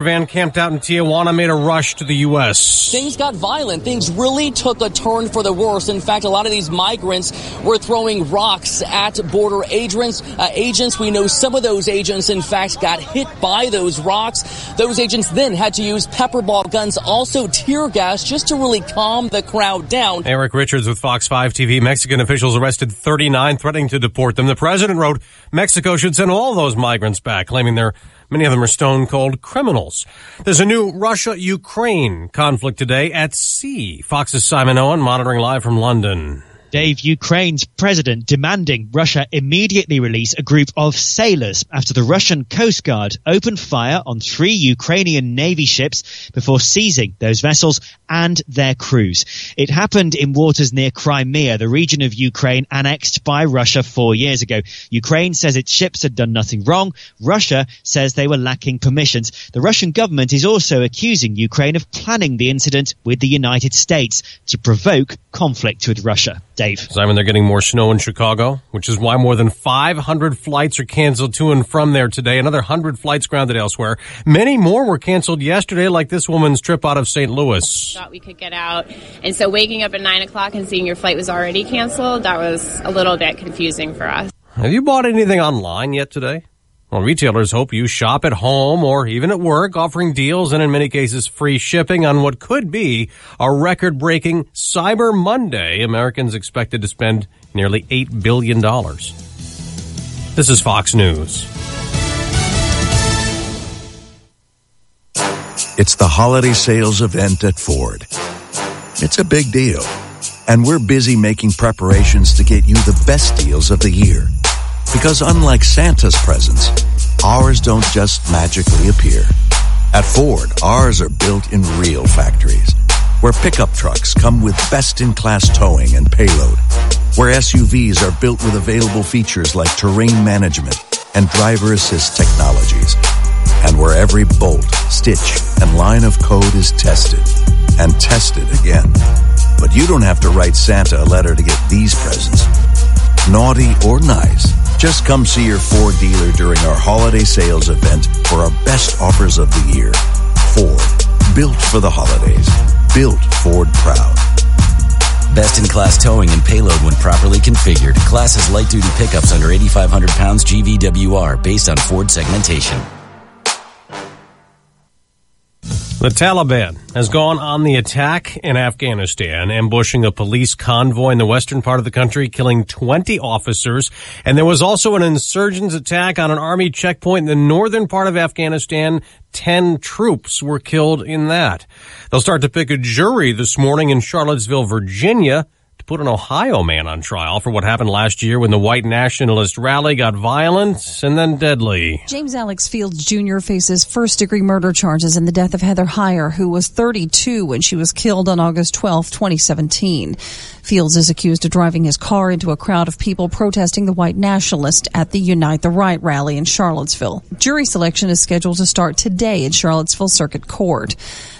caravan camped out in Tijuana made a rush to the U.S. Things got violent. Things really took a turn for the worse. In fact, a lot of these migrants were throwing rocks at border agents. We know some of those agents, in fact, got hit by those rocks. Those agents then had to use pepper ball guns, also tear gas, just to really calm the crowd down. Eric Richards with Fox 5 TV. Mexican officials arrested 39, threatening to deport them. The president wrote Mexico should send all those migrants back, claiming many of them are stone-cold criminals. There's a new Russia-Ukraine conflict today at sea. Fox's Simon Owen monitoring live from London. Dave, Ukraine's president demanding Russia immediately release a group of sailors after the Russian Coast Guard opened fire on 3 Ukrainian Navy ships before seizing those vessels and their crews. It happened in waters near Crimea, the region of Ukraine annexed by Russia 4 years ago. Ukraine says its ships had done nothing wrong. Russia says they were lacking permissions. The Russian government is also accusing Ukraine of planning the incident with the United States to provoke conflict with Russia. Dave. Simon, they're getting more snow in Chicago, which is why more than 500 flights are canceled to and from there today. Another 100 flights grounded elsewhere. Many more were canceled yesterday, like this woman's trip out of St. Louis. Thought we could get out. And so waking up at 9 o'clock and seeing your flight was already canceled, that was a little bit confusing for us. Have you bought anything online yet today? Well, retailers hope you shop at home or even at work, offering deals and in many cases free shipping on what could be a record-breaking Cyber Monday. Americans expected to spend nearly $8 billion. This is Fox News. It's the holiday sales event at Ford. It's a big deal, and we're busy making preparations to get you the best deals of the year. Because unlike Santa's presents, ours don't just magically appear. At Ford, ours are built in real factories, where pickup trucks come with best-in-class towing and payload, where SUVs are built with available features like terrain management and driver assist technologies, and where every bolt, stitch, and line of code is tested and tested again. But you don't have to write Santa a letter to get these presents. Naughty or nice, just come see your Ford dealer during our holiday sales event for our best offers of the year. Ford, built for the holidays. Built Ford proud. Best-in-class towing and payload when properly configured. Class is light-duty pickups under 8,500 pounds GVWR based on Ford segmentation. The Taliban has gone on the attack in Afghanistan, ambushing a police convoy in the western part of the country, killing 20 officers. And there was also an insurgents attack on an army checkpoint in the northern part of Afghanistan. 10 troops were killed in that. They'll start to pick a jury this morning in Charlottesville, Virginia, to put an Ohio man on trial for what happened last year when the white nationalist rally got violent and then deadly. James Alex Fields Jr. faces first-degree murder charges in the death of Heather Heyer, who was 32 when she was killed on August 12, 2017. Fields is accused of driving his car into a crowd of people protesting the white nationalist at the Unite the Right rally in Charlottesville. Jury selection is scheduled to start today at Charlottesville Circuit Court.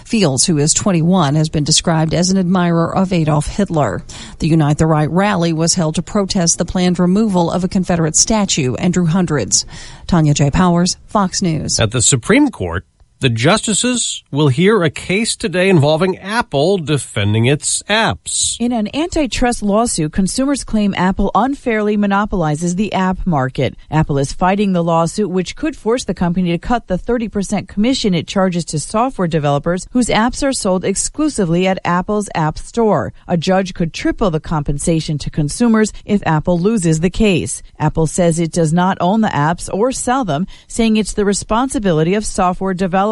Fields, who is 21, has been described as an admirer of Adolf Hitler. The Unite the Right rally was held to protest the planned removal of a Confederate statue and drew hundreds. Tanya J. Powers, Fox News. At the Supreme Court, the justices will hear a case today involving Apple defending its apps. In an antitrust lawsuit, consumers claim Apple unfairly monopolizes the app market. Apple is fighting the lawsuit, which could force the company to cut the 30% commission it charges to software developers whose apps are sold exclusively at Apple's App Store. A judge could triple the compensation to consumers if Apple loses the case. Apple says it does not own the apps or sell them, saying it's the responsibility of software developers.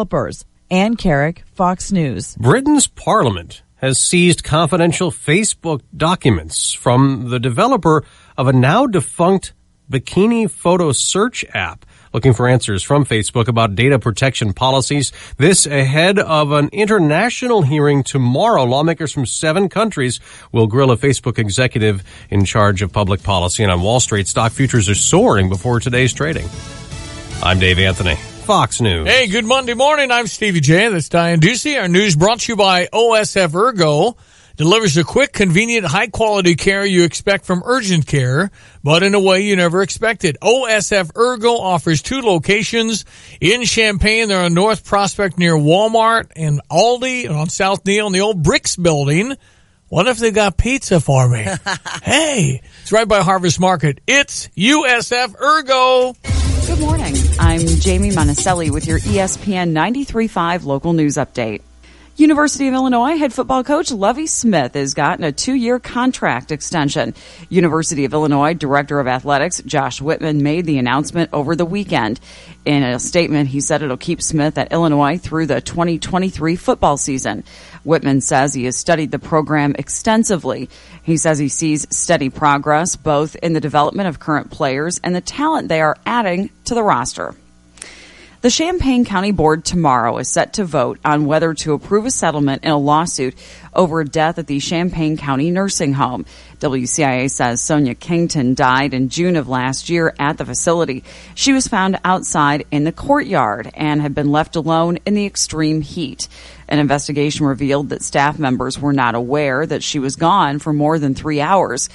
Ann Carrick, Fox News. Britain's parliament has seized confidential Facebook documents from the developer of a now-defunct bikini photo search app, looking for answers from Facebook about data protection policies. This ahead of an international hearing tomorrow. Lawmakers from 7 countries will grill a Facebook executive in charge of public policy. And on Wall Street, stock futures are soaring before today's trading. I'm Dave Anthony. Fox News. Hey, good Monday morning. I'm Stevie J. That's Diane Ducey. Our news brought to you by OSF Ergo. delivers the quick, convenient, high-quality care you expect from urgent care, but in a way you never expected. OSF Ergo offers 2 locations in Champaign. They're on North Prospect near Walmart, and Aldi, and on South Neal in the old Bricks building. What if they got pizza for me? Hey, it's right by Harvest Market. It's USF Ergo. Good morning. I'm Jamie Monticelli with your ESPN 93.5 local news update. University of Illinois head football coach Lovie Smith has gotten a 2-year contract extension. University of Illinois Director of Athletics Josh Whitman made the announcement over the weekend. In a statement, he said it'll keep Smith at Illinois through the 2023 football season. Whitman says he has studied the program extensively. He says he sees steady progress both in the development of current players and the talent they are adding to the roster. The Champaign County Board tomorrow is set to vote on whether to approve a settlement in a lawsuit over a death at the Champaign County Nursing Home. WCIA says Sonia Kington died in June of last year at the facility. She was found outside in the courtyard and had been left alone in the extreme heat. An investigation revealed that staff members were not aware that she was gone for more than 3 hours.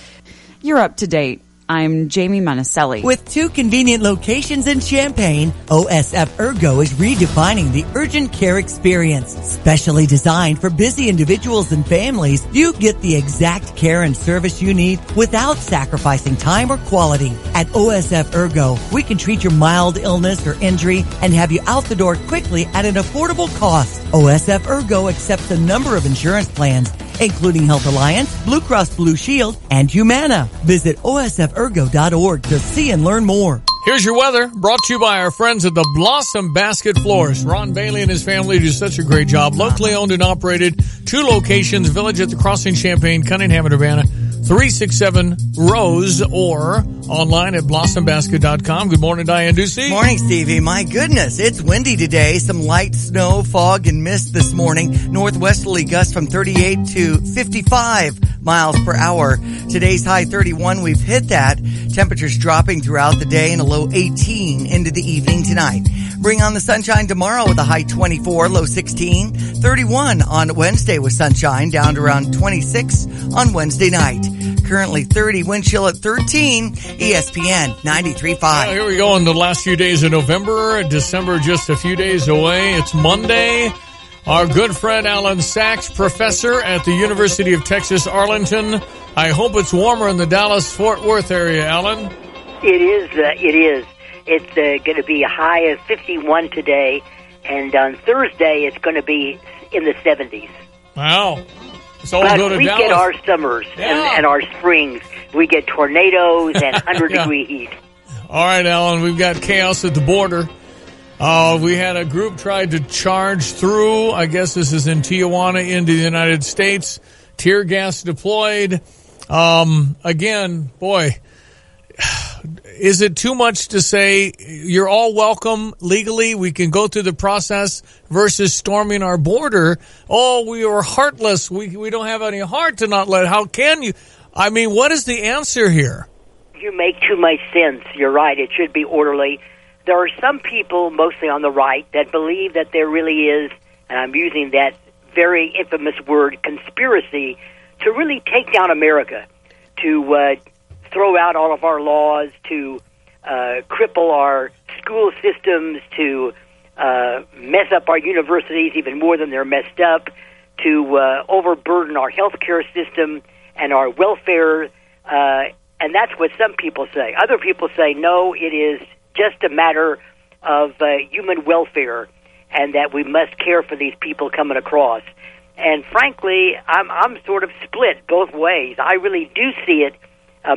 You're up to date. I'm Jamie Monticelli. With 2 convenient locations in Champaign, OSF Ergo is redefining the urgent care experience. Specially designed for busy individuals and families, you get the exact care and service you need without sacrificing time or quality. At OSF Ergo, we can treat your mild illness or injury and have you out the door quickly at an affordable cost. OSF Ergo accepts a number of insurance plans, including Health Alliance, Blue Cross Blue Shield, and Humana. Visit osfergo.org to see and learn more. Here's your weather, brought to you by our friends at the Blossom Basket Florist. Ron Bailey and his family do such a great job. Locally owned and operated, 2 locations, Village at the Crossing, Champaign, Cunningham, and Urbana, 367-ROSE, or online at blossombasket.com. Good morning, Diane Ducey. Morning, Stevie. My goodness, it's windy today. Some light snow, fog, and mist this morning. Northwesterly gusts from 38 to 55 miles per hour. Today's high 31. We've hit that. Temperatures dropping throughout the day and a low 18 into the evening tonight. Bring on the sunshine tomorrow with a high 24, low 16. 31 on Wednesday with sunshine, down to around 26 on Wednesday night. Currently 30, wind chill at 13, ESPN 93.5. Well, here we go in the last few days of November. December just a few days away. It's Monday. Our good friend Alan Sachs, professor at the University of Texas, Arlington. I hope it's warmer in the Dallas-Fort Worth area, Alan. It is. It's going to be a high of 51 today, and on Thursday it's going to be in the 70s. Wow. So but we'll go to we Dallas. Get our summers and our springs. We get tornadoes and 100-degree heat. All right, Alan, we've got chaos at the border. We had a group tried to charge through, I guess this is in Tijuana, into the United States. Tear gas deployed. Again, boy, is it too much to say you're all welcome legally? We can go through the process versus storming our border. Oh, we are heartless. We don't have any heart to not let. How can you? I mean, what is the answer here? You make too much sense. You're right. It should be orderly. There are some people, mostly on the right, that believe that there really is, and I'm using that very infamous word, conspiracy, to really take down America, to throw out all of our laws, to cripple our school systems, to mess up our universities even more than they're messed up, to overburden our healthcare system and our welfare, and that's what some people say. Other people say, no, it is just a matter of human welfare, and that we must care for these people coming across. And frankly, I'm sort of split both ways. I really do see it.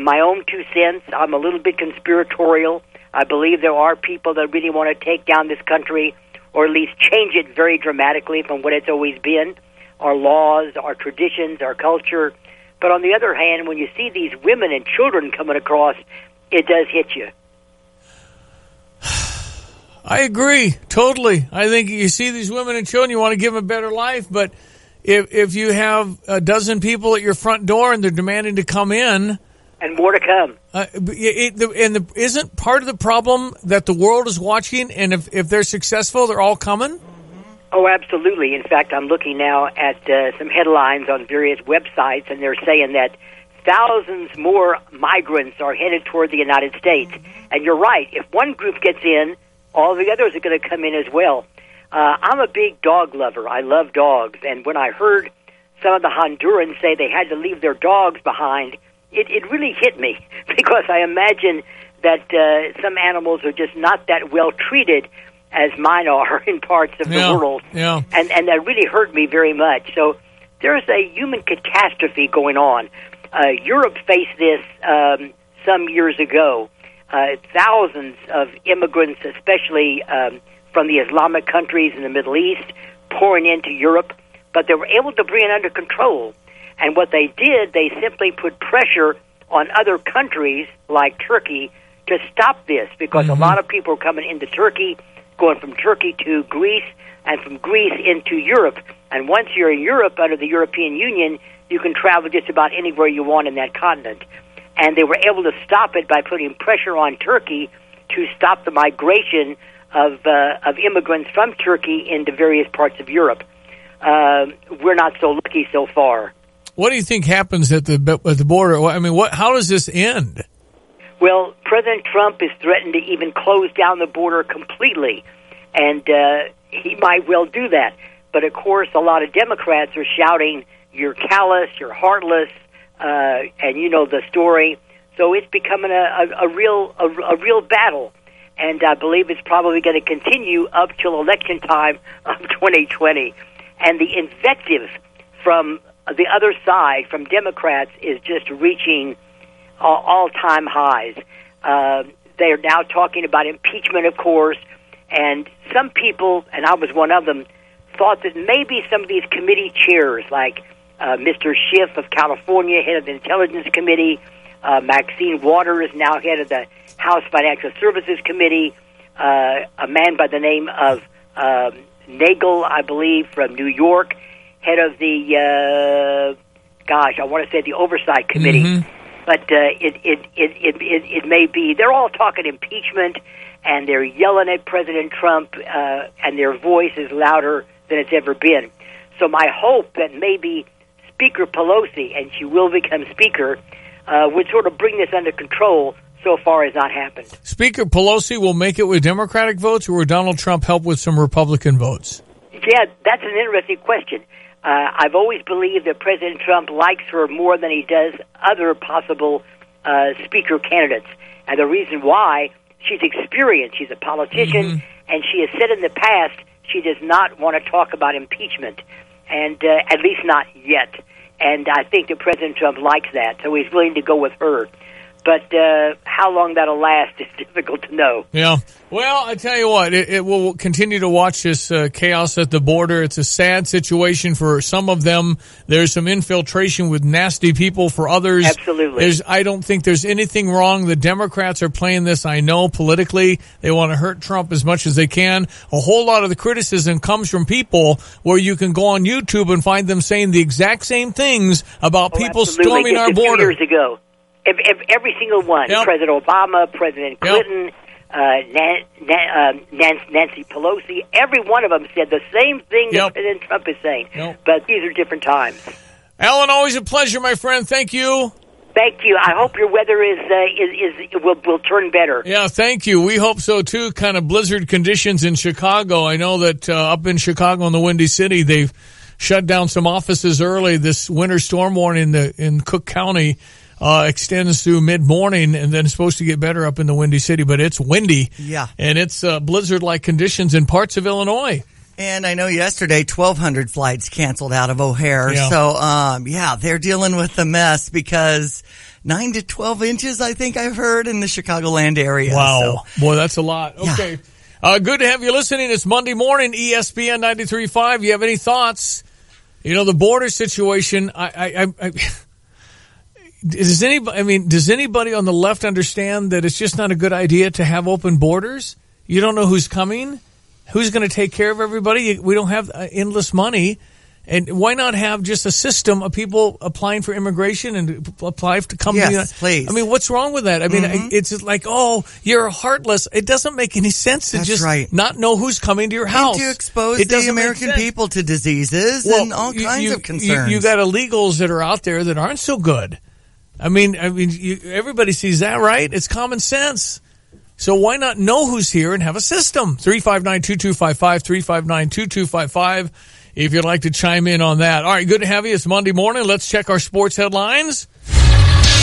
My own 2 cents. I'm a little bit conspiratorial. I believe there are people that really want to take down this country, or at least change it very dramatically from what it's always been, our laws, our traditions, our culture. But on the other hand, when you see these women and children coming across, it does hit you. I agree, totally. I think you see these women and children, you want to give them a better life, but if you have a dozen people at your front door and they're demanding to come in, and more to come. Isn't part of the problem that the world is watching, and if they're successful, they're all coming? Oh, absolutely. In fact, I'm looking now at some headlines on various websites, and they're saying that thousands more migrants are headed toward the United States. And you're right. If one group gets in, all the others are going to come in as well. I'm a big dog lover. I love dogs. And when I heard some of the Hondurans say they had to leave their dogs behind, it really hit me because I imagine that some animals are just not that well treated as mine are in parts of the world. Yeah. And that really hurt me very much. So there's a human catastrophe going on. Europe faced this some years ago. Thousands of immigrants, especially from the Islamic countries in the Middle East, pouring into Europe, but they were able to bring it under control. And what they did, they simply put pressure on other countries like Turkey to stop this, because a lot of people are coming into Turkey, going from Turkey to Greece, and from Greece into Europe. And once you're in Europe, under the European Union, you can travel just about anywhere you want in that continent. And they were able to stop it by putting pressure on Turkey to stop the migration of immigrants from Turkey into various parts of Europe. We're not so lucky so far. What do you think happens at the border? I mean, how does this end? Well, President Trump is threatened to even close down the border completely, and he might well do that. But, of course, a lot of Democrats are shouting, "You're callous, you're heartless," and you know the story. So it's becoming a real battle, and I believe it's probably going to continue up till election time of 2020. And the invective from the other side, from Democrats, is just reaching all-time highs. They are now talking about impeachment, of course, and some people, and I was one of them, thought that maybe some of these committee chairs, like Mr. Schiff of California, head of the Intelligence Committee, Maxine Waters, now head of the House Financial Services Committee, a man by the name of Nagel, I believe, from New York, head of the, I want to say the Oversight Committee. But it may be. They're all talking impeachment, and they're yelling at President Trump, and their voice is louder than it's ever been. So my hope that maybe Speaker Pelosi, and she will become Speaker, would sort of bring this under control. So far has not happened. Speaker Pelosi will make it with Democratic votes, or will Donald Trump help with some Republican votes? Yeah, that's an interesting question. I've always believed that President Trump likes her more than he does other possible speaker candidates. And the reason why, she's experienced. She's a politician, and she has said in the past she does not want to talk about impeachment, and at least not yet. And I think that President Trump likes that, so he's willing to go with her. But how long that'll last is difficult to know. Yeah. Well, I tell you what, it will continue to watch this chaos at the border. It's a sad situation for some of them. There's some infiltration with nasty people for others. Absolutely. I don't think there's anything wrong. The Democrats are playing this, I know, politically. They want to hurt Trump as much as they can. A whole lot of the criticism comes from people where you can go on YouTube and find them saying the exact same things about people absolutely. Storming our border. Years ago. Every single one, President Obama, President Clinton, Nancy Pelosi, every one of them said the same thing that President Trump is saying. But these are different times. Alan, always a pleasure, my friend. Thank you. Thank you. I hope your weather will turn better. Yeah, thank you. We hope so too. Kind of blizzard conditions in Chicago. I know that up in Chicago in the Windy City, they've shut down some offices early. This winter storm warning in Cook County extends through mid-morning, and then it's supposed to get better up in the Windy City, but it's windy. Yeah. And it's blizzard-like conditions in parts of Illinois. And I know yesterday 1,200 flights canceled out of O'Hare. Yeah. So, they're dealing with the mess because 9 to 12 inches, I think I've heard, in the Chicagoland area. Wow. So, Boy, that's a lot. Okay. Yeah. Good to have you listening. It's Monday morning, ESPN 93.5. You have any thoughts? You know, the border situation, does anybody on the left understand that it's just not a good idea to have open borders? You don't know who's coming, who's going to take care of everybody. We don't have endless money, And why not have just a system of people applying for immigration and apply to come to the United States? Please. I mean, what's wrong with that? I mean, it's just like, oh, you're heartless. It doesn't make any sense to not know who's coming to your house. And to expose the American people to diseases and all kinds of concerns. You got illegals that are out there that aren't so good. I mean, everybody sees that, right? It's common sense. So why not know who's here and have a system? 359-2255, 359-2255. If you'd like to chime in on that. All right, good to have you. It's Monday morning. Let's check our sports headlines.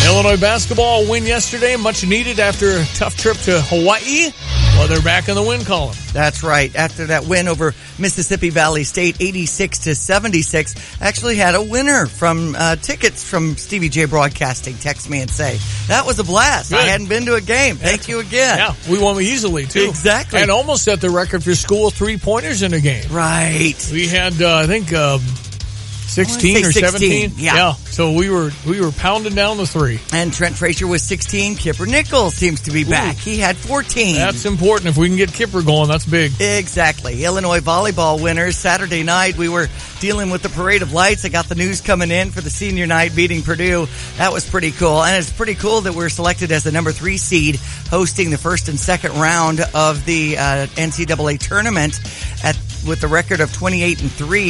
Illinois basketball win yesterday, much needed after a tough trip to Hawaii. Well, they're back in the win column. That's right. After that win over Mississippi Valley State, 86-76, actually had a winner from tickets from Stevie J Broadcasting. Text me and say, that was a blast. Good. I hadn't been to a game. Thank you again. Yeah, we won easily, too. Exactly. And almost set the record for school three-pointers in a game. Right. We had, I think, 16 or 17. Yeah. So we were pounding down the three. And Trent Frazier was 16. Kipper Nichols seems to be back. He had 14. That's important. If we can get Kipper going, that's big. Exactly. Illinois volleyball winners. Saturday night, we were dealing with the parade of lights. I got the news coming in for the senior night beating Purdue. That was pretty cool. And it's pretty cool that we're selected as the number 3 seed hosting the first and second round of the NCAA tournament with the record of 28-3,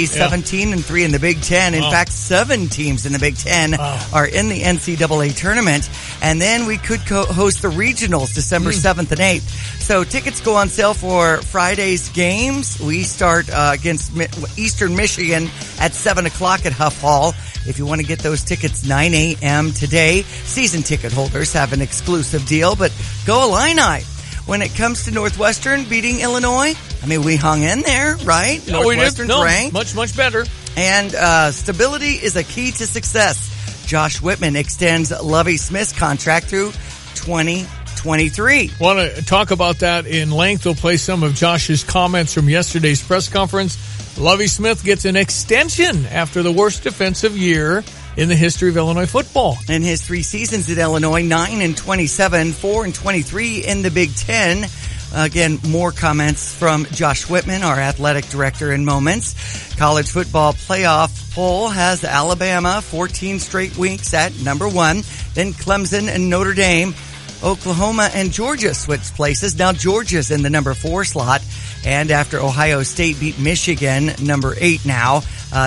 17-3 in the Big Ten. In fact, 7 teams in the Big Ten are in the NCAA tournament. And then we could host the regionals December 7th and 8th. So tickets go on sale for Friday's games. We start against Eastern Michigan at 7 o'clock at Huff Hall. If you want to get those tickets, 9 a.m. today. Season ticket holders have an exclusive deal, but go Illini. When it comes to Northwestern beating Illinois, I mean, we hung in there, right? No, Northwestern's ranked. Much better. And stability is a key to success. Josh Whitman extends Lovie Smith's contract through 2023. Want to talk about that in length. We'll play some of Josh's comments from yesterday's press conference. Lovie Smith gets an extension after the worst defensive year in the history of Illinois football. In his 3 seasons at Illinois, 9-27, 4-23 in the Big Ten. Again, more comments from Josh Whitman, our athletic director, in moments. College football playoff poll has Alabama 14 straight weeks at number 1. Then Clemson and Notre Dame. Oklahoma and Georgia switched places. Now Georgia's in the number 4 slot. And after Ohio State beat Michigan, number 8 now,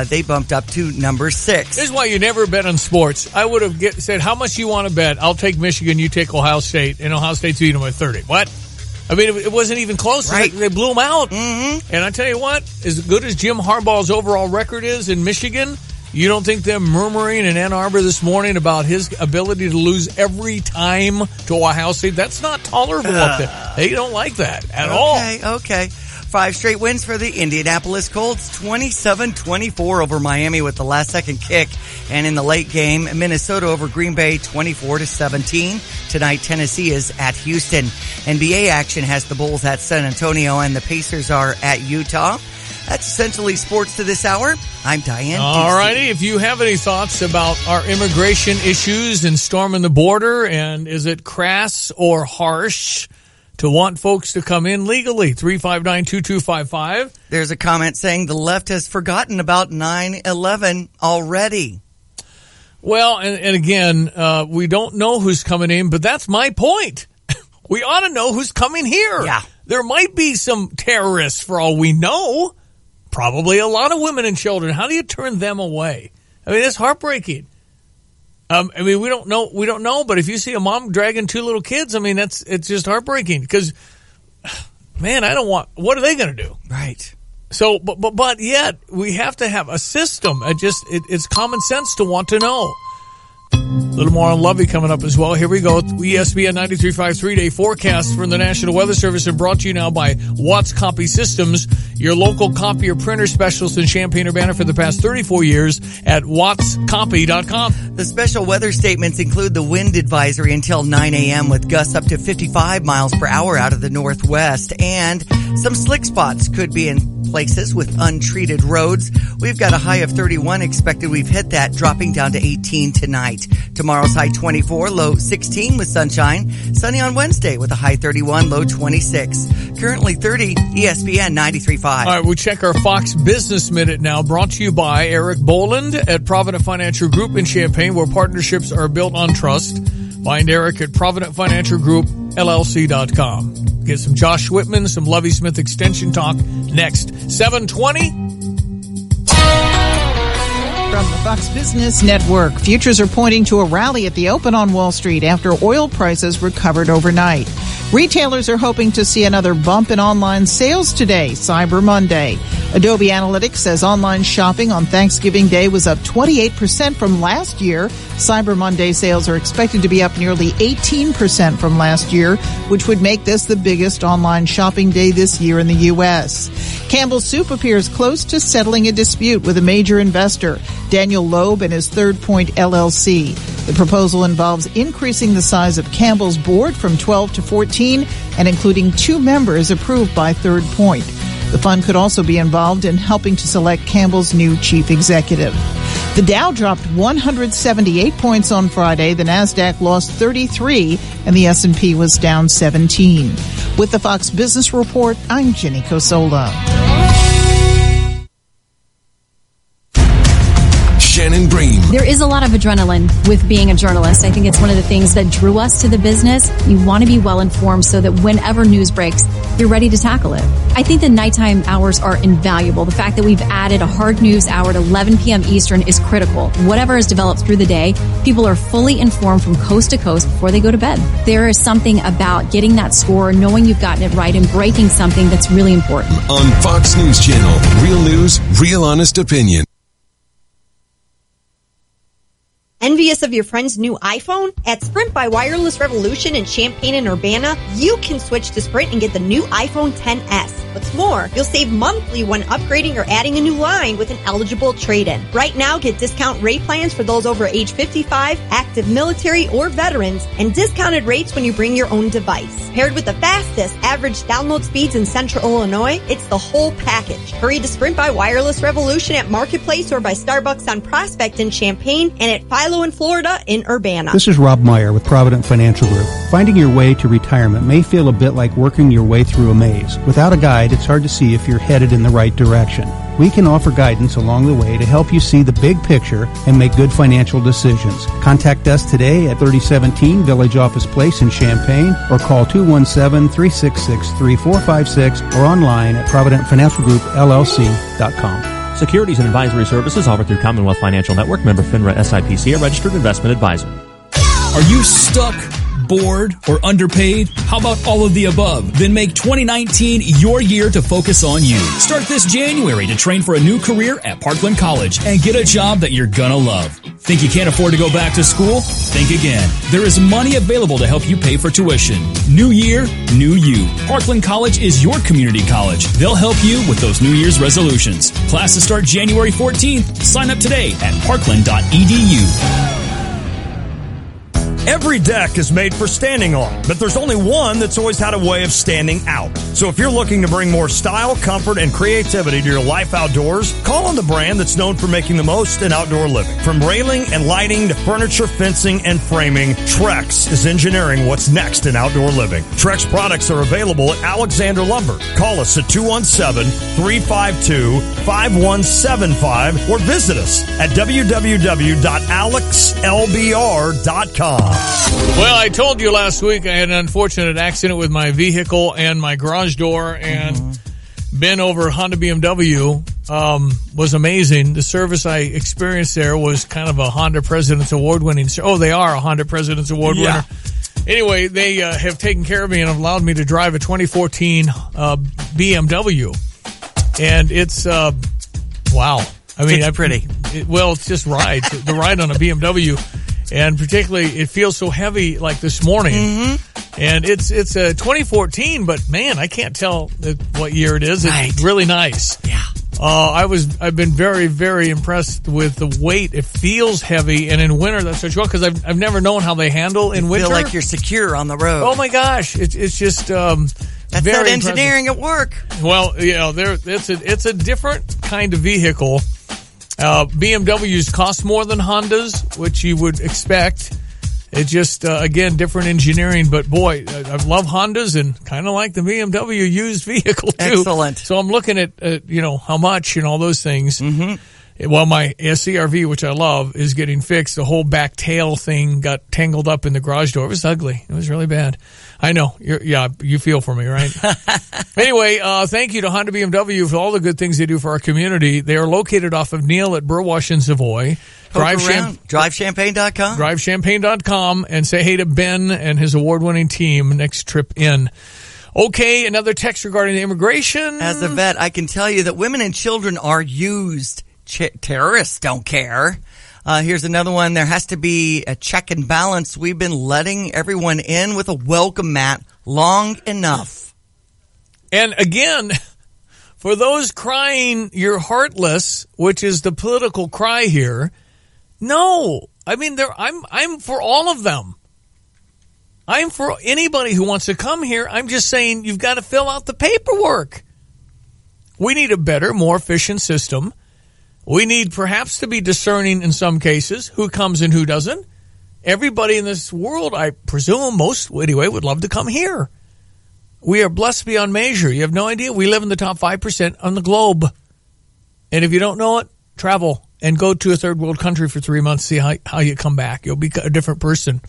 they bumped up to number 6. This is why you never bet on sports. I would have said, how much you want to bet? I'll take Michigan, you take Ohio State, and Ohio State's beating them by 30. What? I mean, it wasn't even close. Right. They blew them out. Mm-hmm. And I tell you what, as good as Jim Harbaugh's overall record is in Michigan, you don't think them murmuring in Ann Arbor this morning about his ability to lose every time to Ohio State? That's not tolerable up there. They don't like that at all. Okay. 5 straight wins for the Indianapolis Colts, 27-24 over Miami with the last-second kick. And in the late game, Minnesota over Green Bay, 24-17. Tonight, Tennessee is at Houston. NBA action has the Bulls at San Antonio, and the Pacers are at Utah. That's essentially sports to this hour. I'm Diane. All righty. If you have any thoughts about our immigration issues and storming the border, and is it crass or harsh to want folks to come in legally? 359-2255. There's a comment saying the left has forgotten about 9/11 already. Well, and again, we don't know who's coming in, but that's my point. We ought to know who's coming here. Yeah. There might be some terrorists for all we know. Probably a lot of women and children. How do you turn them away? I mean, it's heartbreaking. I mean, we don't know, but if you see a mom dragging 2 little kids, I mean, it's just heartbreaking because, man, what are they going to do? Right. So, but yet we have to have a system. It's common sense to want to know. A little more on Lovey coming up as well. Here we go. ESPN 93.5 3-day forecast from the National Weather Service and brought to you now by Watts Copy Systems, your local copier printer specialist in Champaign-Urbana for the past 34 years at wattscopy.com. The special weather statements include the wind advisory until 9 a.m. with gusts up to 55 miles per hour out of the northwest, and some slick spots could be in places with untreated roads. We've got a high of 31 expected. We've hit that, dropping down to 18 tonight. Tomorrow's high 24, low 16 with sunshine. Sunny on Wednesday with a high 31, low 26. Currently 30, ESPN 93.5. 935. All right, we check our Fox Business Minute now, brought to you by Eric Boland at Provident Financial Group in Champaign, where partnerships are built on trust. Find Eric at ProvidentFinancialGroupLLC.com. Get some Josh Whitman, some Lovey Smith extension talk next. 7:20. From the Fox Business Network, futures are pointing to a rally at the open on Wall Street after oil prices recovered overnight. Retailers are hoping to see another bump in online sales today, Cyber Monday. Adobe Analytics says online shopping on Thanksgiving Day was up 28% from last year. Cyber Monday sales are expected to be up nearly 18% from last year, which would make this the biggest online shopping day this year in the U.S. Campbell Soup appears close to settling a dispute with a major investor, Daniel Loeb and his Third Point LLC. The proposal involves increasing the size of Campbell's board from 12 to 14 and including 2 members approved by Third Point. The fund could also be involved in helping to select Campbell's new chief executive. The Dow dropped 178 points on Friday. The Nasdaq lost 33, and the S&P was down 17. With the Fox Business Report, I'm Jenny Cosola. Shannon Bream. There is a lot of adrenaline with being a journalist. I think it's one of the things that drew us to the business. You want to be well informed so that whenever news breaks, you're ready to tackle it. I think the nighttime hours are invaluable. The fact that we've added a hard news hour at 11 p.m. Eastern is critical. Whatever is developed through the day, people are fully informed from coast to coast before they go to bed. There is something about getting that score, knowing you've gotten it right, and breaking something that's really important. On Fox News Channel, real news, real honest opinion. Envious of your friend's new iPhone? At Sprint by Wireless Revolution in Champaign and Urbana, you can switch to Sprint and get the new iPhone XS. What's more, you'll save monthly when upgrading or adding a new line with an eligible trade-in. Right now, get discount rate plans for those over age 55, active military, or veterans, and discounted rates when you bring your own device. Paired with the fastest average download speeds in Central Illinois, it's the whole package. Hurry to Sprint by Wireless Revolution at Marketplace or by Starbucks on Prospect in Champaign and at Philo in Florida in Urbana. This is Rob Meyer with Provident Financial Group. Finding your way to retirement may feel a bit like working your way through a maze. Without a guide, it's hard to see if you're headed in the right direction. We can offer guidance along the way to help you see the big picture and make good financial decisions. Contact us today at 3017 Village Office Place in Champaign or call 217-366-3456 or online at ProvidentFinancialGroupLLC.com. Securities and advisory services offered through Commonwealth Financial Network, member FINRA SIPC, a registered investment advisor. Are you stuck, bored, or underpaid? How about all of the above? Then make 2019 your year to focus on you. Start this January to train for a new career at Parkland College and get a job that you're gonna love. Think you can't afford to go back to school? Think again. There is money available to help you pay for tuition. New year, new you. Parkland College is your community college. They'll help you with those New Year's resolutions. Classes start January 14th. Sign up today at parkland.edu. Every deck is made for standing on, but there's only one that's always had a way of standing out. So if you're looking to bring more style, comfort, and creativity to your life outdoors, call on the brand that's known for making the most in outdoor living. From railing and lighting to furniture, fencing, and framing, Trex is engineering what's next in outdoor living. Trex products are available at Alexander Lumber. Call us at 217-352-5175 or visit us at www.alexlbr.com. Well, I told you last week I had an unfortunate accident with my vehicle and my garage door, and been over Honda BMW was amazing. The service I experienced there was kind of a Honda President's Award winning. Oh, they are a Honda President's Award winner. Anyway, they have taken care of me and have allowed me to drive a 2014 BMW, and it's wow. I mean, it's pretty. It's just ride the ride on a BMW. And particularly, it feels so heavy like this morning. And it's a 2014, but man, I can't tell what year it is. It's really nice. Yeah. I've been very, very impressed with the weight. It feels heavy, and in winter that's what's wrong, because I've never known how they handle in winter. Feel like you're secure on the road. Oh my gosh, it's just that's very that engineering impressive. at work. Well, you know, it's a different kind of vehicle. BMWs cost more than Hondas, which you would expect. It's just, again, different engineering. But, boy, I love Hondas and kind of like the BMW used vehicle, too. Excellent. So I'm looking at, how much and all those things. Mm-hmm. Well, my CR-V, which I love, is getting fixed. The whole back tail thing got tangled up in the garage door. It was ugly. It was really bad. I know. You feel for me, right? Anyway, thank you to Honda BMW for all the good things they do for our community. They are located off of Neal at Burwash and Savoy. DriveChampagne.com. DriveChampagne.com and say hey to Ben and his award-winning team next trip in. Okay, another text regarding the immigration. As a vet, I can tell you that women and children are used. Terrorists don't care. Here's another one. There has to be a check and balance. We've been letting everyone in with a welcome mat long enough. And again, for those crying you're heartless, which is the political cry here, no. I mean, I'm for all of them. I'm for anybody who wants to come here. I'm just saying you've got to fill out the paperwork. We need a better, more efficient system. We need perhaps to be discerning in some cases who comes and who doesn't. Everybody in this world, I presume, most anyway, would love to come here. We are blessed beyond measure. You have no idea. We live in the top 5% on the globe. And if you don't know it, travel and go to a third world country for 3 months, see how you come back. You'll be a different person.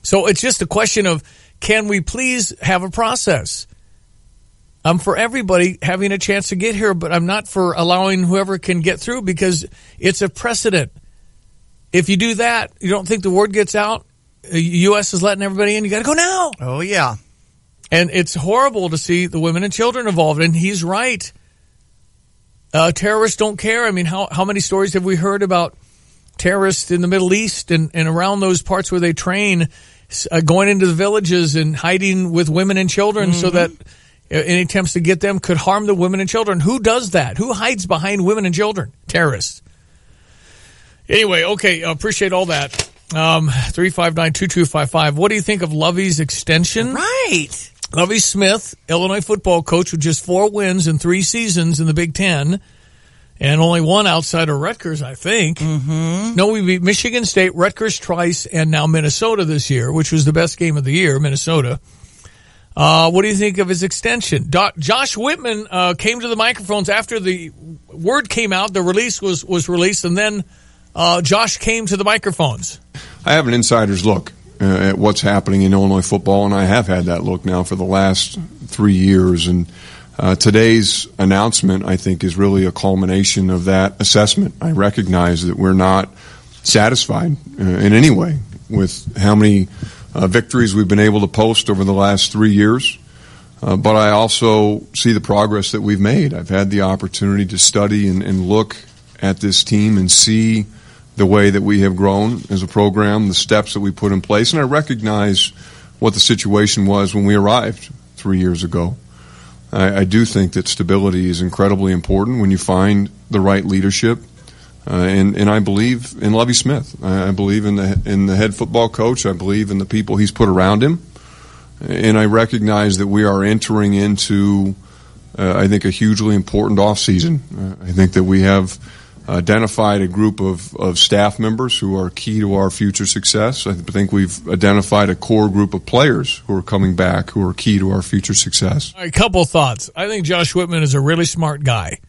So it's just a question of, can we please have a process? I'm for everybody having a chance to get here, but I'm not for allowing whoever can get through because it's a precedent. If you do that, you don't think the word gets out, the U.S. is letting everybody in, you got to go now. Oh, yeah. And it's horrible to see the women and children involved, and he's right. Terrorists don't care. I mean, how many stories have we heard about terrorists in the Middle East and around those parts where they train, going into the villages and hiding with women and children so that any attempts to get them could harm the women and children. Who does that? Who hides behind women and children? Terrorists. Anyway, okay, appreciate all that. 359-2255. What do you think of Lovey's extension? Right. Lovey Smith, Illinois football coach with just 4 wins in 3 seasons in the Big Ten, and only one outside of Rutgers, I think. Mm-hmm. No, we beat Michigan State, Rutgers twice, and now Minnesota this year, which was the best game of the year, Minnesota. What do you think of his extension? Josh Whitman came to the microphones after the word came out, the release was released, and then Josh came to the microphones. I have an insider's look at what's happening in Illinois football, and I have had that look now for the last 3 years. And today's announcement, I think, is really a culmination of that assessment. I recognize that we're not satisfied in any way with how many victories we've been able to post over the last 3 years. But I also see the progress that we've made. I've had the opportunity to study and look at this team and see the way that we have grown as a program, the steps that we put in place. And I recognize what the situation was when we arrived 3 years ago. I do think that stability is incredibly important when you find the right leadership. And I believe in Lovey Smith. I believe in the head football coach. I believe in the people he's put around him. And I recognize that we are entering into, I think, a hugely important offseason. I think that we have identified a group of staff members who are key to our future success. I think we've identified a core group of players who are coming back who are key to our future success. All right, a couple of thoughts. I think Josh Whitman is a really smart guy.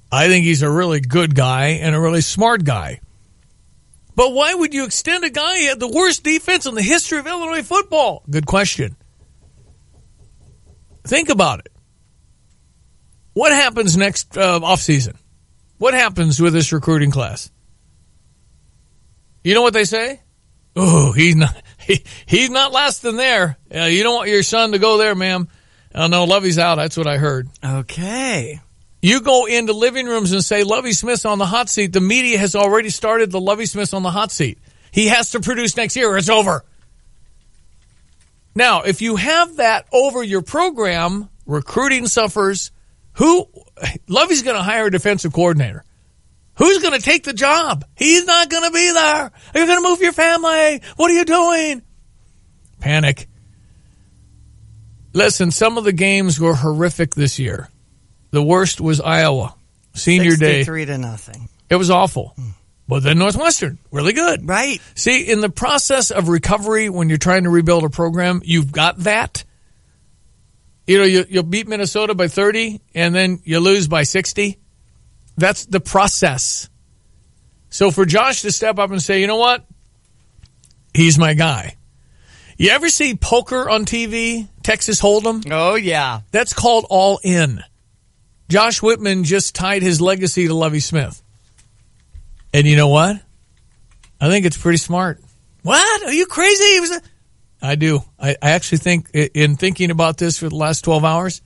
I think he's a really good guy and a really smart guy. But why would you extend a guy who had the worst defense in the history of Illinois football? Good question. Think about it. What happens next offseason? What happens with this recruiting class? You know what they say? Oh, he's not lasting there. You don't want your son to go there, ma'am. Oh, no, Lovey's out. That's what I heard. Okay. You go into living rooms and say, Lovey Smith's on the hot seat. The media has already started the Lovey Smith's on the hot seat. He has to produce next year or it's over. Now, if you have that over your program, recruiting suffers. Lovey's going to hire a defensive coordinator. Who's going to take the job? He's not going to be there. You're going to move your family. What are you doing? Panic. Listen, some of the games were horrific this year. The worst was Iowa. Senior day. 63-0. It was awful. But then Northwestern, really good. Right. See, in the process of recovery, when you're trying to rebuild a program, you've got that. You know, you'll beat Minnesota by 30, and then you lose by 60. That's the process. So for Josh to step up and say, you know what? He's my guy. You ever see poker on TV? Texas Hold'em? Oh, yeah. That's called All In. Josh Whitman just tied his legacy to Lovie Smith. And you know what? I think it's pretty smart. What? Are you crazy? I do. I actually think, in thinking about this for the last 12 hours,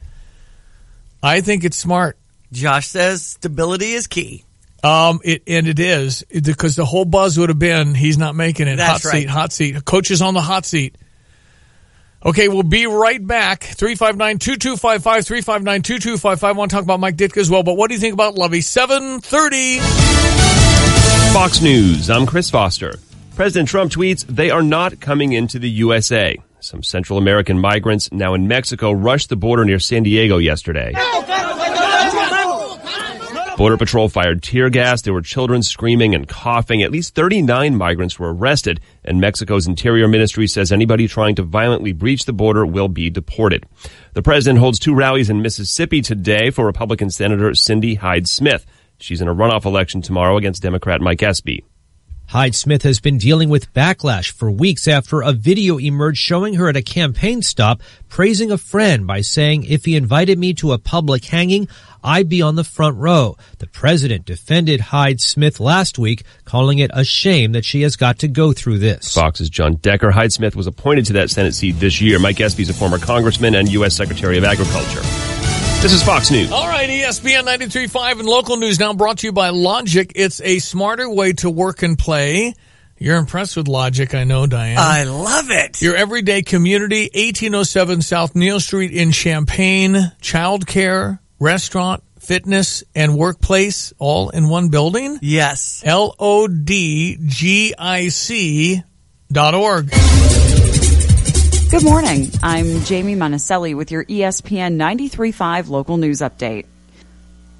I think it's smart. Josh says stability is key. It is, because the whole buzz would have been, he's not making it. That's right. Hot seat. Coach is on the hot seat. Okay, we'll be right back. 359-2255, 359-2255. I want to talk about Mike Ditka as well, but what do you think about Lovie? 7:30. Fox News, I'm Chris Foster. President Trump tweets, they are not coming into the USA. Some Central American migrants now in Mexico rushed the border near San Diego yesterday. Border Patrol fired tear gas. There were children screaming and coughing. At least 39 migrants were arrested, and Mexico's Interior Ministry says anybody trying to violently breach the border will be deported. The president holds 2 rallies in Mississippi today for Republican Senator Cindy Hyde-Smith. She's in a runoff election tomorrow against Democrat Mike Espy. Hyde-Smith has been dealing with backlash for weeks after a video emerged showing her at a campaign stop praising a friend by saying, if he invited me to a public hanging, I'd be on the front row. The president defended Hyde-Smith last week, calling it a shame that she has got to go through this. Fox's John Decker. Hyde-Smith was appointed to that Senate seat this year. Mike Espy is a former congressman and U.S. Secretary of Agriculture. This is Fox News. All right, ESPN 93.5 and local news now brought to you by Logic. It's a smarter way to work and play. You're impressed with Logic, I know, Diane. I love it. Your everyday community, 1807 South Neal Street in Champaign. Childcare, restaurant, fitness, and workplace all in one building? Yes. LODGIC.org. Good morning. I'm Jamie Monticelli with your ESPN 93.5 local news update.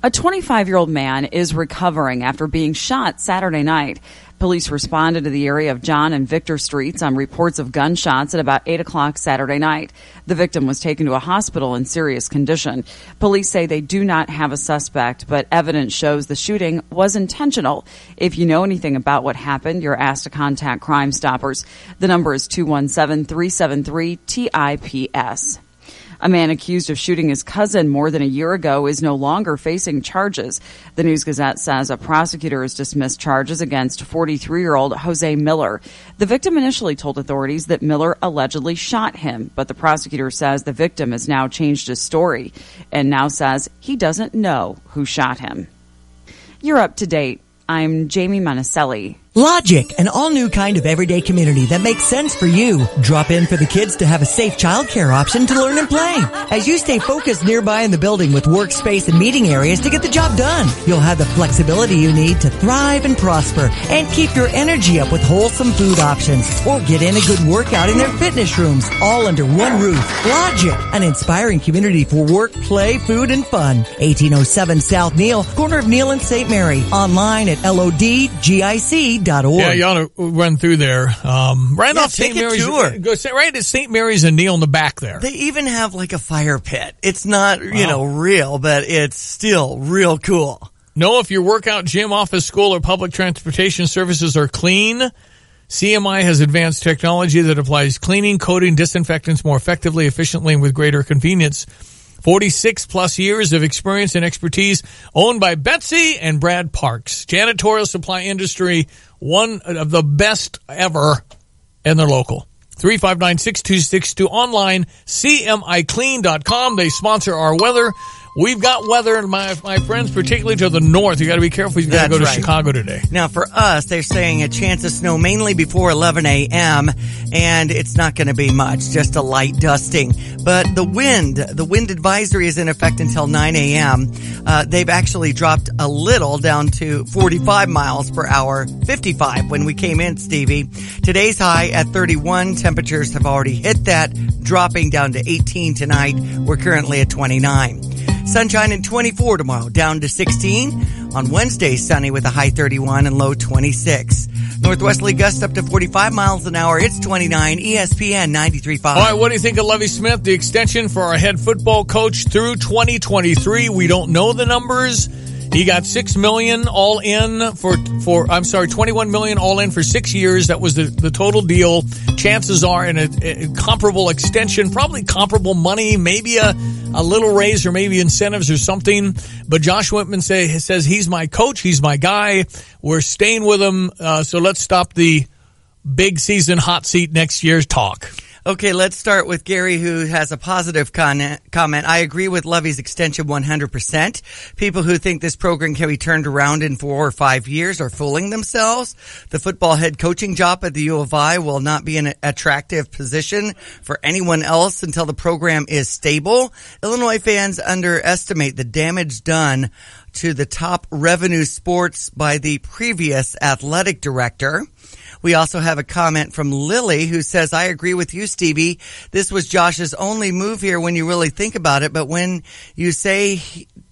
A 25-year-old man is recovering after being shot Saturday night. Police responded to the area of John and Victor Streets on reports of gunshots at about 8 o'clock Saturday night. The victim was taken to a hospital in serious condition. Police say they do not have a suspect, but evidence shows the shooting was intentional. If you know anything about what happened, you're asked to contact Crime Stoppers. The number is 217-373-TIPS. A man accused of shooting his cousin more than a year ago is no longer facing charges. The News-Gazette says a prosecutor has dismissed charges against 43-year-old Jose Miller. The victim initially told authorities that Miller allegedly shot him, but the prosecutor says the victim has now changed his story and now says he doesn't know who shot him. You're up to date. I'm Jamie Monticelli. Logic, an all-new kind of everyday community that makes sense for you. Drop in for the kids to have a safe childcare option to learn and play. As you stay focused nearby in the building with workspace and meeting areas to get the job done, you'll have the flexibility you need to thrive and prosper and keep your energy up with wholesome food options. Or get in a good workout in their fitness rooms, all under one roof. Logic, an inspiring community for work, play, food, and fun. 1807 South Neal, corner of Neal and St. Mary. Online at LODGIC.org. Yeah, you ought to run through there. Right off St. Mary's. Go right at St. Mary's and Neal in the back there. They even have like a fire pit. It's not, real, but it's still real cool. Know if your workout, gym, office, school, or public transportation services are clean. CMI has advanced technology that applies cleaning, coating, disinfectants more effectively, efficiently, and with greater convenience. 46 plus years of experience and expertise, owned by Betsy and Brad Parks. Janitorial supply industry, one of the best ever, and they're local. 359-6262 online, CMIClean.com. They sponsor our weather. We've got weather, my friends, particularly to the north. You got to be careful. You got to go to Chicago today. Now, for us, they're saying a chance of snow mainly before 11 a.m., and it's not going to be much, just a light dusting. But the wind advisory is in effect until 9 a.m. They've actually dropped a little down to 45 miles per hour, 55 when we came in, Stevie. Today's high at 31. Temperatures have already hit that, dropping down to 18 tonight. We're currently at 29. Sunshine and 24 tomorrow, down to 16. On Wednesday, sunny with a high 31 and low 26. Northwesterly gusts up to 45 miles an hour. It's 29, ESPN 93.5. All right, what do you think of Lovie Smith, the extension for our head football coach through 2023? We don't know the numbers. He got $6 million all in $21 million all in for 6 years. That was the total deal. Chances are in a comparable extension, probably comparable money, maybe a little raise or maybe incentives or something. But Josh Whitman says he's my coach. He's my guy. We're staying with him. So let's stop the big season hot seat next year's talk. Okay, let's start with Gary, who has a positive comment. I agree with Lovie's extension 100%. People who think this program can be turned around in 4 or 5 years are fooling themselves. The football head coaching job at the U of I will not be an attractive position for anyone else until the program is stable. Illinois fans underestimate the damage done to the top revenue sports by the previous athletic director. We also have a comment from Lily who says, I agree with you, Stevie. This was Josh's only move here when you really think about it. But when you say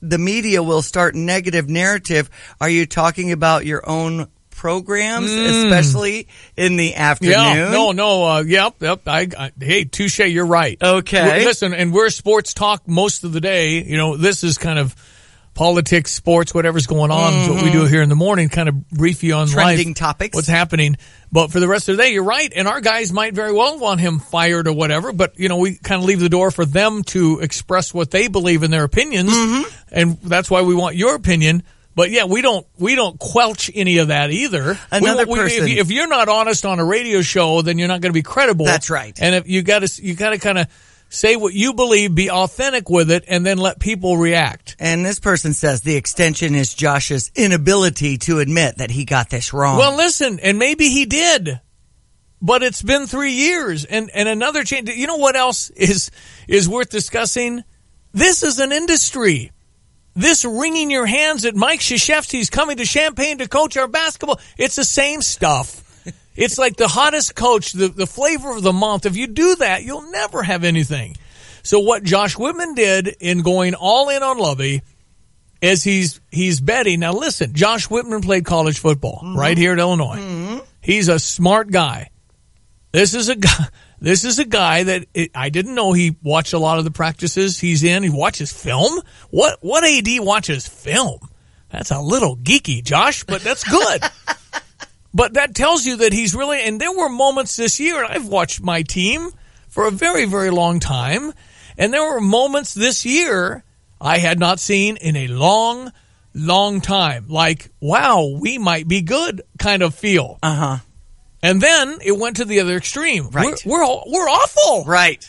the media will start negative narrative, are you talking about your own programs, especially in the afternoon? Yeah, yep. Hey, touche, you're right. Okay. Listen, and we're sports talk most of the day. You know, this is kind of politics, sports, whatever's going on is what we do here in the morning, kind of brief you on trending life, topics, what's happening. But for the rest of the day, you're right. And our guys might very well want him fired or whatever. But, you know, we kind of leave the door for them to express what they believe in their opinions. And that's why we want your opinion. But yeah, we don't quelch any of that either. Another person. If you're not honest on a radio show, then you're not going to be credible. That's right. And if you got to kind of say what you believe, be authentic with it, and then let people react. And this person says the extension is Josh's inability to admit that he got this wrong. Well, listen, and maybe he did, but it's been 3 years. And another change. You know what else is worth discussing? This is an industry. This wringing your hands at Mike Krzyzewski's coming to Champaign to coach our basketball. It's the same stuff. It's like the hottest coach, the flavor of the month. If you do that, you'll never have anything. So what Josh Whitman did in going all in on Lovie is he's betting. Now listen, Josh Whitman played college football right here at Illinois. He's a smart guy. This is a guy that I didn't know he watched a lot of the practices he's in. He watches film. What AD watches film? That's a little geeky, Josh, but that's good. But that tells you that he's really, and there were moments this year, and I've watched my team for a very, very long time, and there were moments this year I had not seen in a long, long time. Like, wow, we might be good kind of feel. And then it went to the other extreme. Right. We're awful. Right.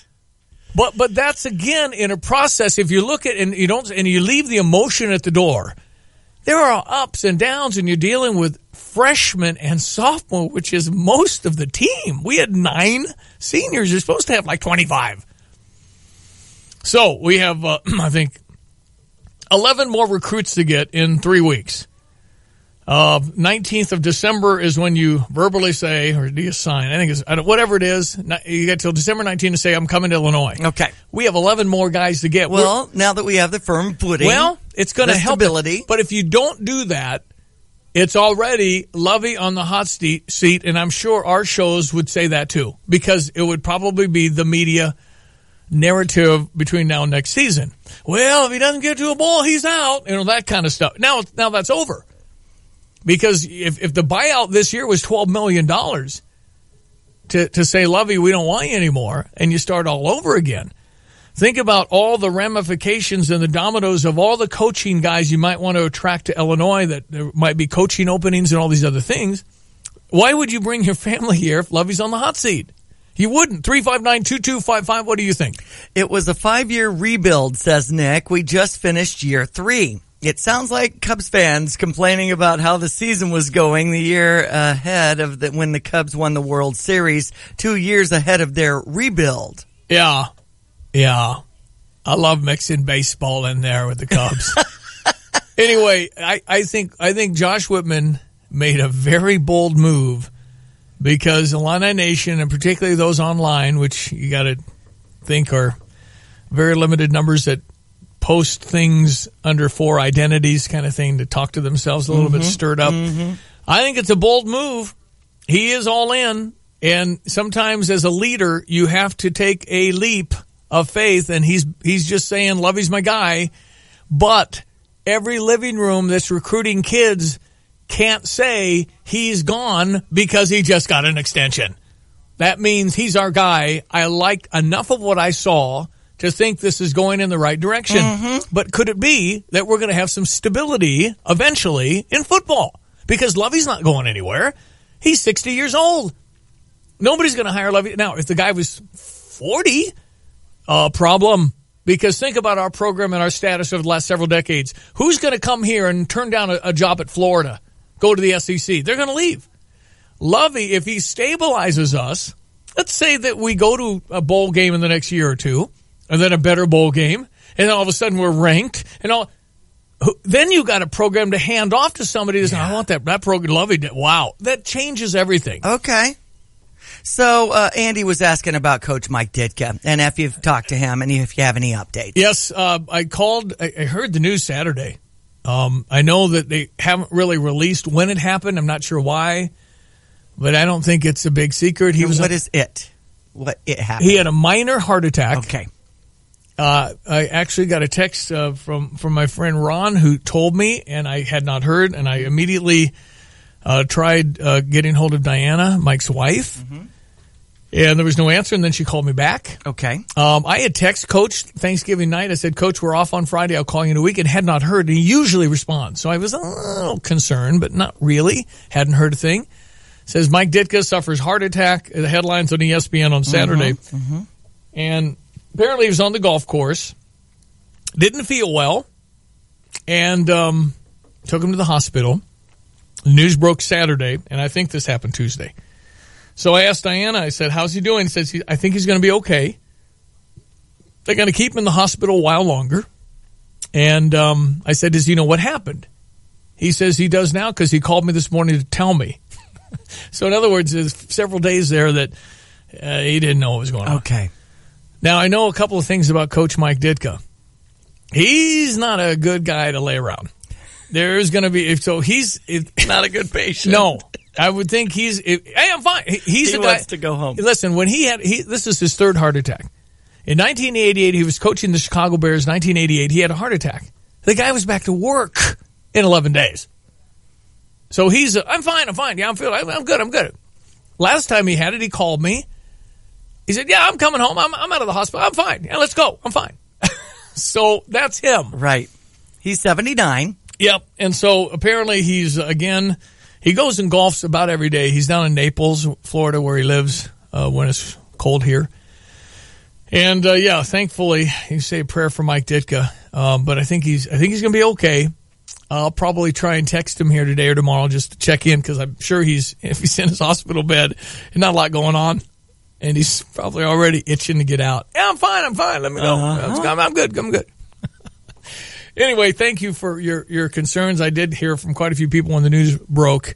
But that's again in a process. If you look at and you leave the emotion at the door, there are ups and downs, and you're dealing with freshmen and sophomore, which is most of the team. We had 9 seniors. You're supposed to have like 25. So we have, I think, 11 more recruits to get in 3 weeks. 19th of December is when you verbally say, or do you sign? I think it's, whatever it is, you get till December 19th to say, I'm coming to Illinois. Okay. We have 11 more guys to get. Well, now that we have the firm footing. Well, it's going to help. Stability. But if you don't do that, it's already Lovie on the hot seat, and I'm sure our shows would say that too, because it would probably be the media narrative between now and next season. Well, if he doesn't get to a bowl, he's out. You know, that kind of stuff. Now that's over. Because if the buyout this year was $12 million to say, Lovie, we don't want you anymore, and you start all over again, think about all the ramifications and the dominoes of all the coaching guys you might want to attract to Illinois, that there might be coaching openings and all these other things. Why would you bring your family here if Lovie's on the hot seat? You wouldn't. 359-2255, what do you think? It was a 5-year rebuild, says Nick. We just finished year 3. It sounds like Cubs fans complaining about how the season was going the year ahead of when the Cubs won the World Series, 2 years ahead of their rebuild. Yeah. I love mixing baseball in there with the Cubs. Anyway, I think Josh Whitman made a very bold move, because Illini Nation, and particularly those online, which you got to think are very limited numbers that post things under 4 identities kind of thing to talk to themselves a little bit stirred up. I think it's a bold move. He is all in. And sometimes as a leader, you have to take a leap of faith. And he's just saying, Lovey's my guy. But every living room that's recruiting kids can't say he's gone because he just got an extension. That means he's our guy. I like enough of what I saw to think this is going in the right direction. But could it be that we're going to have some stability eventually in football? Because Lovey's not going anywhere. He's 60 years old. Nobody's going to hire Lovey. Now, if the guy was 40, problem. Because think about our program and our status over the last several decades. Who's going to come here and turn down a job at Florida, go to the SEC? They're going to leave. Lovey, if he stabilizes us, let's say that we go to a bowl game in the next year or two, and then a better bowl game, and then all of a sudden we're ranked, and all. Then you got a program to hand off to somebody that's, I want that program. Lovey, wow. That changes everything. Okay. So Andy was asking about Coach Mike Ditka, and if you've talked to him, and if you have any updates. Yes, I called. I heard the news Saturday. I know that they haven't really released when it happened. I'm not sure why, but I don't think it's a big secret. What it happened? He had a minor heart attack. Okay. I actually got a text from my friend Ron who told me, and I had not heard, and I immediately tried getting hold of Diana, Mike's wife, and there was no answer, and then she called me back. Okay. I had text Coach Thanksgiving night. I said, Coach, we're off on Friday. I'll call you in a week, and had not heard. And he usually responds. So I was a little concerned, but not really. Hadn't heard a thing. Says Mike Ditka suffers heart attack. The headlines on ESPN on Saturday. And apparently he was on the golf course, didn't feel well, and took him to the hospital. The news broke Saturday, and I think this happened Tuesday. So I asked Diana, I said, how's he doing? He says, I think he's going to be okay. They're going to keep him in the hospital a while longer. And I said, does he know what happened? He says he does now because he called me this morning to tell me. So in other words, there's several days there that he didn't know what was going on. Okay. Now, I know a couple of things about Coach Mike Ditka. He's not a good guy to lay around. There's going to be, so he's not a good patient. No, I would think hey, I'm fine. He wants to go home. Listen, when this is his third heart attack. In 1988, he was coaching the Chicago Bears. 1988, he had a heart attack. The guy was back to work in 11 days. So he's, I'm fine. Yeah, I'm good. Last time he had it, he called me. He said, yeah, I'm coming home. I'm out of the hospital. I'm fine. Yeah, let's go. I'm fine. So that's him. Right. He's 79. Yep. And so apparently he's, again, he goes and golfs about every day. He's down in Naples, Florida, where he lives when it's cold here. And, thankfully, you say a prayer for Mike Ditka. But I think he's going to be okay. I'll probably try and text him here today or tomorrow just to check in because I'm sure if he's in his hospital bed, there's not a lot going on. And he's probably already itching to get out. Yeah, I'm fine. Let me know. I'm good. Anyway, thank you for your concerns. I did hear from quite a few people when the news broke.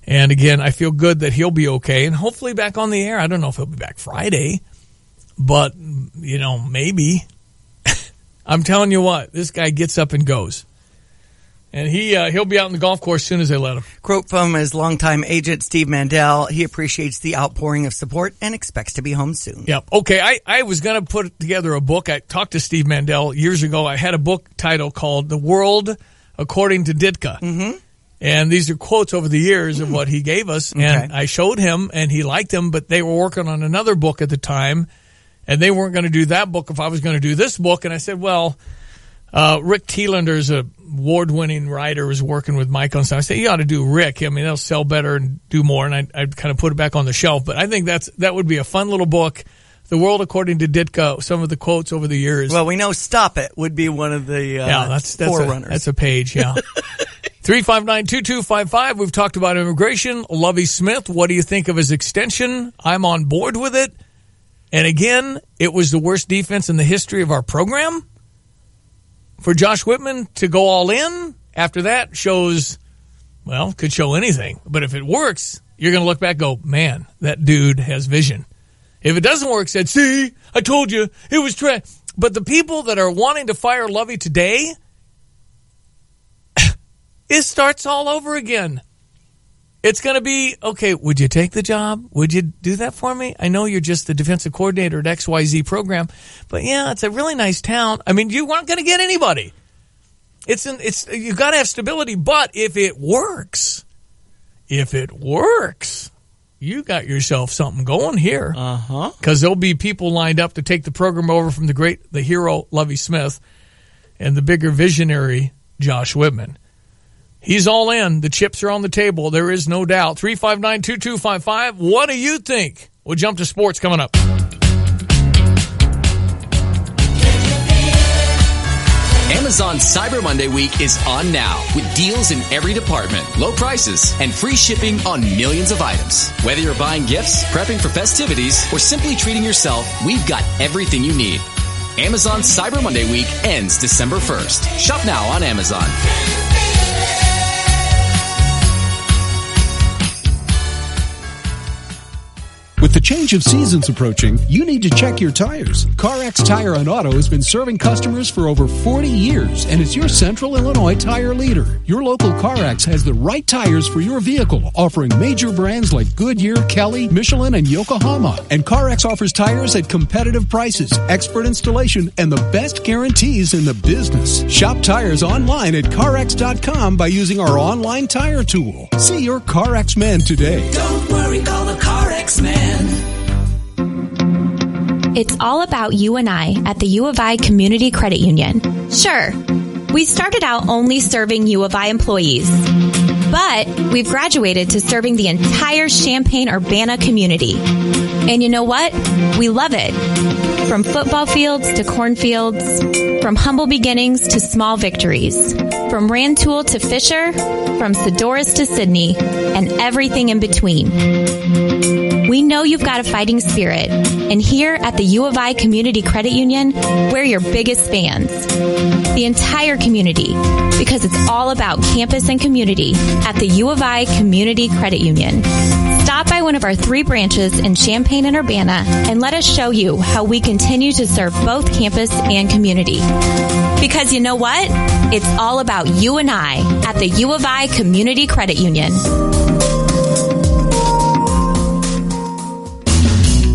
And again, I feel good that he'll be okay and hopefully back on the air. I don't know if he'll be back Friday, but, maybe. I'm telling you what, this guy gets up and goes. And he'll be out on the golf course as soon as they let him. Quote from his longtime agent, Steve Mandel. He appreciates the outpouring of support and expects to be home soon. Yep. Okay, I was going to put together a book. I talked to Steve Mandel years ago. I had a book title called The World According to Ditka. And these are quotes over the years of what he gave us. Okay. And I showed him, and he liked them, but they were working on another book at the time. And they weren't going to do that book if I was going to do this book. And I said, well, Rick Thielander's a award-winning writer, was working with Mike on something. I said, you ought to do Rick. I mean, that'll sell better and do more. And I'd kind of put it back on the shelf. But I think that would be a fun little book. The World According to Ditka, some of the quotes over the years. Well, we know Stop It would be one of the forerunners. That's a page, yeah. 359-2255. We've talked about immigration. Lovey Smith, what do you think of his extension? I'm on board with it. And again, it was the worst defense in the history of our program. For Josh Whitman to go all in after that could show anything. But if it works, you're going to look back and go, man, that dude has vision. If it doesn't work, see, I told you, it was trash. But the people that are wanting to fire Lovey today, it starts all over again. It's going to be, okay, would you take the job? Would you do that for me? I know you're just the defensive coordinator at XYZ program, but yeah, it's a really nice town. I mean, you aren't going to get anybody. You got to have stability, but if it works, you got yourself something going here. Because there'll be people lined up to take the program over from the hero Lovie Smith and the bigger visionary Josh Whitman. He's all in. The chips are on the table. There is no doubt. 359-2255. What do you think? We'll jump to sports coming up. Amazon Cyber Monday week is on now with deals in every department, low prices, and free shipping on millions of items. Whether you're buying gifts, prepping for festivities, or simply treating yourself, we've got everything you need. Amazon Cyber Monday week ends December 1st. Shop now on Amazon. With the change of seasons approaching, you need to check your tires. CarX Tire and Auto has been serving customers for over 40 years and is your Central Illinois tire leader. Your local CarX has the right tires for your vehicle, offering major brands like Goodyear, Kelly, Michelin, and Yokohama. And CarX offers tires at competitive prices, expert installation, and the best guarantees in the business. Shop tires online at CarX.com by using our online tire tool. See your CarX man today. Don't worry, call the CarX man. It's all about you and I at the U of I Community Credit Union. Sure, we started out only serving U of I employees, but we've graduated to serving the entire Champaign-Urbana community. And you know what? We love it. From football fields to cornfields, from humble beginnings to small victories, from Rantoul to Fisher, from Sedoris to Sydney, and everything in between. We know you've got a fighting spirit, and here at the U of I Community Credit Union, we're your biggest fans. The entire community, because it's all about campus and community at the U of I Community Credit Union. Stop by one of our 3 branches in Champaign and Urbana and let us show you how we continue to serve both campus and community. Because you know what? It's all about you and I at the U of I Community Credit Union.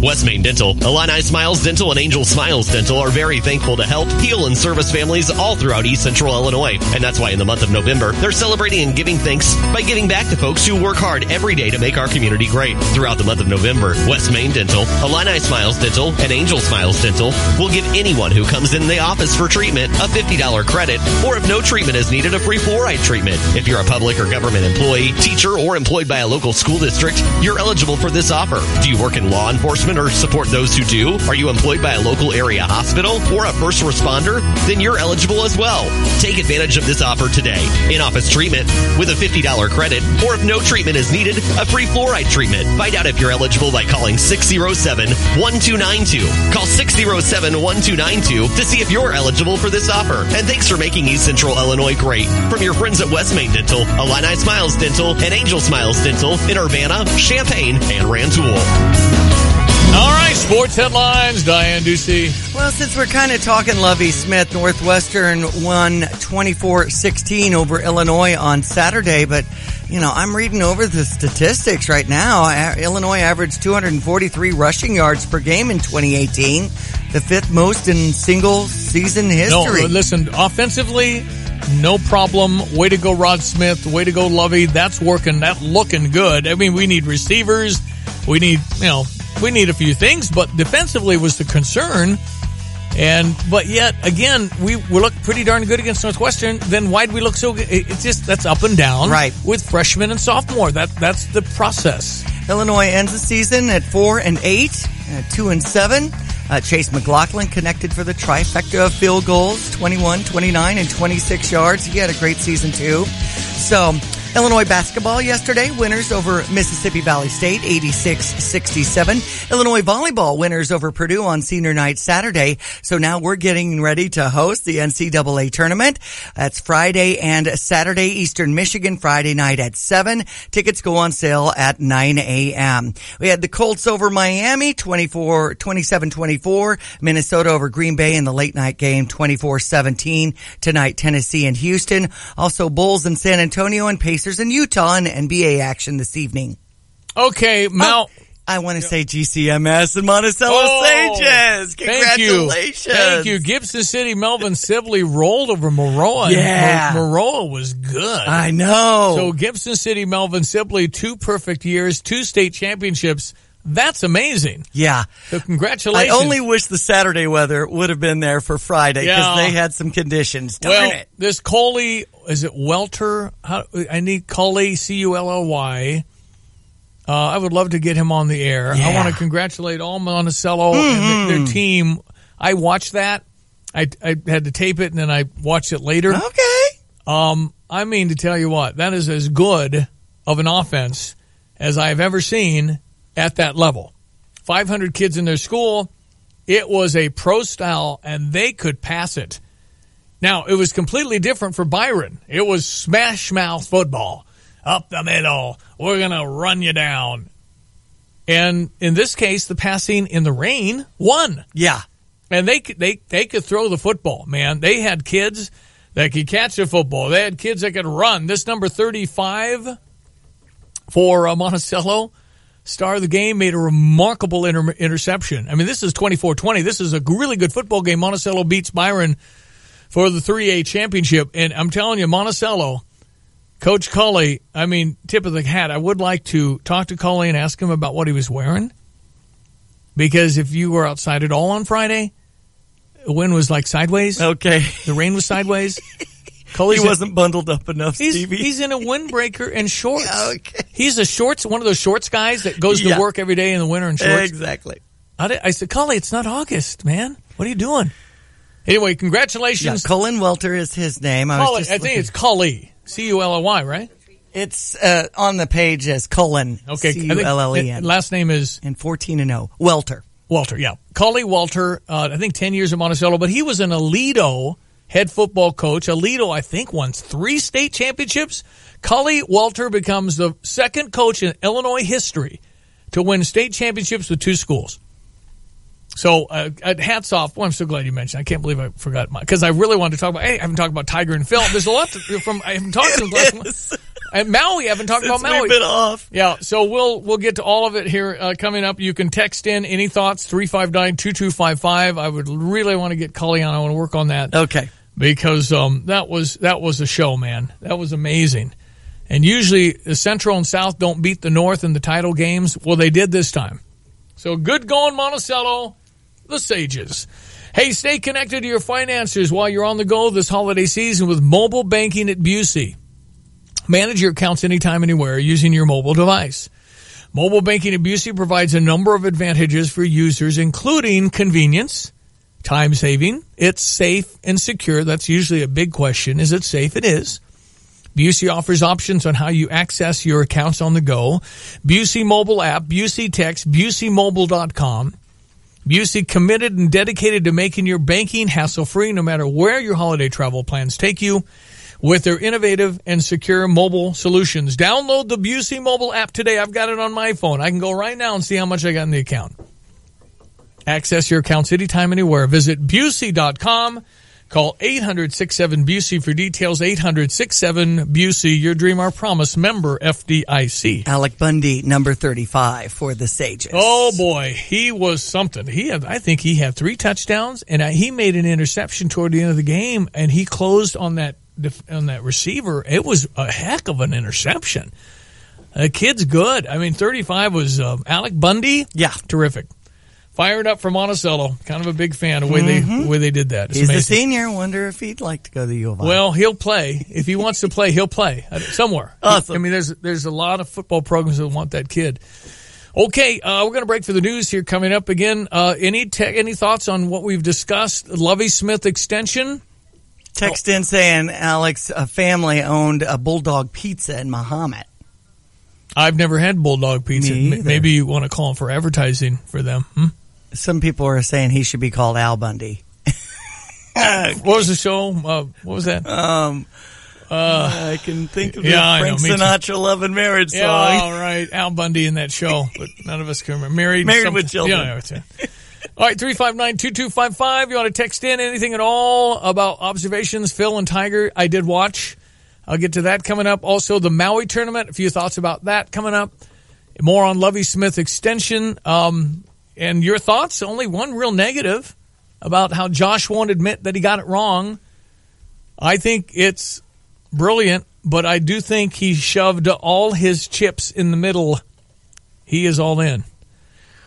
West Main Dental, Illini Smiles Dental, and Angel Smiles Dental are very thankful to help, heal, and service families all throughout East Central Illinois. And that's why in the month of November, they're celebrating and giving thanks by giving back to folks who work hard every day to make our community great. Throughout the month of November, West Main Dental, Illini Smiles Dental, and Angel Smiles Dental will give anyone who comes in the office for treatment a $50 credit, or if no treatment is needed, a free fluoride treatment. If you're a public or government employee, teacher, or employed by a local school district, you're eligible for this offer. Do you work in law enforcement or support those who do? Are you employed by a local area hospital or a first responder? Then you're eligible as well. Take advantage of this offer today. In-office treatment with a $50 credit, or if no treatment is needed, a free fluoride treatment. Find out if you're eligible by calling 607-1292. Call 607-1292 to see if you're eligible for this offer. And thanks for making East Central Illinois great. From your friends at West Main Dental, Illini Smiles Dental, and Angel Smiles Dental in Urbana, Champaign, and Rantoul. All right, sports headlines. Diane Ducey. Well, since we're kind of talking Lovie Smith, Northwestern won 24-16 over Illinois on Saturday, but, you know, I'm reading over the statistics right now. Illinois averaged 243 rushing yards per game in 2018, the 5th most in single-season history. No, listen, offensively, no problem. Way to go, Rod Smith. Way to go, Lovie. That's working. That's looking good. I mean, we need receivers. We need, we need a few things, but defensively was the concern. But yet, again, we look pretty darn good against Northwestern. Then why do we look so good? It's just, that's up and down. Right. With freshmen and sophomore. That's the process. Illinois ends the season at 4-8, 2-7. Chase McLaughlin connected for the trifecta of field goals, 21, 29, and 26 yards. He had a great season, too. So, Illinois basketball yesterday, winners over Mississippi Valley State, 86-67. Illinois volleyball winners over Purdue on senior night Saturday. So now we're getting ready to host the NCAA tournament. That's Friday and Saturday, Eastern Michigan, Friday night at 7. Tickets go on sale at 9 a.m. We had the Colts over Miami, 27-24. Minnesota over Green Bay in the late night game, 24-17. Tonight, Tennessee and Houston. Also, Bulls in San Antonio and Pacers in Utah in NBA action this evening. Okay, Mel. I want to say GCMS and Monticello Sages. Congratulations. Thank you. Gibson City, Melvin Sibley rolled over Maroa. Yeah. Maroa was good. I know. So Gibson City, Melvin Sibley, 2 perfect years, 2 state championships. That's amazing. Yeah. So congratulations. I only wish the Saturday weather would have been there for Friday because they had some conditions. Darn it. This Coley, is it Welter? I need Coley, Cully. I would love to get him on the air. Yeah. I want to congratulate all Monticello and their team. I watched that. I had to tape it and then I watched it later. Okay. I mean, to tell you what, that is as good of an offense as I've ever seen at that level. 500 kids in their school. It was a pro style, and they could pass it. Now, it was completely different for Byron. It was smash mouth football. Up the middle. We're going to run you down. And in this case, the passing in the rain won. Yeah. And they could throw the football, man. They had kids that could catch the football. They had kids that could run. This number 35 for Monticello, star of the game, made a remarkable interception. I mean, this is 24-20. This is a really good football game. Monticello beats Byron for the 3A championship. And I'm telling you, Monticello, Coach Cully, I mean, tip of the hat. I would like to talk to Cully and ask him about what he was wearing. Because if you were outside at all on Friday, the wind was like sideways. Okay. The rain was sideways. He wasn't bundled up enough, Stevie. He's in a windbreaker and shorts. Okay. He's one of those shorts guys that goes to work every day in the winter in shorts. Exactly. I said, Cully, it's not August, man. What are you doing? Anyway, congratulations. Yeah, Cullen Welter is his name. I think it's Cully. Cully, right? It's on the page as Cullen. Okay. Cullen. Last name is? And 14-0. Welter. Welter, yeah. Cully Welter, I think 10 years at Monticello, but he was an Aledo head football coach. Aledo, I think, won 3 state championships. Cully Welter becomes the second coach in Illinois history to win state championships with 2 schools. So, hats off. Well, I'm so glad you mentioned. I can't believe I forgot because I really wanted to talk about. Hey, I haven't talked about Tiger and Phil. There's a lot from. I haven't talked to him last month. And Maui, I haven't talked about Maui. We've been off. Yeah, so we'll get to all of it here coming up. You can text in any thoughts 359-2255. I would really want to get Cully on. I want to work on that. Okay. Because that was a show, man. That was amazing. And usually the Central and South don't beat the North in the title games. Well, they did this time. So good going, Monticello, the Sages. Hey, stay connected to your finances while you're on the go this holiday season with mobile banking at Busey. Manage your accounts anytime, anywhere using your mobile device. Mobile banking at Busey provides a number of advantages for users, including convenience, time saving. It's safe and secure. That's usually a big question. Is it safe? It is. Busey offers options on how you access your accounts on the go. Busey mobile app, Busey text, BuseyMobile.com. Busey committed and dedicated to making your banking hassle-free no matter where your holiday travel plans take you with their innovative and secure mobile solutions. Download the Busey mobile app today. I've got it on my phone. I can go right now and see how much I got in the account. Access your accounts anytime, anywhere. Visit Busey.com. Call 800-67-BUSEY for details. 800-67-BUSEY. Your dream, our promise. Member FDIC. Alec Bundy, number 35 for the Sages. Oh, boy. He was something. I think he had 3 touchdowns, and he made an interception toward the end of the game, and he closed on that receiver. It was a heck of an interception. The kid's good. I mean, 35 was Alec Bundy. Yeah. Terrific. Fired up for Monticello. Kind of a big fan of the way they did that. It's He's amazing. a senior. Wonder if he'd like to go to the U of I. Well, he'll play. If he wants to play, he'll play somewhere. Awesome. I mean, there's a lot of football programs that want that kid. Okay, we're going to break for the news here coming up again. Any thoughts on what we've discussed? Lovie Smith extension? Text in saying, Alex, a family owned a Bulldog Pizza in Mahomet. I've never had Bulldog Pizza. Maybe you want to call for advertising for them. Some people are saying he should be called Al Bundy. What was the show? What was that? I can think of the Frank Sinatra Love and Marriage song. Yeah, all right. Al Bundy in that show, but none of us can remember. Married with Children. Yeah. All right, 359-2255. You want to text in anything at all about observations? Phil and Tiger, I did watch. I'll get to that coming up. Also, the Maui tournament, a few thoughts about that coming up. More on Lovie Smith extension. And your thoughts? Only one real negative about how Josh won't admit that he got it wrong. I think it's brilliant, but I do think he shoved all his chips in the middle. He is all in.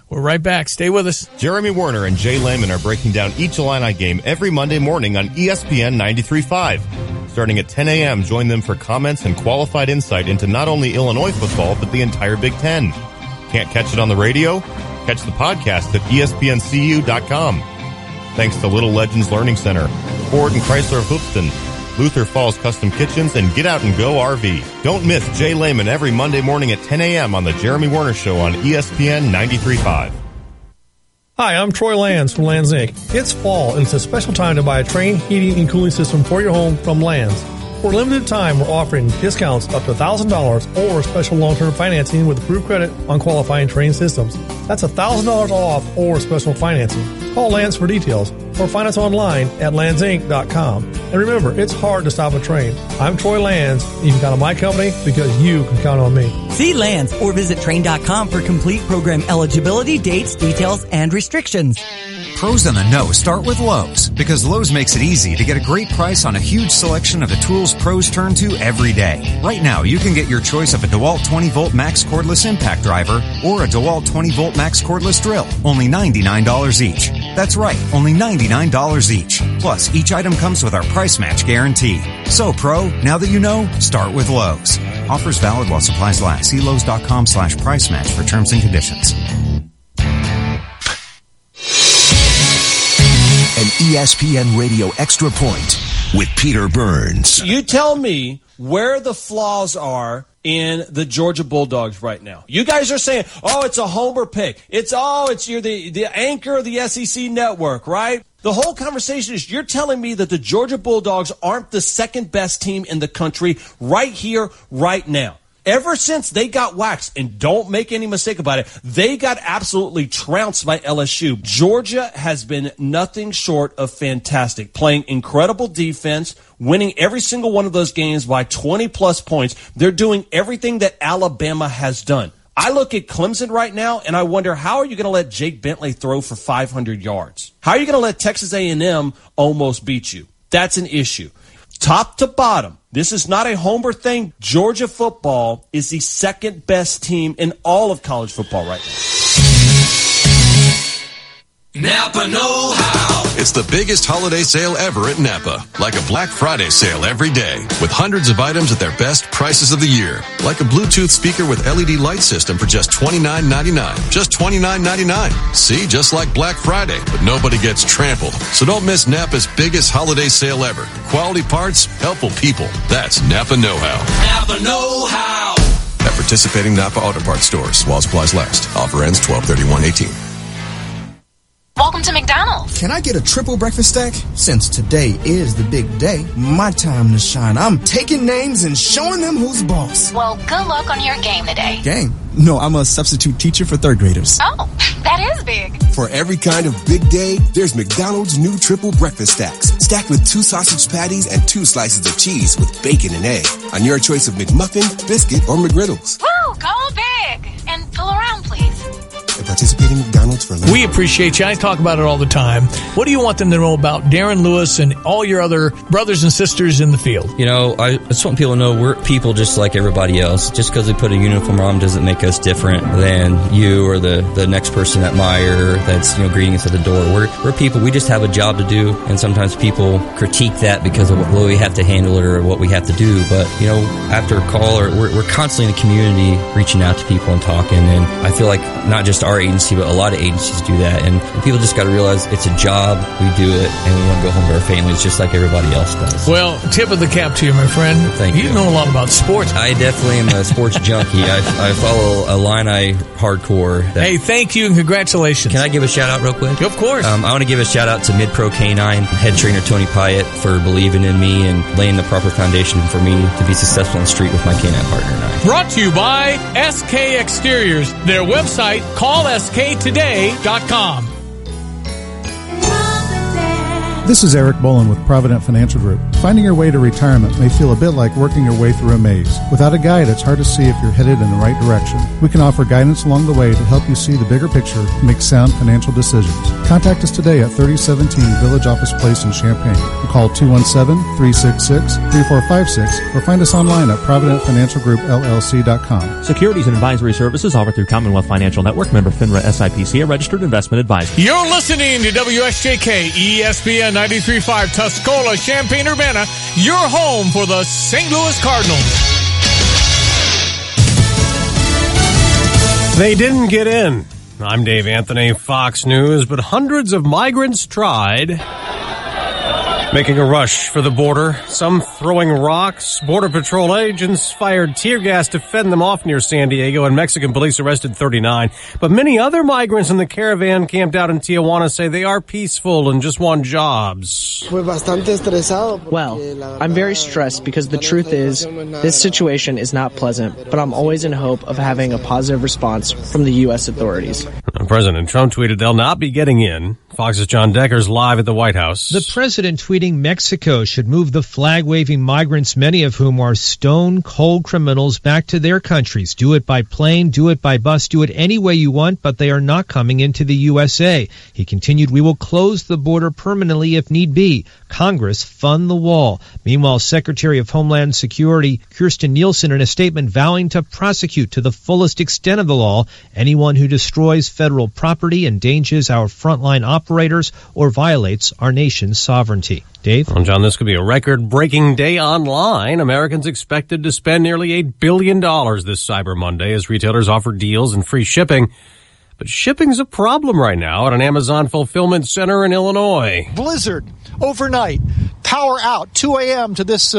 We're right back. Stay with us. Jeremy Werner and Jay Lehman are breaking down each Illini game every Monday morning on ESPN 93.5. Starting at 10 a.m., join them for comments and qualified insight into not only Illinois football, but the entire Big Ten. Can't catch it on the radio? Catch the podcast at ESPNCU.com. Thanks to Little Legends Learning Center, Ford and Chrysler of Hoopston, Luther Falls Custom Kitchens, and Get Out and Go RV. Don't miss Jay Lehman every Monday morning at 10 a.m. on the Jeremy Werner Show on ESPN 93.5. Hi, I'm Troy Lands from Lands Inc. It's fall, and it's a special time to buy a Trane heating and cooling system for your home from Lands. For a limited time, we're offering discounts up to $1,000 or special long-term financing with approved credit on qualifying Trane systems. That's $1,000 off or special financing. Call Lands for details or find us online at landsinc.com. And remember, it's hard to stop a train. I'm Troy Lands. You can count on my company because you can count on me. See Lands or visit Trane.com for complete program eligibility, dates, details, and restrictions. Pros on the know start with Lowe's, because Lowe's makes it easy to get a great price on a huge selection of the tools pros turn to every day. Right now, you can get your choice of a DeWalt 20-volt max cordless impact driver or a DeWalt 20-volt max cordless drill, only $99 each. That's right, only $99 each. Plus, each item comes with our price match guarantee. So, Pro, now that you know, start with Lowe's. Offers valid while supplies last. See Lowe's.com/price match for terms and conditions. An ESPN Radio Extra Point with Peter Burns. You tell me where the flaws are in the Georgia Bulldogs right now. You guys are saying, oh, it's a homer pick. You're the anchor of the SEC network, right? The whole conversation is you're telling me that the Georgia Bulldogs aren't the second best team in the country right here, right now. Ever since they got waxed, and don't make any mistake about it, they got absolutely trounced by LSU. Georgia has been nothing short of fantastic, playing incredible defense, winning every single one of those games by 20-plus points. They're doing everything that Alabama has done. I look at Clemson right now, and I wonder, how are you going to let Jake Bentley throw for 500 yards? How are you going to let Texas A&M almost beat you? That's an issue. Top to bottom, this is not a homer thing. Georgia football is the second best team in all of college football right now. Napa know-how. It's the biggest holiday sale ever at Napa. Like a Black Friday sale every day, with hundreds of items at their best prices of the year. Like a Bluetooth speaker with LED light system for just $29.99. Just $29.99. See, just like Black Friday, but nobody gets trampled. So don't miss Napa's biggest holiday sale ever. Quality parts, helpful people. That's Napa know-how. Napa know-how. At participating Napa Auto Parts stores while supplies last. Offer ends 12/31/18. Welcome to McDonald's. Can I get a triple breakfast stack? Since today is the big day, my time to shine. I'm taking names and showing them who's boss. Well, good luck on your game today. Game? No, I'm a substitute teacher for third graders. Oh, that is big. For every kind of big day, there's McDonald's new triple breakfast stacks. Stacked with 2 sausage patties and 2 slices of cheese with bacon and egg. On your choice of McMuffin, biscuit, or McGriddles. Woo, go big. And fill around, please. And participating McDonald's for lunch. We appreciate you. I talk about it all the time. What do you want them to know about Darren Lewis and all your other brothers and sisters in the field? You know, I just want people to know we're people just like everybody else. Just because we put a uniform on doesn't make us different than you or the next person at Meijer that's, greeting us at the door. We're people. We just have a job to do, and sometimes people critique that because of what we have to handle it or what we have to do. But, after a call, we're constantly in the community reaching out to people and talking, and I feel like not just our agency, but a lot of agencies do that. And people just got to realize it's a job. We do it, and we want to go home to our families just like everybody else does. Well, tip of the cap to you, my friend. Thank you. You know a lot about sports. I definitely am a sports junkie. I follow Illini hardcore. Hey, thank you and congratulations. Can I give a shout out real quick? Of course. I want to give a shout out to Mid-Pro Canine, head trainer Tony Pyatt, for believing in me and laying the proper foundation for me to be successful on the street with my canine partner and I. Brought to you by SK Exteriors. Their website, callsktoday.com. This is Eric Bolin with Provident Financial Group. Finding your way to retirement may feel a bit like working your way through a maze. Without a guide, it's hard to see if you're headed in the right direction. We can offer guidance along the way to help you see the bigger picture and make sound financial decisions. Contact us today at 3017 Village Office Place in Champaign. Call 217-366-3456 or find us online at providentfinancialgroupllc.com. Securities and advisory services offered through Commonwealth Financial Network, member FINRA SIPC, a registered investment advisor. You're listening to WSJK ESPN 93.5 Tuscola, Champaign-Urbana, your home for the St. Louis Cardinals. They didn't get in. I'm Dave Anthony, Fox News, but hundreds of migrants tried making a rush for the border, some throwing rocks. Border Patrol agents fired tear gas to fend them off near San Diego, and Mexican police arrested 39. But many other migrants in the caravan camped out in Tijuana say they are peaceful and just want jobs. Well, I'm very stressed because the truth is, this situation is not pleasant, but I'm always in hope of having a positive response from the U.S. authorities. President Trump tweeted they'll not be getting in. Fox's John Decker's live at the White House. The president tweeting Mexico should move the flag-waving migrants, many of whom are stone-cold criminals, back to their countries. Do it by plane, do it by bus, do it any way you want, but they are not coming into the USA. He continued, we will close the border permanently if need be. Congress fund the wall. Meanwhile, Secretary of Homeland Security Kirstjen Nielsen in a statement vowing to prosecute to the fullest extent of the law anyone who destroys federal property, endangers our frontline operators, or violates our nation's sovereignty. Dave? Well, John, this could be a record-breaking day online. Americans expected to spend nearly $8 billion this Cyber Monday as retailers offer deals and free shipping. But shipping's a problem right now at an Amazon fulfillment center in Illinois. Blizzard overnight. Power out, 2 a.m. to this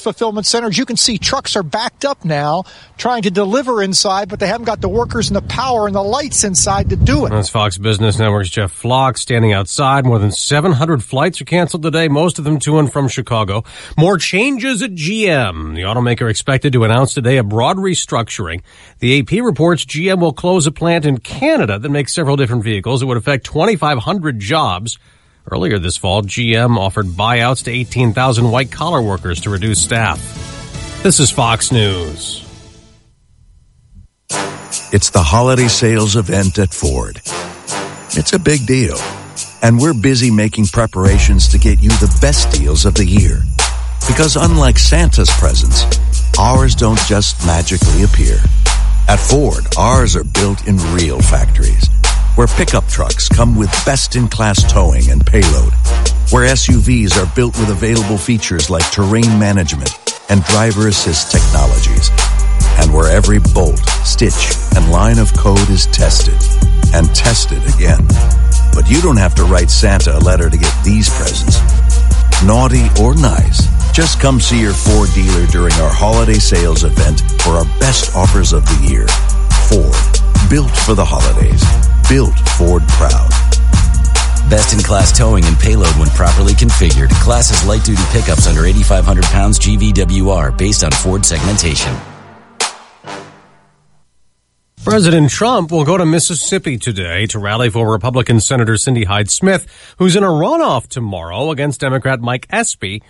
fulfillment center. As you can see, trucks are backed up now, trying to deliver inside, but they haven't got the workers and the power and the lights inside to do it. That's Fox Business Network's Jeff Flock standing outside. More than 700 flights are canceled today, most of them to and from Chicago. More changes at GM. The automaker expected to announce today a broad restructuring. The AP reports GM will close a plant in Canada that makes several different vehicles. It would affect 2,500 jobs. Earlier this fall, GM offered buyouts to 18,000 white-collar workers to reduce staff. This is Fox News. It's the holiday sales event at Ford. It's a big deal, and we're busy making preparations to get you the best deals of the year. Because unlike Santa's presents, ours don't just magically appear. At Ford, ours are built in real factories, where pickup trucks come with best-in-class towing and payload, where SUVs are built with available features like terrain management and driver assist technologies, and where every bolt, stitch, and line of code is tested and tested again. But you don't have to write Santa a letter to get these presents. Naughty or nice, just come see your Ford dealer during our holiday sales event for our best offers of the year. Ford, built for the holidays. Built Ford proud. Best-in-class towing and payload when properly configured. Class is light-duty pickups under 8,500 pounds GVWR based on Ford segmentation. President Trump will go to Mississippi today to rally for Republican Senator Cindy Hyde-Smith, who's in a runoff tomorrow against Democrat Mike Espy.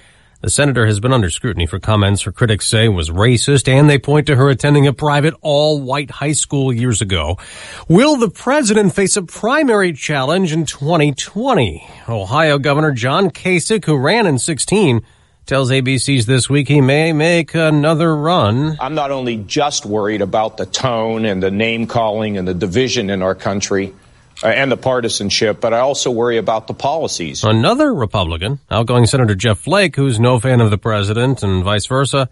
The senator has been under scrutiny for comments her critics say was racist, and they point to her attending a private all-white high school years ago. Will the president face a primary challenge in 2020? Ohio Governor John Kasich, who ran in 2016, tells ABC's This Week he may make another run. I'm not only just worried about the tone and the name-calling and the division in our country, and the partisanship, but I also worry about the policies. Another Republican, outgoing Senator Jeff Flake, who's no fan of the president and vice versa,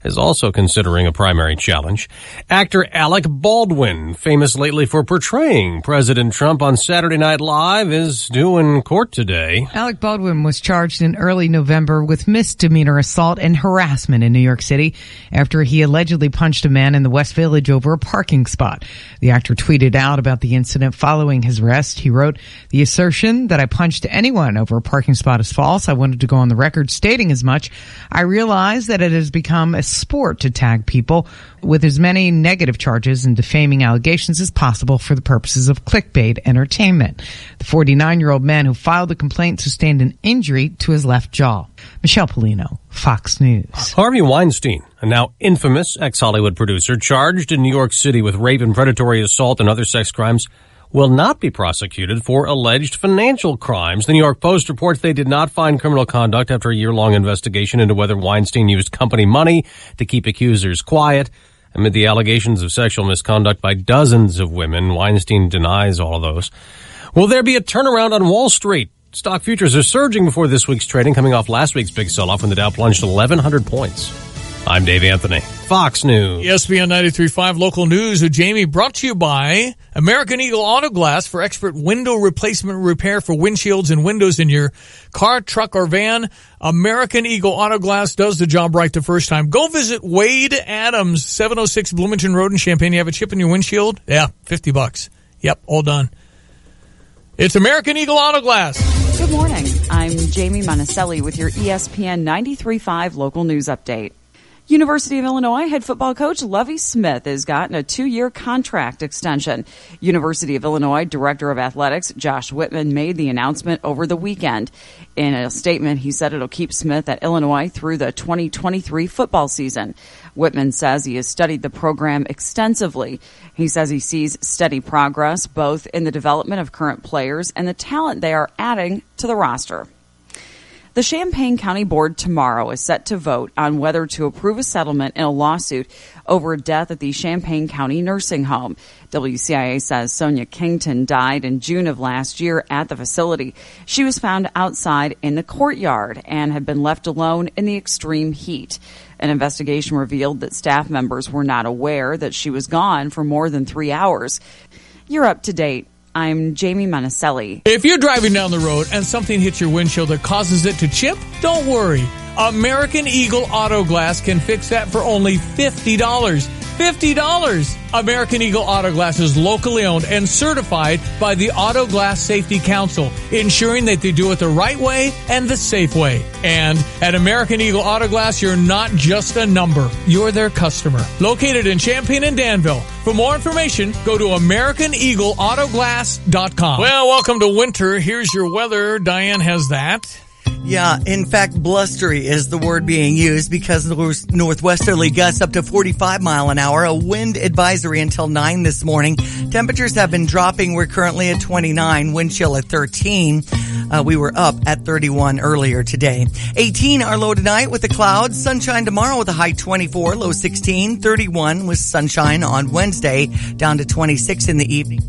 is also considering a primary challenge. Actor Alec Baldwin, famous lately for portraying President Trump on Saturday Night Live, is due in court today. Alec Baldwin was charged in early November with misdemeanor assault and harassment in New York City after he allegedly punched a man in the West Village over a parking spot. The actor tweeted out about the incident following his arrest. He wrote, "The assertion that I punched anyone over a parking spot is false. I wanted to go on the record stating as much. I realize that it has become a sport to tag people with as many negative charges and defaming allegations as possible for the purposes of clickbait entertainment." The 49-year-old man who filed the complaint sustained an injury to his left jaw. Michelle Polino, Fox News. Harvey Weinstein, a now infamous ex-Hollywood producer charged in New York City with rape and predatory assault and other sex crimes, will not be prosecuted for alleged financial crimes. The New York Post reports they did not find criminal conduct after a year-long investigation into whether Weinstein used company money to keep accusers quiet. Amid the allegations of sexual misconduct by dozens of women, Weinstein denies all of those. Will there be a turnaround on Wall Street? Stock futures are surging before this week's trading, coming off last week's big sell-off when the Dow plunged 1,100 points. I'm Dave Anthony, Fox News. ESPN 93.5 Local News with Jamie, brought to you by American Eagle Auto Glass for expert window replacement repair for windshields and windows in your car, truck, or van. American Eagle Auto Glass does the job right the first time. Go visit Wade Adams, 706 Bloomington Road in Champaign. You have a chip in your windshield? Yeah, $50. Yep, all done. It's American Eagle Auto Glass. Good morning. I'm Jamie Monticelli with your ESPN 93.5 Local News Update. University of Illinois head football coach Lovie Smith has gotten a 2-year contract extension. University of Illinois Director of Athletics Josh Whitman made the announcement over the weekend. In a statement, he said it'll keep Smith at Illinois through the 2023 football season. Whitman says he has studied the program extensively. He says he sees steady progress both in the development of current players and the talent they are adding to the roster. The Champaign County Board tomorrow is set to vote on whether to approve a settlement in a lawsuit over a death at the Champaign County Nursing Home. WCIA says Sonia Kington died in June of last year at the facility. She was found outside in the courtyard and had been left alone in the extreme heat. An investigation revealed that staff members were not aware that she was gone for more than 3 hours. You're up to date. I'm Jamie Monticelli. If you're driving down the road and something hits your windshield that causes it to chip, don't worry. American Eagle Auto Glass can fix that for only $50. $50! American Eagle Auto Glass is locally owned and certified by the Auto Glass Safety Council, ensuring that they do it the right way and the safe way. And at American Eagle Auto Glass, you're not just a number. You're their customer. Located in Champaign and Danville. For more information, go to AmericanEagleAutoGlass.com. Well, welcome to winter. Here's your weather. Diane has that. Yeah, in fact, blustery is the word being used because northwesterly gusts up to 45 mile an hour. A wind advisory until 9 this morning. Temperatures have been dropping. We're currently at 29, wind chill at 13. We were up at 31 earlier today. 18 our low tonight with the clouds. Sunshine tomorrow with a high 24, low 16. 31 with sunshine on Wednesday, down to 26 in the evening.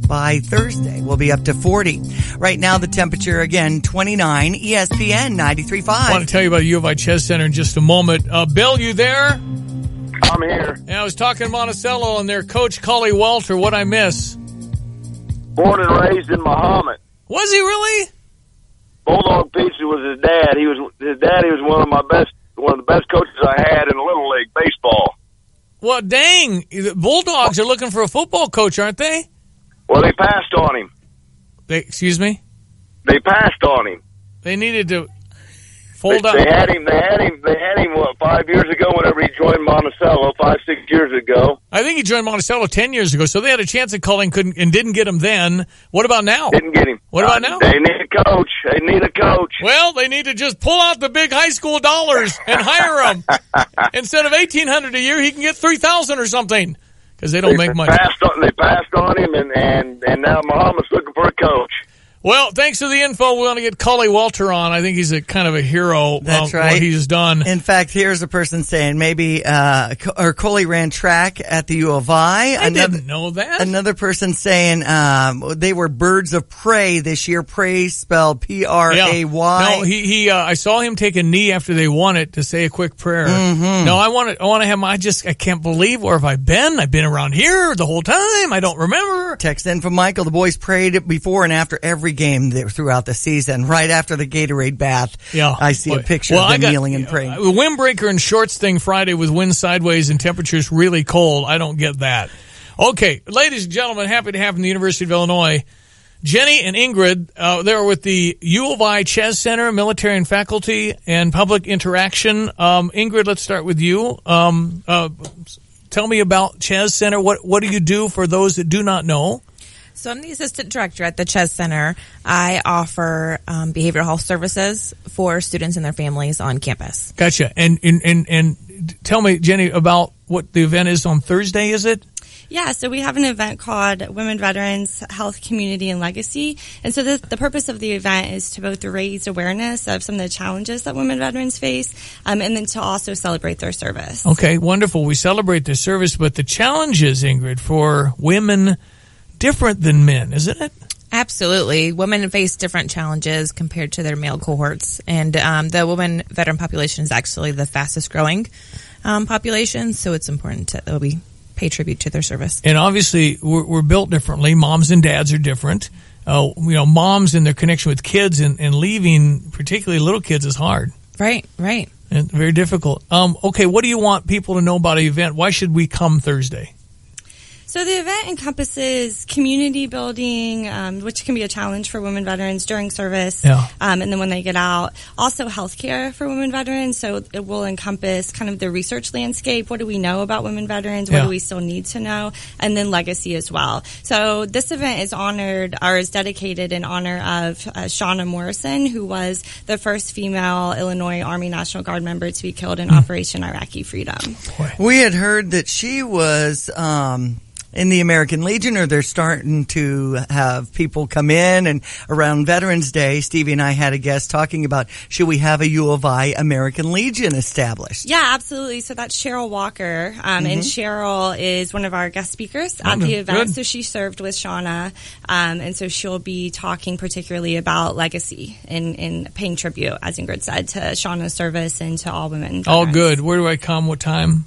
By Thursday, we'll be up to 40. Right now, the temperature, again, 29, ESPN 93.5. I want to tell you about U of I Chess Center in just a moment. Bill, you there? I'm here. Yeah, I was talking to Monticello and their coach, Cully Walter. What'd I miss? Born and raised in Muhammad. Was he really? Bulldog Pizza was his dad. His daddy was one of the best coaches I had in Little League baseball. Well, dang. The Bulldogs are looking for a football coach, aren't they? Well, they passed on him. Excuse me? They passed on him. They needed to fold up. They had him, 5 years ago whenever he joined Monticello, 5-6 years ago. I think he joined Monticello 10 years ago, so they had a chance at calling and didn't get him then. What about now? Didn't get him. What about now? They need a coach. Well, they need to just pull out the big high school dollars and hire him. Instead of $1,800 a year, he can get $3,000 or something. Because they don't make much. They passed on him, and now Muhammad's looking for a coach. Well, thanks for the info. We want to get Cully Walter on. I think he's a kind of a hero. That's right. What he's done. In fact, here's a person saying maybe Cully ran track at the U of I. I didn't know that. Another person saying they were birds of prey this year. Prey spelled P-R-A-Y. No, he. I saw him take a knee after they won it to say a quick prayer. Mm-hmm. No, I want to have. I can't believe where have I been? I've been around here the whole time. I don't remember. Text in from Michael. The boys prayed before and after every game throughout the season. Right after the Gatorade bath, I see a picture of them kneeling and praying. The windbreaker and shorts thing Friday with wind sideways and temperatures really cold. I don't get that. Okay, ladies and gentlemen, happy to have from the University of Illinois, Jenny and Ingrid. They're with the U of I Ches Center, Military and Faculty and Public Interaction. Ingrid, let's start with you. Tell me about Ches Center. What do you do for those that do not know? So I'm the assistant director at the Ches Center. I offer behavioral health services for students and their families on campus. Gotcha. And tell me, Jenny, about what the event is on Thursday, is it? Yeah, so we have an event called Women Veterans Health, Community, and Legacy. And so the purpose of the event is to both raise awareness of some of the challenges that women veterans face, and then to also celebrate their service. Okay, wonderful. We celebrate their service, but the challenges, Ingrid, for women different than men, isn't it? Absolutely. Women face different challenges compared to their male cohorts. And the women veteran population is actually the fastest growing population, so it's important that we pay tribute to their service. And obviously, we're built differently. Moms and dads are different. Moms and their connection with kids and leaving, particularly little kids, is hard. Right. And very difficult. Okay, what do you want people to know about the event? Why should we come Thursday? So the event encompasses community building, which can be a challenge for women veterans during service, and then when they get out. Also healthcare for women veterans, so it will encompass kind of the research landscape. What do we know about women veterans? What do we still need to know? And then legacy as well. So this event is dedicated in honor of Shauna Morrison, who was the first female Illinois Army National Guard member to be killed in Operation Iraqi Freedom. We had heard that she was in the American Legion, or they're starting to have people come in, and around Veterans Day, Stevie and I had a guest talking about, should we have a U of I American Legion established? Yeah, absolutely. So that's Cheryl Walker, and Cheryl is one of our guest speakers at the event. So she served with Shauna, and so she'll be talking particularly about legacy and paying tribute, as Ingrid said, to Shauna's service and to all women veterans. All good. Where do I come? What time?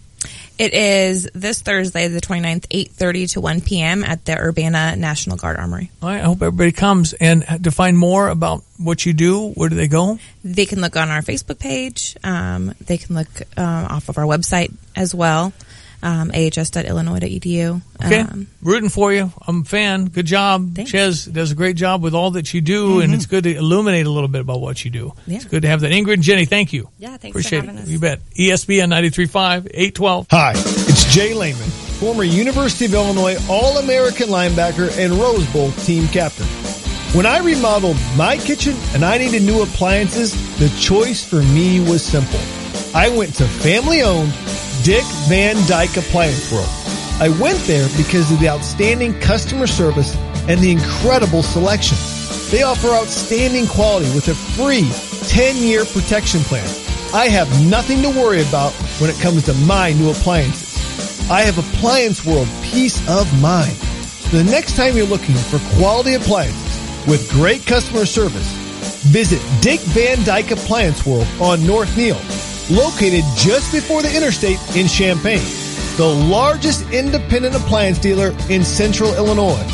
It is this Thursday, the 29th, 8:30 to 1 p.m. at the Urbana National Guard Armory. All right, I hope everybody comes. And to find more about what you do, where do they go? They can look on our Facebook page. They can look off of our website as well, ahs.illinois.edu. Okay, rooting for you. I'm a fan. Good job. Thanks. Ches does a great job with all that you do, and it's good to illuminate a little bit about what you do. Yeah. It's good to have that. Ingrid and Jenny, thank you. Yeah, thanks Appreciate for having us. You bet. ESPN 93.5, 812. Hi, it's Jay Lehman, former University of Illinois All-American linebacker and Rose Bowl team captain. When I remodeled my kitchen and I needed new appliances, the choice for me was simple. I went to family-owned Dick Van Dyke Appliance World. I went there because of the outstanding customer service and the incredible selection. They offer outstanding quality with a free 10-year protection plan. I have nothing to worry about when it comes to my new appliances. I have Appliance World peace of mind. The next time you're looking for quality appliances with great customer service, visit Dick Van Dyke Appliance World on North Neal, located just before the interstate in Champaign, the largest independent appliance dealer in central Illinois.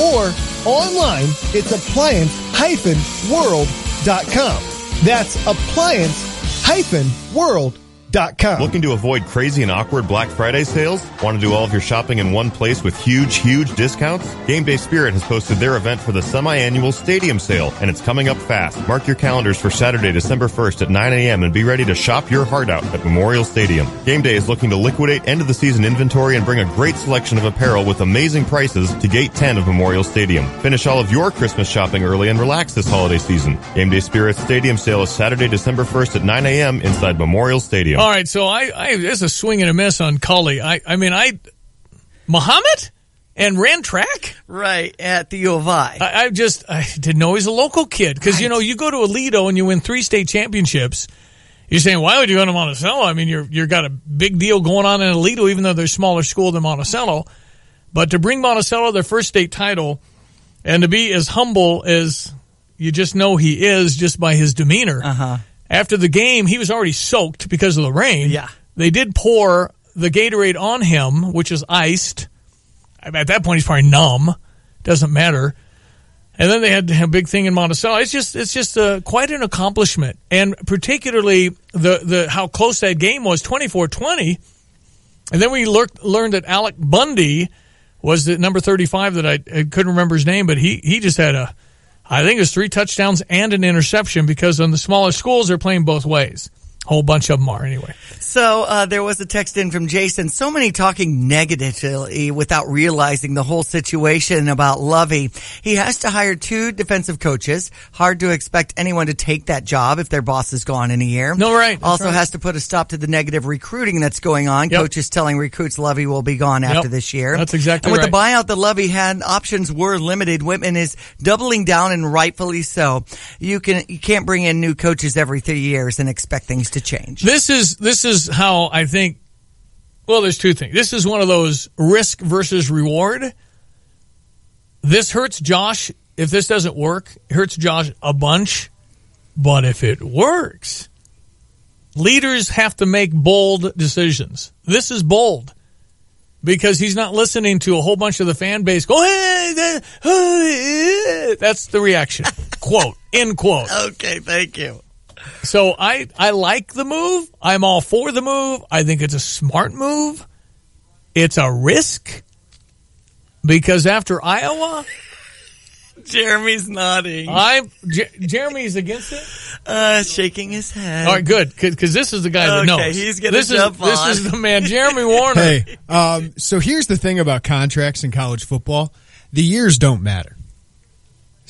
Or online, it's appliance-world.com. That's appliance-world.com. Looking to avoid crazy and awkward Black Friday sales? Want to do all of your shopping in one place with huge discounts? Game Day Spirit has posted their event for the semi-annual stadium sale, and it's coming up fast. Mark your calendars for Saturday, December 1st at 9 a.m. and be ready to shop your heart out at Memorial Stadium. Game Day is looking to liquidate end-of-the-season inventory and bring a great selection of apparel with amazing prices to Gate 10 of Memorial Stadium. Finish all of your Christmas shopping early and relax this holiday season. Game Day Spirit's stadium sale is Saturday, December 1st at 9 a.m. inside Memorial Stadium. All right, so I there's a swing and a miss on Cully. Muhammad? and ran track. Right, at the U of I. I didn't know he's a local kid. Because, you go to Aledo and you win 3 state championships. You're saying, why would you go to Monticello? I mean, you've got a big deal going on in Aledo, even though they're a smaller school than Monticello. But to bring Monticello their first state title and to be as humble as you just know he is just by his demeanor. After the game, he was already soaked because of the rain. Yeah. They did pour the Gatorade on him, which is iced. At that point, he's probably numb. Doesn't matter. And then they had a big thing in Monticello. It's just quite an accomplishment, and particularly the how close that game was, 24-20. And then we learned that Alec Bundy was the number 35 that I couldn't remember his name, but he just had I think it was 3 touchdowns and an interception, because on the smaller schools they're playing both ways. A whole bunch of them are anyway. So there was a text in from Jason. So many talking negatively without realizing the whole situation about Lovey. He has to hire 2 defensive coaches. Hard to expect anyone to take that job if their boss is gone in a year. No, right. Also has to put a stop to the negative recruiting that's going on. Yep. Coaches telling recruits Lovey will be gone after this year. That's exactly right. And with right. the buyout that Lovey had, options were limited. Whitman is doubling down, and rightfully so. You can't bring in new coaches every 3 years and expect things to change. This is how I think. Well, there's 2 things. This is one of those risk versus reward. This hurts Josh. If this doesn't work, it hurts Josh a bunch. But if it works, leaders have to make bold decisions. This is bold because he's not listening to a whole bunch of the fan base go, hey, that's the reaction. Quote, end quote. Okay, thank you. So I like the move. I'm all for the move. I think it's a smart move. It's a risk because after Iowa, Jeremy's nodding. Jeremy's against it. Shaking his head. All right, good, because this is the guy that knows. Okay, he's gonna jump on. This is the man, Jeremy Warner. Hey, so here's the thing about contracts in college football: the years don't matter.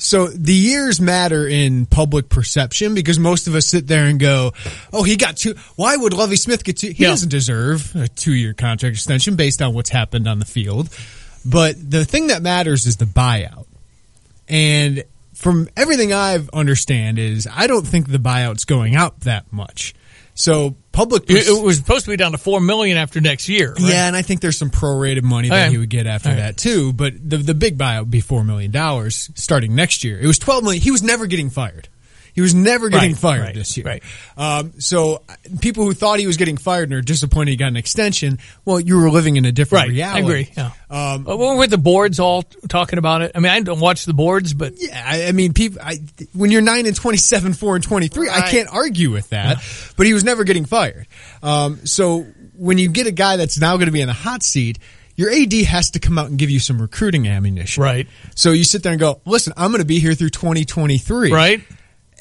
So the years matter in public perception because most of us sit there and go, oh, he got 2. Why would Lovie Smith get 2? He doesn't deserve a 2-year contract extension based on what's happened on the field. But the thing that matters is the buyout. And from everything I've understand is I don't think the buyout's going up that much. So it was supposed to be down to $4 million after next year. Right? Yeah, and I think there's some prorated money that he would get after that too. But the big buyout would be $4 million starting next year. It was $12 million. He was never getting fired. He was never getting fired this year. Right. So people who thought he was getting fired and are disappointed he got an extension, well, you were living in a different reality. I agree. Yeah. Were the boards all talking about it? I mean, I don't watch the boards, but yeah, I mean, people. When you're 9-27, 4-23, I can't argue with that. Yeah. But he was never getting fired. So when you get a guy that's now going to be in the hot seat, your AD has to come out and give you some recruiting ammunition. Right. So you sit there and go, listen, I'm going to be here through 2023. Right.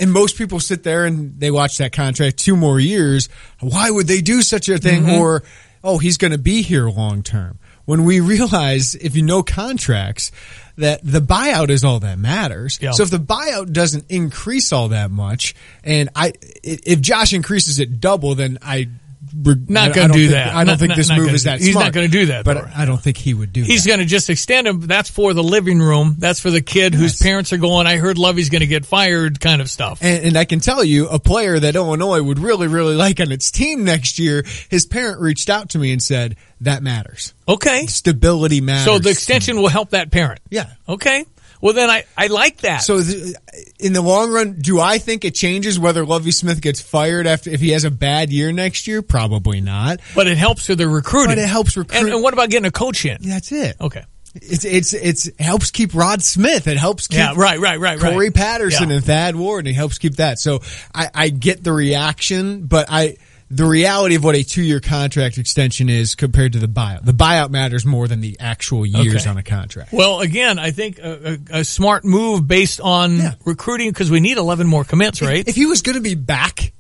And most people sit there and they watch that contract 2 more years. Why would they do such a thing? Mm-hmm. Or, oh, he's going to be here long term. When we realize, if you know contracts, that the buyout is all that matters. Yeah. So if the buyout doesn't increase all that much, and if Josh increases it double, then not going to do that. I don't think this move is that smart. He's not going to do that. But I don't think he would do that. He's going to just extend him. That's for the living room. That's for the kid whose parents are going, I heard Lovey's going to get fired kind of stuff. And I can tell you, a player that Illinois would really, really like on its team next year, his parent reached out to me and said, that matters. Okay. Stability matters. So the extension will help that parent. Yeah. Okay. Well, then I like that. So in the long run, do I think it changes whether Lovie Smith gets fired if he has a bad year next year? Probably not. But it helps with the recruiting. But it helps recruit. And what about getting a coach in? That's it. Okay. It helps keep Rod Smith. It helps keep Corey Patterson and Thad Ward, and it helps keep that. So I get the reaction, but the reality of what a 2-year contract extension is compared to the buyout. The buyout matters more than the actual years on a contract. Well, again, I think a smart move based on recruiting because we need 11 more commits, right? If he was going to be back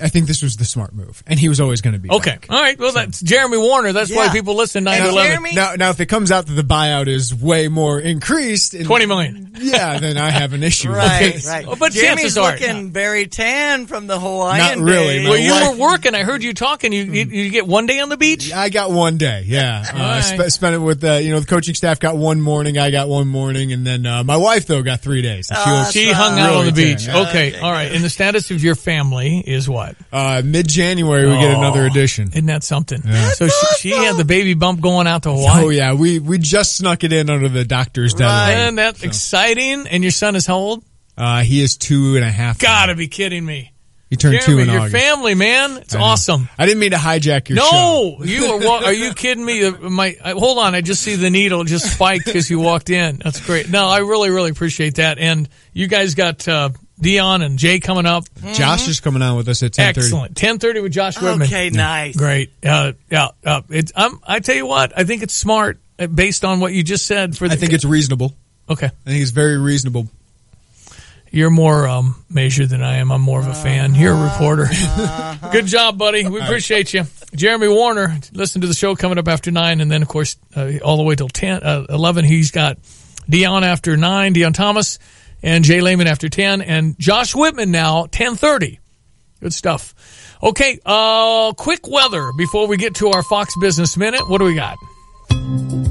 I think this was the smart move, and he was always going to be okay. back. All right. Well, that's Jeremy Warner. That's why people listen 9 to 11. Now, if it comes out that the buyout is way more increased, $20 million, then I have an issue. Right. But Jeremy's chances are looking very tan from the Hawaiian Not really. days. Well, you were working. I heard you talking. You get one day on the beach? I got one day, yeah. Spent it with, the coaching staff got one morning, I got one morning, and then my wife, though, got 3 days. She hung out on the beach. Tan. Okay, all right. And the status of your family is what? Mid-January, we get another edition. Isn't that something? Yeah. So she had the baby bump going out to Hawaii? Oh, yeah. We just snuck it in under the doctor's deadline. And that's exciting. And your son is how old? He is 2.5. Gotta be kidding me. He turned 2 in August. Your family, man. It's awesome. I didn't mean to hijack your show. No, are you kidding me? Hold on. I just see the needle just spiked because you walked in. That's great. No, I really, really appreciate that. And you guys got, Dion and Jay coming up. Josh is coming on with us at 10:30. Excellent. 10:30 with Josh Whitman. Okay, nice. Great. I tell you what, I think it's smart based on what you just said. I think it's reasonable. Okay. I think it's very reasonable. You're more measured than I am. I'm more of a fan. You're a reporter. Good job, buddy. We appreciate you. Jeremy Warner, listen to the show coming up after 9, and then, of course, all the way till 11, he's got Dion after 9, Dion Thomas, and Jay Lehman after 10, and Josh Whitman now, 10:30. Good stuff. Okay, quick weather before we get to our Fox Business Minute. What do we got?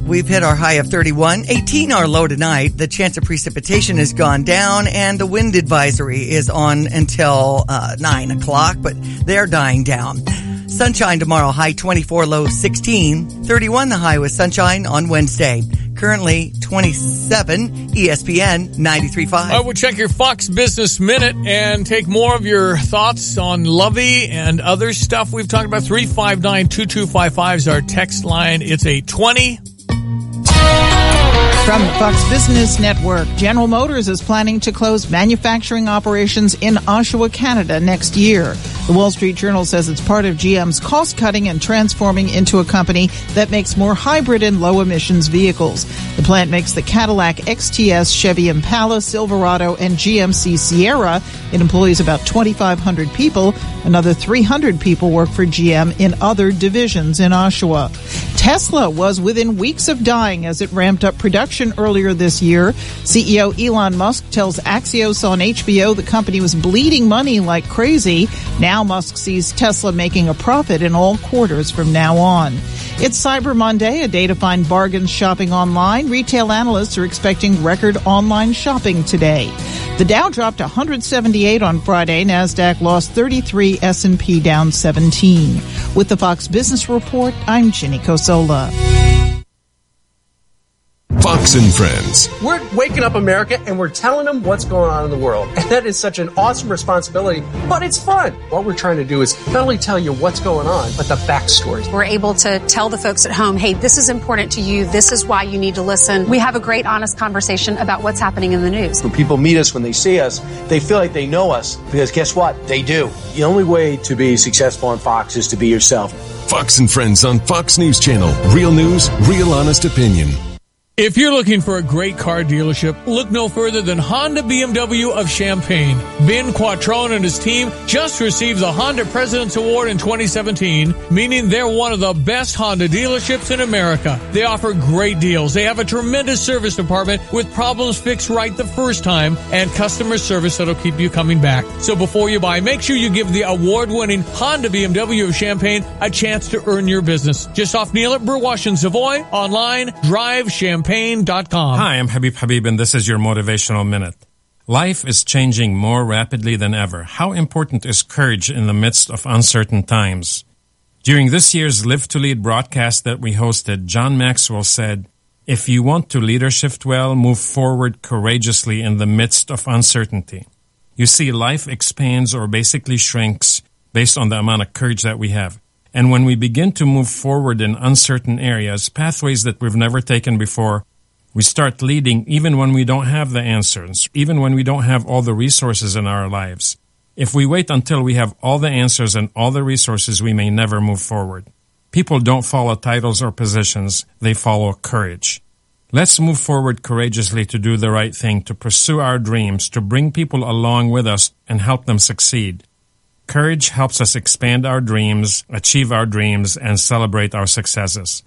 We've hit our high of 31, 18 our low tonight. The chance of precipitation has gone down, and the wind advisory is on until 9 o'clock, but they're dying down. Sunshine tomorrow, high 24, low 16. 31 the high with sunshine on Wednesday. Currently 27, ESPN 93.5. All right, we'll check your Fox Business Minute and take more of your thoughts on Lovey and other stuff we've talked about. 359-2255 is our text line. It's a 20. From the Fox Business Network, General Motors is planning to close manufacturing operations in Oshawa, Canada next year. The Wall Street Journal says it's part of GM's cost-cutting and transforming into a company that makes more hybrid and low-emissions vehicles. The plant makes the Cadillac XTS, Chevy Impala, Silverado, and GMC Sierra. It employs about 2,500 people. Another 300 people work for GM in other divisions in Oshawa. Tesla was within weeks of dying as it ramped up production earlier this year. CEO Elon Musk tells Axios on HBO the company was bleeding money like crazy. Now Musk sees Tesla making a profit in all quarters from now on. It's Cyber Monday, a day to find bargains shopping online. Retail analysts are expecting record online shopping today. The Dow dropped 178 on Friday. NASDAQ lost 33, S&P down 17. With the Fox Business Report, I'm Ginny Cosola. Fox and Friends. We're waking up America and we're telling them what's going on in the world. And that is such an awesome responsibility, but it's fun. What we're trying to do is not only tell you what's going on, but the backstory. We're able to tell the folks at home, hey, this is important to you. This is why you need to listen. We have a great, honest conversation about what's happening in the news. When people meet us, when they see us, they feel like they know us because guess what? They do. The only way to be successful on Fox is to be yourself. Fox and Friends on Fox News Channel. Real news, real honest opinion. If you're looking for a great car dealership, look no further than Honda BMW of Champaign. Ben Quattrone and his team just received the Honda President's Award in 2017, meaning they're one of the best Honda dealerships in America. They offer great deals. They have a tremendous service department with problems fixed right the first time and customer service that'll keep you coming back. So before you buy, make sure you give the award-winning Honda BMW of Champaign a chance to earn your business. Just off Neal at Burwash and Savoy, online, drivechampaign.com. Hi, I'm Habib, and this is your Motivational Minute. Life is changing more rapidly than ever. How important is courage in the midst of uncertain times? During this year's Live to Lead broadcast that we hosted, John Maxwell said, "If you want to leadership well, move forward courageously in the midst of uncertainty." You see, life expands or basically shrinks based on the amount of courage that we have. And when we begin to move forward in uncertain areas, pathways that we've never taken before, we start leading even when we don't have the answers, even when we don't have all the resources in our lives. If we wait until we have all the answers and all the resources, we may never move forward. People don't follow titles or positions, they follow courage. Let's move forward courageously to do the right thing, to pursue our dreams, to bring people along with us and help them succeed. Courage helps us expand our dreams, achieve our dreams, and celebrate our successes.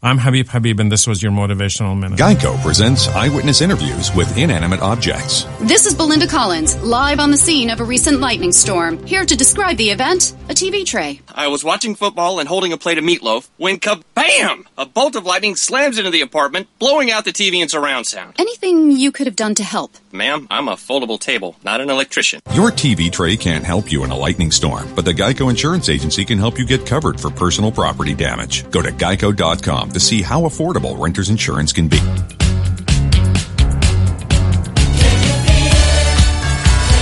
I'm Habib, and this was your Motivational Minute. Geico presents eyewitness interviews with inanimate objects. This is Belinda Collins, live on the scene of a recent lightning storm. Here to describe the event, a TV tray. I was watching football and holding a plate of meatloaf when kabam! A bolt of lightning slams into the apartment, blowing out the TV and surround sound. Anything you could have done to help? Ma'am, I'm a foldable table, not an electrician. Your TV tray can't help you in a lightning storm, but the Geico Insurance Agency can help you get covered for personal property damage. Go to geico.com to see how affordable renter's insurance can be.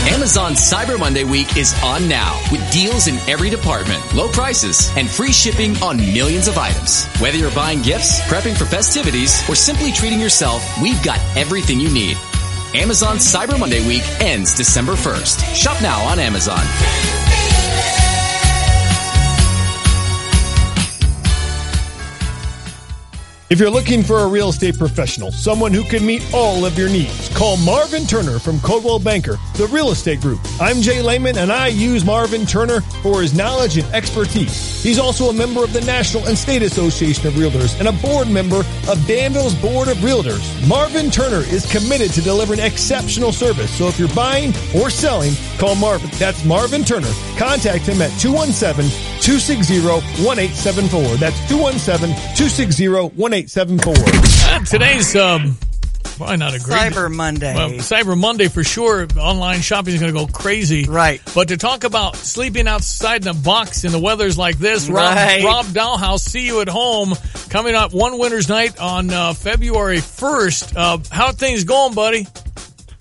Amazon Cyber Monday week is on now with deals in every department, low prices, and free shipping on millions of items. Whether you're buying gifts, prepping for festivities, or simply treating yourself, we've got everything you need. Amazon Cyber Monday week ends December 1st. Shop now on Amazon. If you're looking for a real estate professional, someone who can meet all of your needs, call Marvin Turner from Coldwell Banker, the Real Estate Group. I'm Jay Lehman, and I use Marvin Turner for his knowledge and expertise. He's also a member of the National and State Association of Realtors and a board member of Danville's Board of Realtors. Marvin Turner is committed to delivering exceptional service, so if you're buying or selling, call Marvin. That's Marvin Turner. Contact him at 217-260-1874. That's 217-260-1874. Today's probably not a great Cyber Monday. Cyber Monday for sure. Online shopping is going to go crazy. Right. But to talk about sleeping outside in a box and the weather's like this, right. Rob Dahlhaus, See You at Home, coming up one winter's night on February 1st. How are things going, buddy?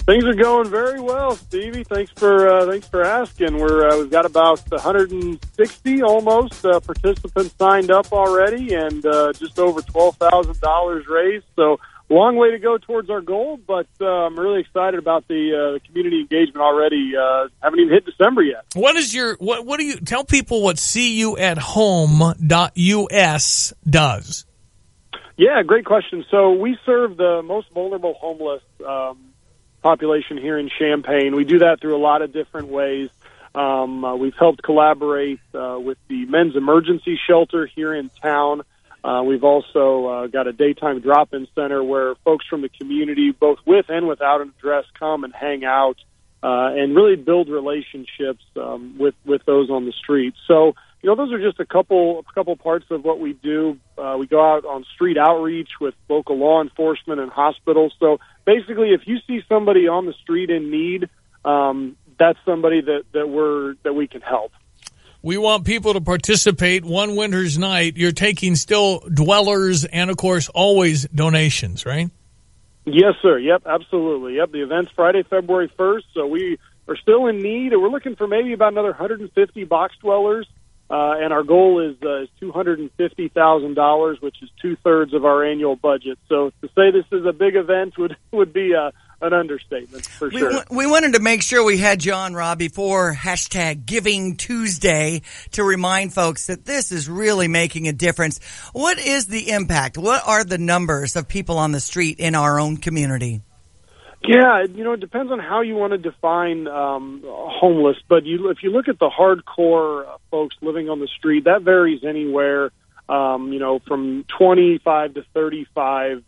Things are going very well, Stevie. Thanks for asking. We've got about 160 almost participants signed up already, and just over $12,000 raised. So long way to go towards our goal, but I'm really excited about the community engagement already. Haven't even hit December yet. What do you tell people what CUAthome.us does? Yeah, great question. So we serve the most vulnerable homeless population here in Champaign. We do that through a lot of different ways. We've helped collaborate with the Men's Emergency Shelter here in town. We've also got a daytime drop-in center where folks from the community, both with and without an address, come and hang out and really build relationships with those on the street. So, those are just a couple parts of what we do. We go out on street outreach with local law enforcement and hospitals. So basically, if you see somebody on the street in need, that's somebody that we can help. We want people to participate one winter's night. You're taking still dwellers and, of course, always donations, right? Yes, sir. Yep, absolutely. Yep, the event's Friday, February 1st, so we are still in need, and we're looking for maybe about another 150 box dwellers. And our goal is $250,000, which is 2/3 of our annual budget. So to say this is a big event would be an understatement for sure. We wanted to make sure we had you on, Rob, before #Giving Tuesday to remind folks that this is really making a difference. What is the impact? What are the numbers of people on the street in our own community? Yeah, it depends on how you want to define homeless. But if you look at the hardcore folks living on the street, that varies anywhere, from 25 to 35,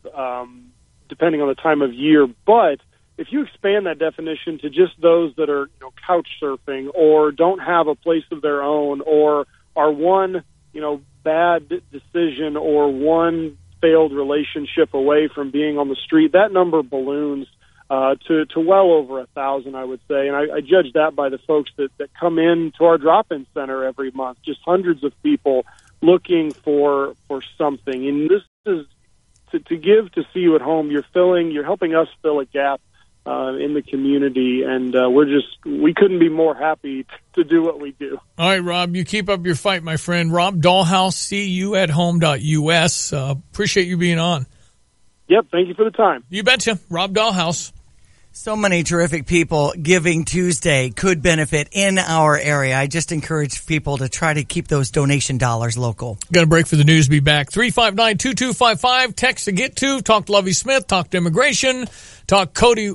depending on the time of year. But if you expand that definition to just those that are couch surfing or don't have a place of their own or are one bad decision or one failed relationship away from being on the street, that number balloons to well over 1,000, I would say. And I judge that by the folks that come in to our drop-in center every month, just hundreds of people looking for something. And this is to give to See You at Home. You're helping us fill a gap in the community, and we couldn't be more happy to do what we do. All right, Rob, you keep up your fight, my friend. Rob Dahlhaus, CUAthome.us. Appreciate you being on. Yep, thank you for the time. You betcha. Rob Dahlhaus. So many terrific people. Giving Tuesday could benefit in our area. I just encourage people to try to keep those donation dollars local. Got a break for the news. Be back. 359-2255. Text to get to. Talk to Lovie Smith. Talk to immigration. Talk Coley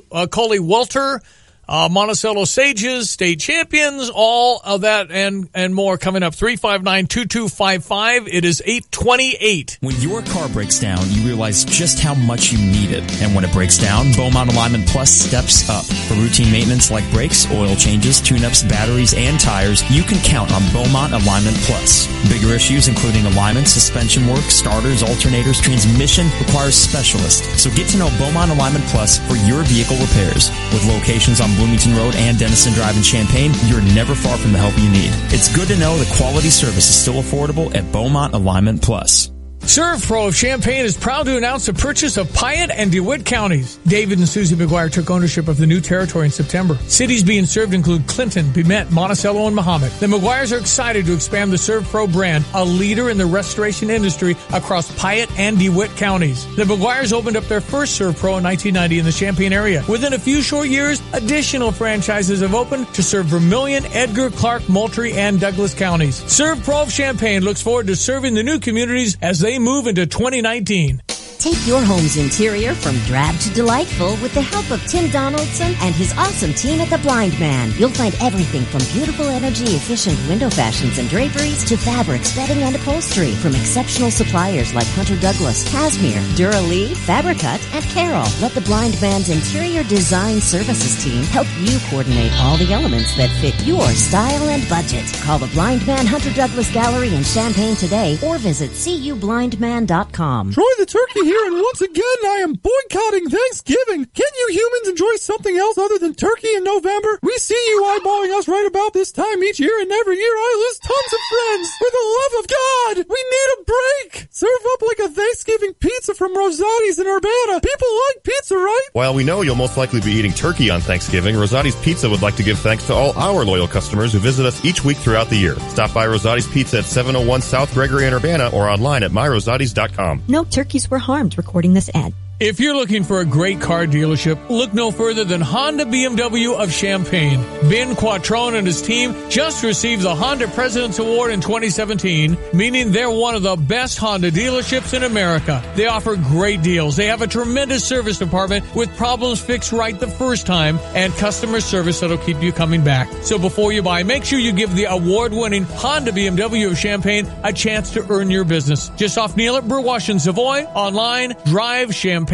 Welter. Monticello Sages, state champions, all of that and more coming up. 359-2255. It is 8:28. When your car breaks down, you realize just how much you need it. And when it breaks down, Beaumont Alignment Plus steps up. For routine maintenance like brakes, oil changes, tune-ups, batteries, and tires, you can count on Beaumont Alignment Plus. Bigger issues including alignment, suspension work, starters, alternators, transmission requires specialists. So get to know Beaumont Alignment Plus for your vehicle repairs. With locations on Bloomington Road and Denison Drive in Champaign, you're never far from the help you need. It's good to know that quality service is still affordable at Beaumont Alignment Plus. ServPro of Champaign is proud to announce the purchase of Piatt and DeWitt counties. David and Susie McGuire took ownership of the new territory in September. Cities being served include Clinton, Bimet, Monticello, and Mahomet. The McGuires are excited to expand the ServPro brand, a leader in the restoration industry across Piatt and DeWitt counties. The McGuires opened up their first ServPro in 1990 in the Champaign area. Within a few short years, additional franchises have opened to serve Vermilion, Edgar, Clark, Moultrie, and Douglas counties. ServPro of Champaign looks forward to serving the new communities as they move into 2019. Take your home's interior from drab to delightful with the help of Tim Donaldson and his awesome team at The Blind Man. You'll find everything from beautiful, energy-efficient window fashions and draperies to fabrics, bedding, and upholstery from exceptional suppliers like Hunter Douglas, Cashmere, Dura-Lee, Fabricut, and Carroll. Let The Blind Man's interior design services team help you coordinate all the elements that fit your style and budget. Call The Blind Man Hunter Douglas Gallery in Champaign today or visit cublindman.com. Troy the Turkey here, and once again, I am boycotting Thanksgiving. Can you humans enjoy something else other than turkey in November? We see you eyeballing us right about this time each year, and every year I lose tons of friends. For the love of God, we need a break. Serve up like a Thanksgiving pizza from Rosati's in Urbana. People like pizza, right? While we know you'll most likely be eating turkey on Thanksgiving, Rosati's Pizza would like to give thanks to all our loyal customers who visit us each week throughout the year. Stop by Rosati's Pizza at 701 South Gregory in Urbana or online at myrosatis.com. No turkeys were harmed recording this ad. If you're looking for a great car dealership, look no further than Honda BMW of Champaign. Ben Quattrone and his team just received the Honda President's Award in 2017, meaning they're one of the best Honda dealerships in America. They offer great deals. They have a tremendous service department with problems fixed right the first time and customer service that'll keep you coming back. So before you buy, make sure you give the award-winning Honda BMW of Champaign a chance to earn your business. Just off Neal at Burwash and Savoy, online, drivechampaign.com.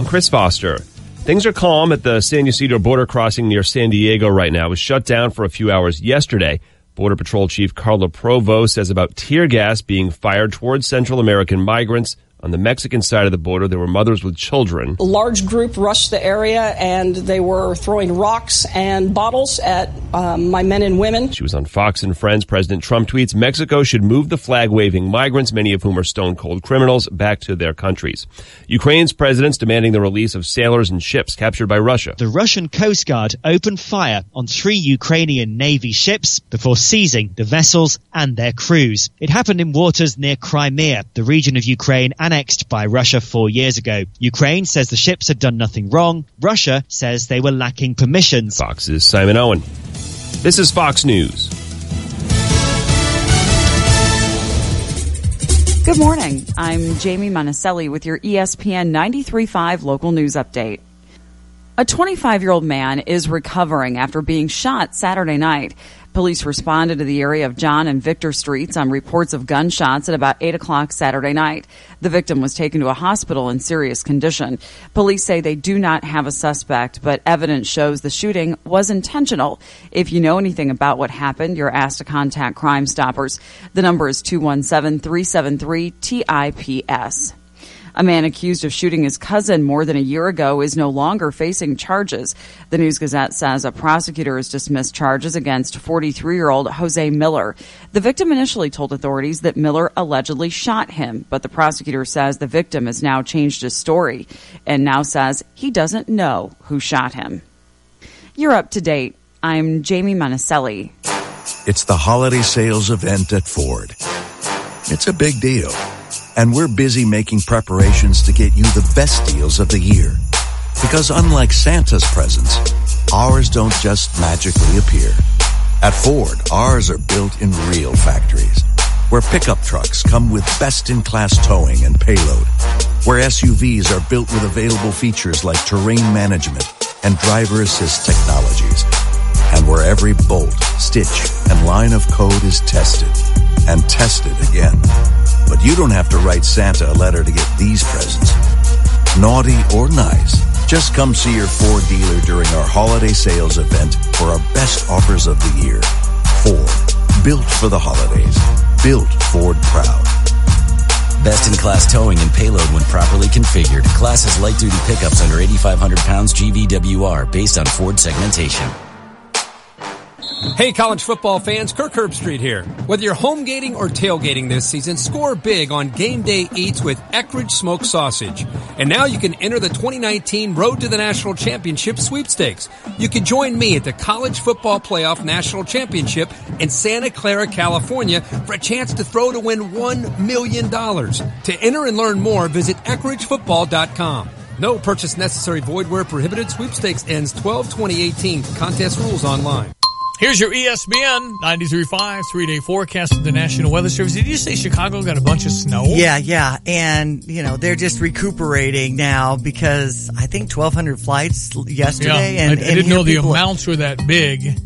Chris Foster. Things are calm at the San Ysidro border crossing near San Diego right now. It was shut down for a few hours yesterday. Border Patrol Chief Carla Provo says about tear gas being fired towards Central American migrants. On the Mexican side of the border, there were mothers with children. A large group rushed the area, and they were throwing rocks and bottles at my men and women. She was on Fox and Friends. President Trump tweets, Mexico should move the flag-waving migrants, many of whom are stone-cold criminals, back to their countries. Ukraine's president's demanding the release of sailors and ships captured by Russia. The Russian Coast Guard opened fire on 3 Ukrainian Navy ships before seizing the vessels and their crews. It happened in waters near Crimea, the region of Ukraine annexed by Russia 4 years ago. Ukraine says the ships had done nothing wrong. Russia says they were lacking permissions. Fox's Simon Owen. This is Fox News. Good morning. I'm Jamie Monticelli with your ESPN 93.5 local news update. A 25-year-old man is recovering after being shot Saturday night. Police responded to the area of John and Victor Streets on reports of gunshots at about 8 o'clock Saturday night. The victim was taken to a hospital in serious condition. Police say they do not have a suspect, but evidence shows the shooting was intentional. If you know anything about what happened, you're asked to contact Crime Stoppers. The number is 217-373-TIPS. A man accused of shooting his cousin more than a year ago is no longer facing charges. The News-Gazette says a prosecutor has dismissed charges against 43-year-old Jose Miller. The victim initially told authorities that Miller allegedly shot him, but the prosecutor says the victim has now changed his story and now says he doesn't know who shot him. You're up to date. I'm Jamie Monticelli. It's the holiday sales event at Ford. It's a big deal. And we're busy making preparations to get you the best deals of the year. Because unlike Santa's presents, ours don't just magically appear. At Ford, ours are built in real factories, where pickup trucks come with best-in-class towing and payload, where SUVs are built with available features like terrain management, and driver assist technologies. And where every bolt, stitch, and line of code is tested and tested again. But you don't have to write Santa a letter to get these presents. Naughty or nice, just come see your Ford dealer during our holiday sales event for our best offers of the year. Ford, built for the holidays. Built Ford proud. Best-in-class towing and payload when properly configured. Class has light-duty pickups under 8,500 pounds GVWR based on Ford segmentation. Hey, college football fans, Kirk Herbstreit here. Whether you're home gating or tailgating this season, score big on Game Day Eats with Eckridge Smoked Sausage. And now you can enter the 2019 Road to the National Championship sweepstakes. You can join me at the College Football Playoff National Championship in Santa Clara, California for a chance to throw to win $1 million. To enter and learn more, visit EckridgeFootball.com. No purchase necessary, void where prohibited. Sweepstakes ends 12/2018. Contest rules online. Here's your ESPN 93.5 3-day forecast of the National Weather Service. Did you say Chicago got a bunch of snow? Yeah. And, they're just recuperating now because I think 1,200 flights yesterday. Yeah, and I didn't know the amounts were that big.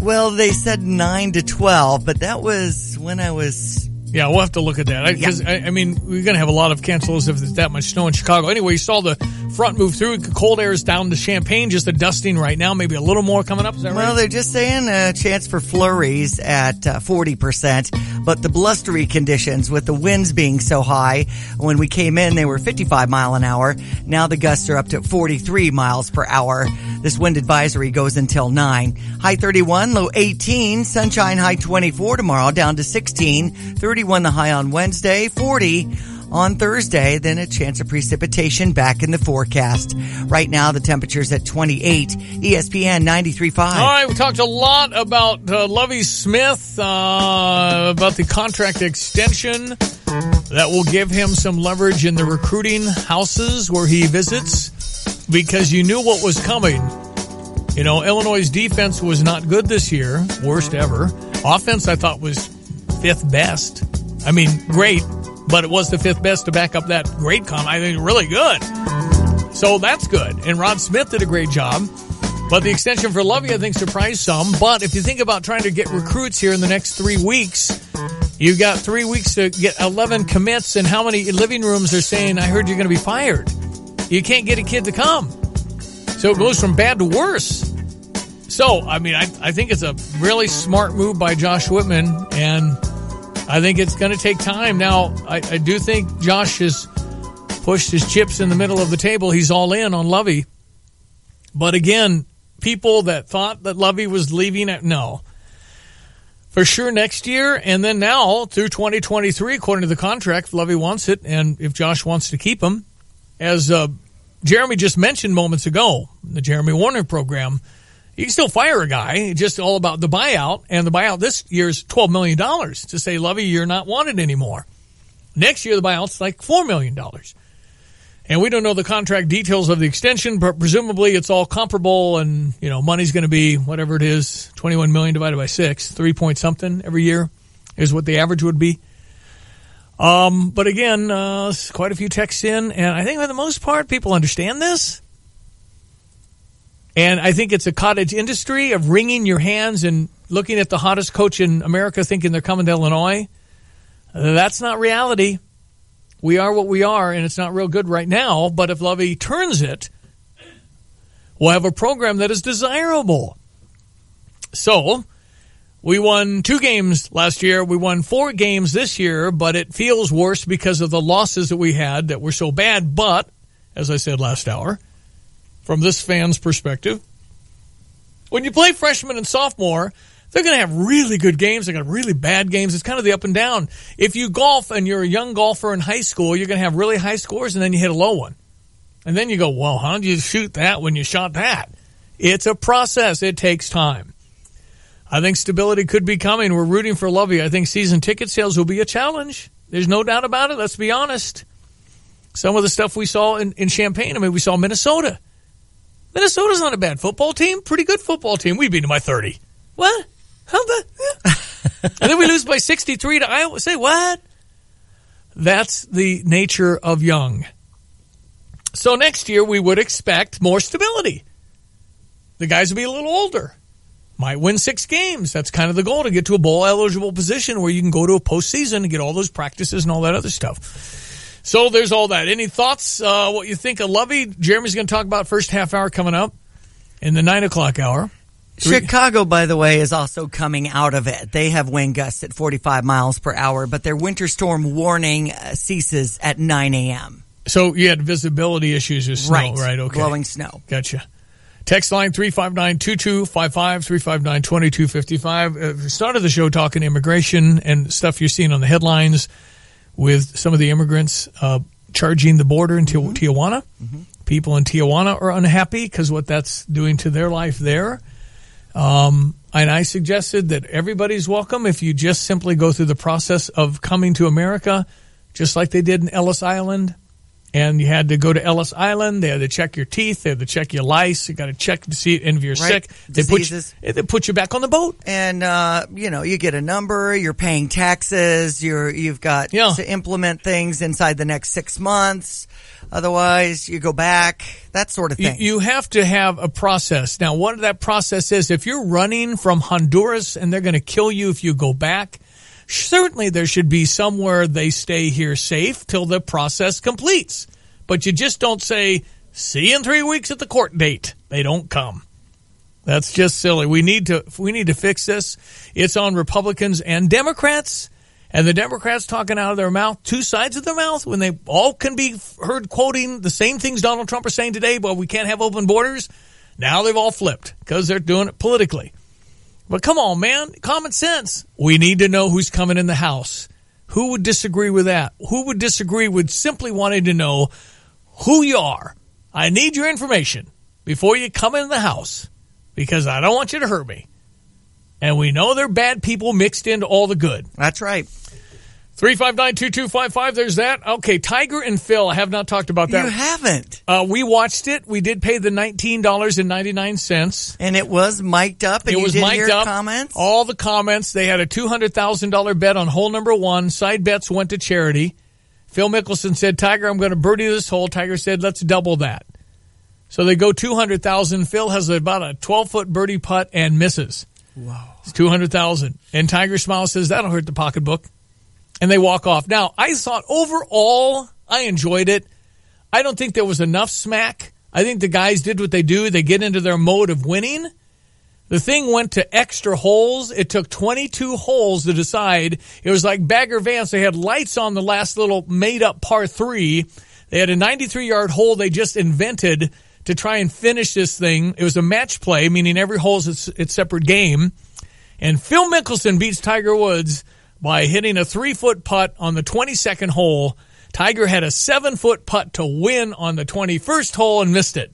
Well, they said 9 to 12, but that was when I was... Yeah, we'll have to look at that. Because, I mean, we're going to have a lot of cancels if there's that much snow in Chicago. Anyway, you saw the front move through. Cold air is down to Champaign, just a dusting right now. Maybe a little more coming up. Is that right? Well, they're just saying a chance for flurries at 40%. But the blustery conditions with the winds being so high, when we came in, they were 55 mile an hour. Now the gusts are up to 43 miles per hour. This wind advisory goes until 9. High 31, low 18. Sunshine, high 24 tomorrow, down to 16. 31 the high on Wednesday, 40 on Thursday, then a chance of precipitation back in the forecast. Right now, the temperature's at 28. ESPN 93.5. All right, we talked a lot about Lovie Smith, about the contract extension that will give him some leverage in the recruiting houses where he visits, because you knew what was coming. Illinois' defense was not good this year, worst ever. Offense, I thought, was fifth best. I mean, great, but it was the fifth best to back up that great comment. I think really good. So that's good. And Rod Smith did a great job. But the extension for Lovie, I think, surprised some. But if you think about trying to get recruits here in the next 3 weeks, you've got 3 weeks to get 11 commits. And how many living rooms are saying, I heard you're going to be fired? You can't get a kid to come. So it goes from bad to worse. So, I mean, I think it's a really smart move by Josh Whitman, and I think it's going to take time. Now, I do think Josh has pushed his chips in the middle of the table. He's all in on Lovie. But again, people that thought that Lovie was leaving, no. For sure next year, and then now through 2023, according to the contract, if Lovie wants it, and if Josh wants to keep him. As Jeremy just mentioned moments ago, the Jeremy Warner program, you can still fire a guy. It's just all about the buyout. And the buyout this year is $12 million to say, Lovie, you're not wanted anymore. Next year, the buyout's like $4 million. And we don't know the contract details of the extension, but presumably it's all comparable. And, money's going to be whatever it is, $21 million divided by 6, 3 point something every year is what the average would be. But again, quite a few texts in. And I think for the most part, people understand this. And I think it's a cottage industry of wringing your hands and looking at the hottest coach in America thinking they're coming to Illinois. That's not reality. We are what we are, and it's not real good right now. But if Lovie turns it, we'll have a program that is desirable. So, we won 2 games last year. We won 4 games this year, but it feels worse because of the losses that we had that were so bad. But, as I said last hour, from this fan's perspective, when you play freshman and sophomore, they're going to have really good games. They're going to have really bad games. It's kind of the up and down. If you golf and you're a young golfer in high school, you're going to have really high scores, and then you hit a low one. And then you go, well, how did you shoot that when you shot that? It's a process. It takes time. I think stability could be coming. We're rooting for Lovie. I think season ticket sales will be a challenge. There's no doubt about it. Let's be honest. Some of the stuff we saw in Champaign, we saw Minnesota. Minnesota's not a bad football team. Pretty good football team. We beat them by 30. What? How the? And then we lose by 63 to Iowa. Say what? That's the nature of young. So next year we would expect more stability. The guys will be a little older. Might win 6 games. That's kind of the goal, to get to a bowl-eligible position where you can go to a postseason and get all those practices and all that other stuff. So there's all that. Any thoughts, what you think of Lovey? Jeremy's going to talk about first half hour coming up in the 9 o'clock hour. Chicago, by the way, is also coming out of it. They have wind gusts at 45 miles per hour, but their winter storm warning ceases at 9 a.m. So you had visibility issues with snow, right? Okay. Blowing snow. Gotcha. Text line 359-2255, 359-2255. Started the show talking immigration and stuff you're seeing on the headlines with some of the immigrants charging the border in Tijuana. Mm-hmm. People in Tijuana are unhappy because what that's doing to their life there. And I suggested that everybody's welcome if you just simply go through the process of coming to America, just like they did in Ellis Island. And you had to go to Ellis Island. They had to check your teeth. They had to check your lice. You got to check to see if you're sick. They put you back on the boat. And, you get a number. You're paying taxes. You've got to implement things inside the next 6 months. Otherwise, you go back, that sort of thing. You have to have a process. Now, what that process is, if you're running from Honduras and they're going to kill you if you go back, certainly there should be somewhere they stay here safe till the process completes. But you just don't say, see you in 3 weeks at the court date. They don't come. That's just silly. We need to fix this. It's on Republicans and Democrats. And the Democrats talking out of their mouth, 2 sides of their mouth, when they all can be heard quoting the same things Donald Trump is saying today, but we can't have open borders. Now they've all flipped because they're doing it politically. But come on, man, common sense. We need to know who's coming in the House. Who would disagree with that? Who would disagree with simply wanting to know who you are? I need your information before you come in the House because I don't want you to hurt me. And we know they're bad people mixed into all the good. That's right. 359-2255, there's that. Okay, Tiger and Phil, I have not talked about that. You haven't. We watched it. We did pay the $19.99. And it was mic'd up, and you did hear comments? All the comments. They had a $200,000 bet on hole number 1. Side bets went to charity. Phil Mickelson said, Tiger, I'm going to birdie this hole. Tiger said, let's double that. So they go $200,000. Phil has about a 12-foot birdie putt and misses. Wow. It's $200,000. And Tiger smiles, says, that'll hurt the pocketbook. And they walk off. Now, I thought overall, I enjoyed it. I don't think there was enough smack. I think the guys did what they do. They get into their mode of winning. The thing went to extra holes. It took 22 holes to decide. It was like Bagger Vance. They had lights on the last little made-up par 3. They had a 93-yard hole they just invented to try and finish this thing. It was a match play, meaning every hole is its separate game. And Phil Mickelson beats Tiger Woods by hitting a 3-foot putt on the 22nd hole. Tiger had a 7-foot putt to win on the 21st hole and missed it.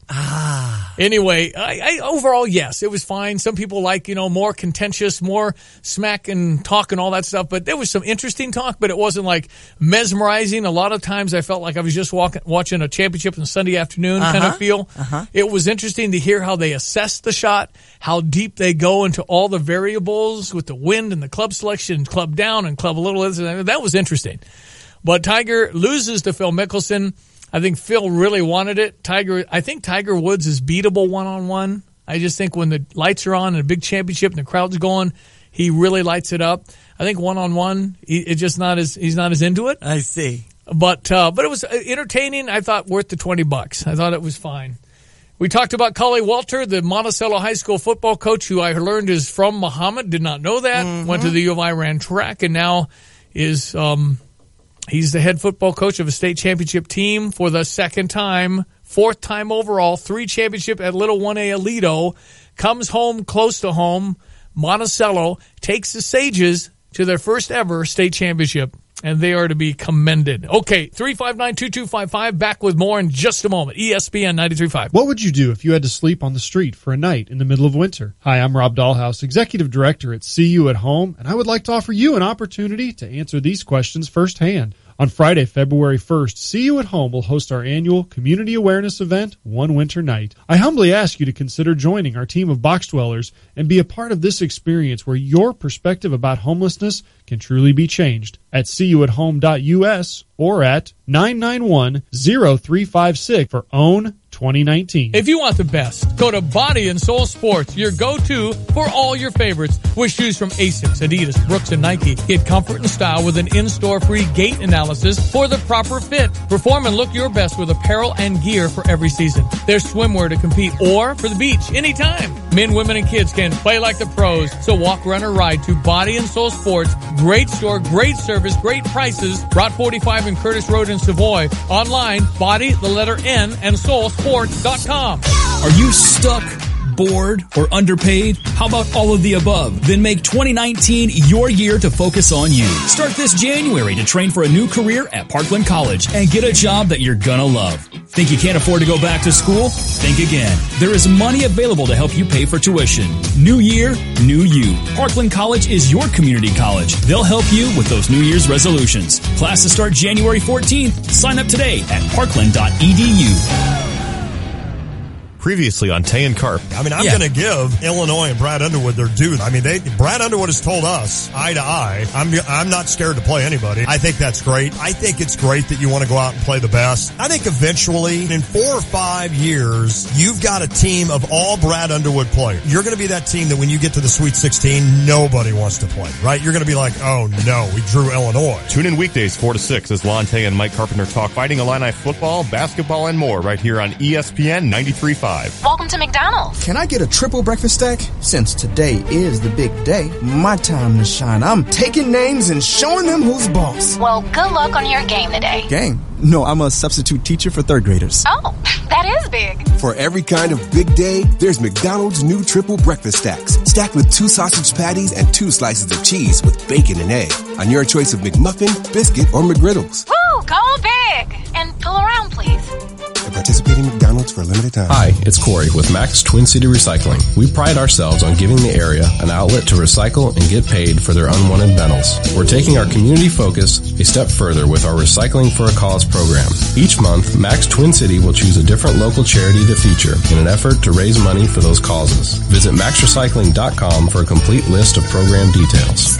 Anyway, I overall, yes, it was fine. Some people like, more contentious, more smack and talk and all that stuff. But there was some interesting talk, but it wasn't like mesmerizing. A lot of times I felt like I was just watching a championship on Sunday afternoon kind of feel. It was interesting to hear how they assess the shot, how deep they go into all the variables with the wind and the club selection, club down and club a little. That was interesting. But Tiger loses to Phil Mickelson. I think Phil really wanted it. I think Tiger Woods is beatable one-on-one. I just think when the lights are on and a big championship and the crowd's going, he really lights it up. I think one-on-one, he's not as into it. I see. But it was entertaining. I thought worth the $20. I thought it was fine. We talked about Cully Walter, the Monticello High School football coach, who I learned is from Muhammad. Did not know that. Mm-hmm. Went to the U of I, ran track, and now is he's the head football coach of a state championship team for the second time, 4th time overall, 3 championship at Little 1A Aledo, comes home close to home, Monticello, takes the Sages to their first ever state championship, and they are to be commended. Okay, 359-2255, back with more in just a moment. ESPN 93.5. What would you do if you had to sleep on the street for a night in the middle of winter? Hi, I'm Rob Dahlhaus, Executive Director at See You at Home, and I would like to offer you an opportunity to answer these questions firsthand. On Friday, February 1st, See You at Home will host our annual community awareness event, One Winter Night. I humbly ask you to consider joining our team of box dwellers and be a part of this experience where your perspective about homelessness can truly be changed at seeyouathome.us or at 991-0356 for OWN 2019. If you want the best, go to Body and Soul Sports, your go-to for all your favorites. With shoes from Asics, Adidas, Brooks, and Nike. Get comfort and style with an in-store free gait analysis for the proper fit. Perform and look your best with apparel and gear for every season. There's swimwear to compete or for the beach anytime. Men, women, and kids can play like the pros. So walk, run, or ride to Body and Soul Sports. Great store, great service, great prices. Route 45 and Curtis Road in Savoy. Online, body, the letter N, and soulsports.com. Are you stuck, bored, or underpaid? How about all of the above? Then make 2019 your year to focus on you. Start this January to train for a new career at Parkland College and get a job that you're gonna love. Think you can't afford to go back to school? Think again. There is money available to help you pay for tuition. New year, new you. Parkland College is your community college. They'll help you with those New Year's resolutions. Classes start January 14th. Sign up today at parkland.edu. Previously on Tay and Carp. I mean, I'm going to give Illinois and Brad Underwood their due. I mean, Brad Underwood has told us eye to eye, I'm not scared to play anybody. I think that's great. I think it's great that you want to go out and play the best. I think eventually, in 4 or 5 years, you've got a team of all Brad Underwood players. You're going to be that team that when you get to the Sweet 16, nobody wants to play, right? You're going to be like, oh no, we drew Illinois. Tune in weekdays 4 to 6 as Lon Tay and Mike Carpenter talk Fighting Illini football, basketball, and more right here on ESPN 93.5. Welcome to McDonald's. Can I get a triple breakfast stack? Since today is the big day, my time to shine. I'm taking names and showing them who's boss. Well, good luck on your game today. Game? No, I'm a substitute teacher for third graders. Oh, that is big. For every kind of big day, there's McDonald's new triple breakfast stacks. Stacked with 2 sausage patties and 2 slices of cheese with bacon and egg. On your choice of McMuffin, biscuit, or McGriddles. Woo, go big. And pull around, please. And participating McDonald's for a limited time. Hi, it's Corey with Max Twin City Recycling. We pride ourselves on giving the area an outlet to recycle and get paid for their unwanted metals. We're taking our community focus a step further with our Recycling for a Cause program. Each month, Max Twin City will choose a different local charity to feature in an effort to raise money for those causes. Visit maxrecycling.com for a complete list of program details.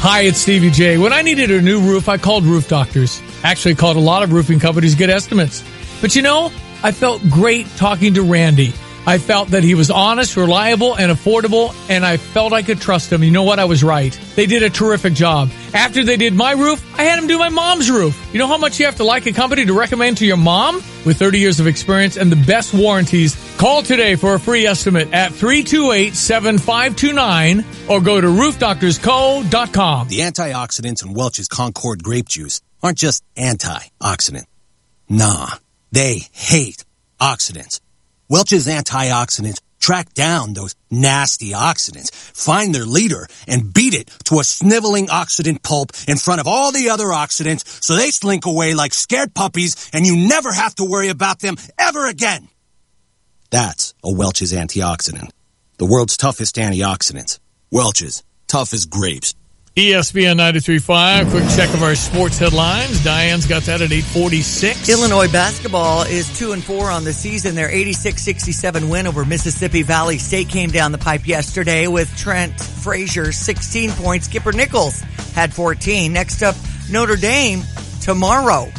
Hi, it's Stevie J. When I needed a new roof, I called Roof Doctors. Actually called a lot of roofing companies to get estimates. But you know, I felt great talking to Randy. I felt that he was honest, reliable, and affordable, and I felt I could trust him. You know what? I was right. They did a terrific job. After they did my roof, I had them do my mom's roof. You know how much you have to like a company to recommend to your mom? With 30 years of experience and the best warranties, call today for a free estimate at 328-7529 or go to roofdoctorsco.com. The antioxidants in Welch's Concord grape juice aren't just antioxidant. Nah, they hate oxidants. Welch's antioxidants track down those nasty oxidants, find their leader, and beat it to a sniveling oxidant pulp in front of all the other oxidants so they slink away like scared puppies and you never have to worry about them ever again. That's a Welch's antioxidant. The world's toughest antioxidants. Welch's, tough as grapes. ESPN 93.5, quick check of our sports headlines. Diane's got that at 8:46. Illinois basketball is 2-4 on the season. Their 86-67 win over Mississippi Valley State came down the pipe yesterday with Trent Frazier 16 points. Skipper Nichols had 14. Next up, Notre Dame tomorrow.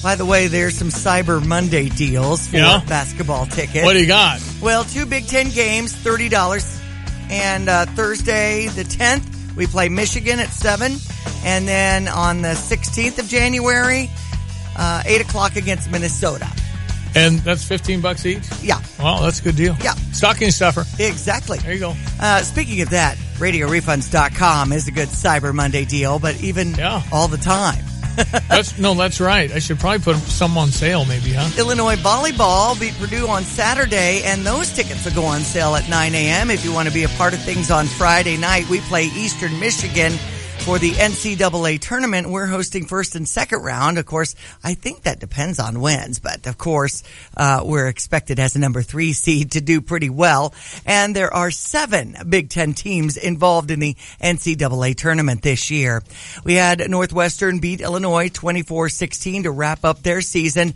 By the way, there's some Cyber Monday deals for basketball tickets. What do you got? Well, 2 Big Ten games, $30. And Thursday the 10th, we play Michigan at 7. And then on the 16th of January, 8 o'clock against Minnesota. And that's $15 each? Yeah. Well, that's a good deal. Yeah. Stocking stuffer. Exactly. There you go. Speaking of that, RadioRefunds.com is a good Cyber Monday deal, but even all the time. That's right. I should probably put some on sale maybe, huh? Illinois volleyball beat Purdue on Saturday, and those tickets will go on sale at 9 a.m. If you want to be a part of things on Friday night, we play Eastern Michigan For the NCAA tournament, we're hosting first and second round. Of course, I think that depends on wins, but of course, we're expected as a number 3 seed to do pretty well. And there are 7 Big Ten teams involved in the NCAA tournament this year. We had Northwestern beat Illinois 24-16 to wrap up their season.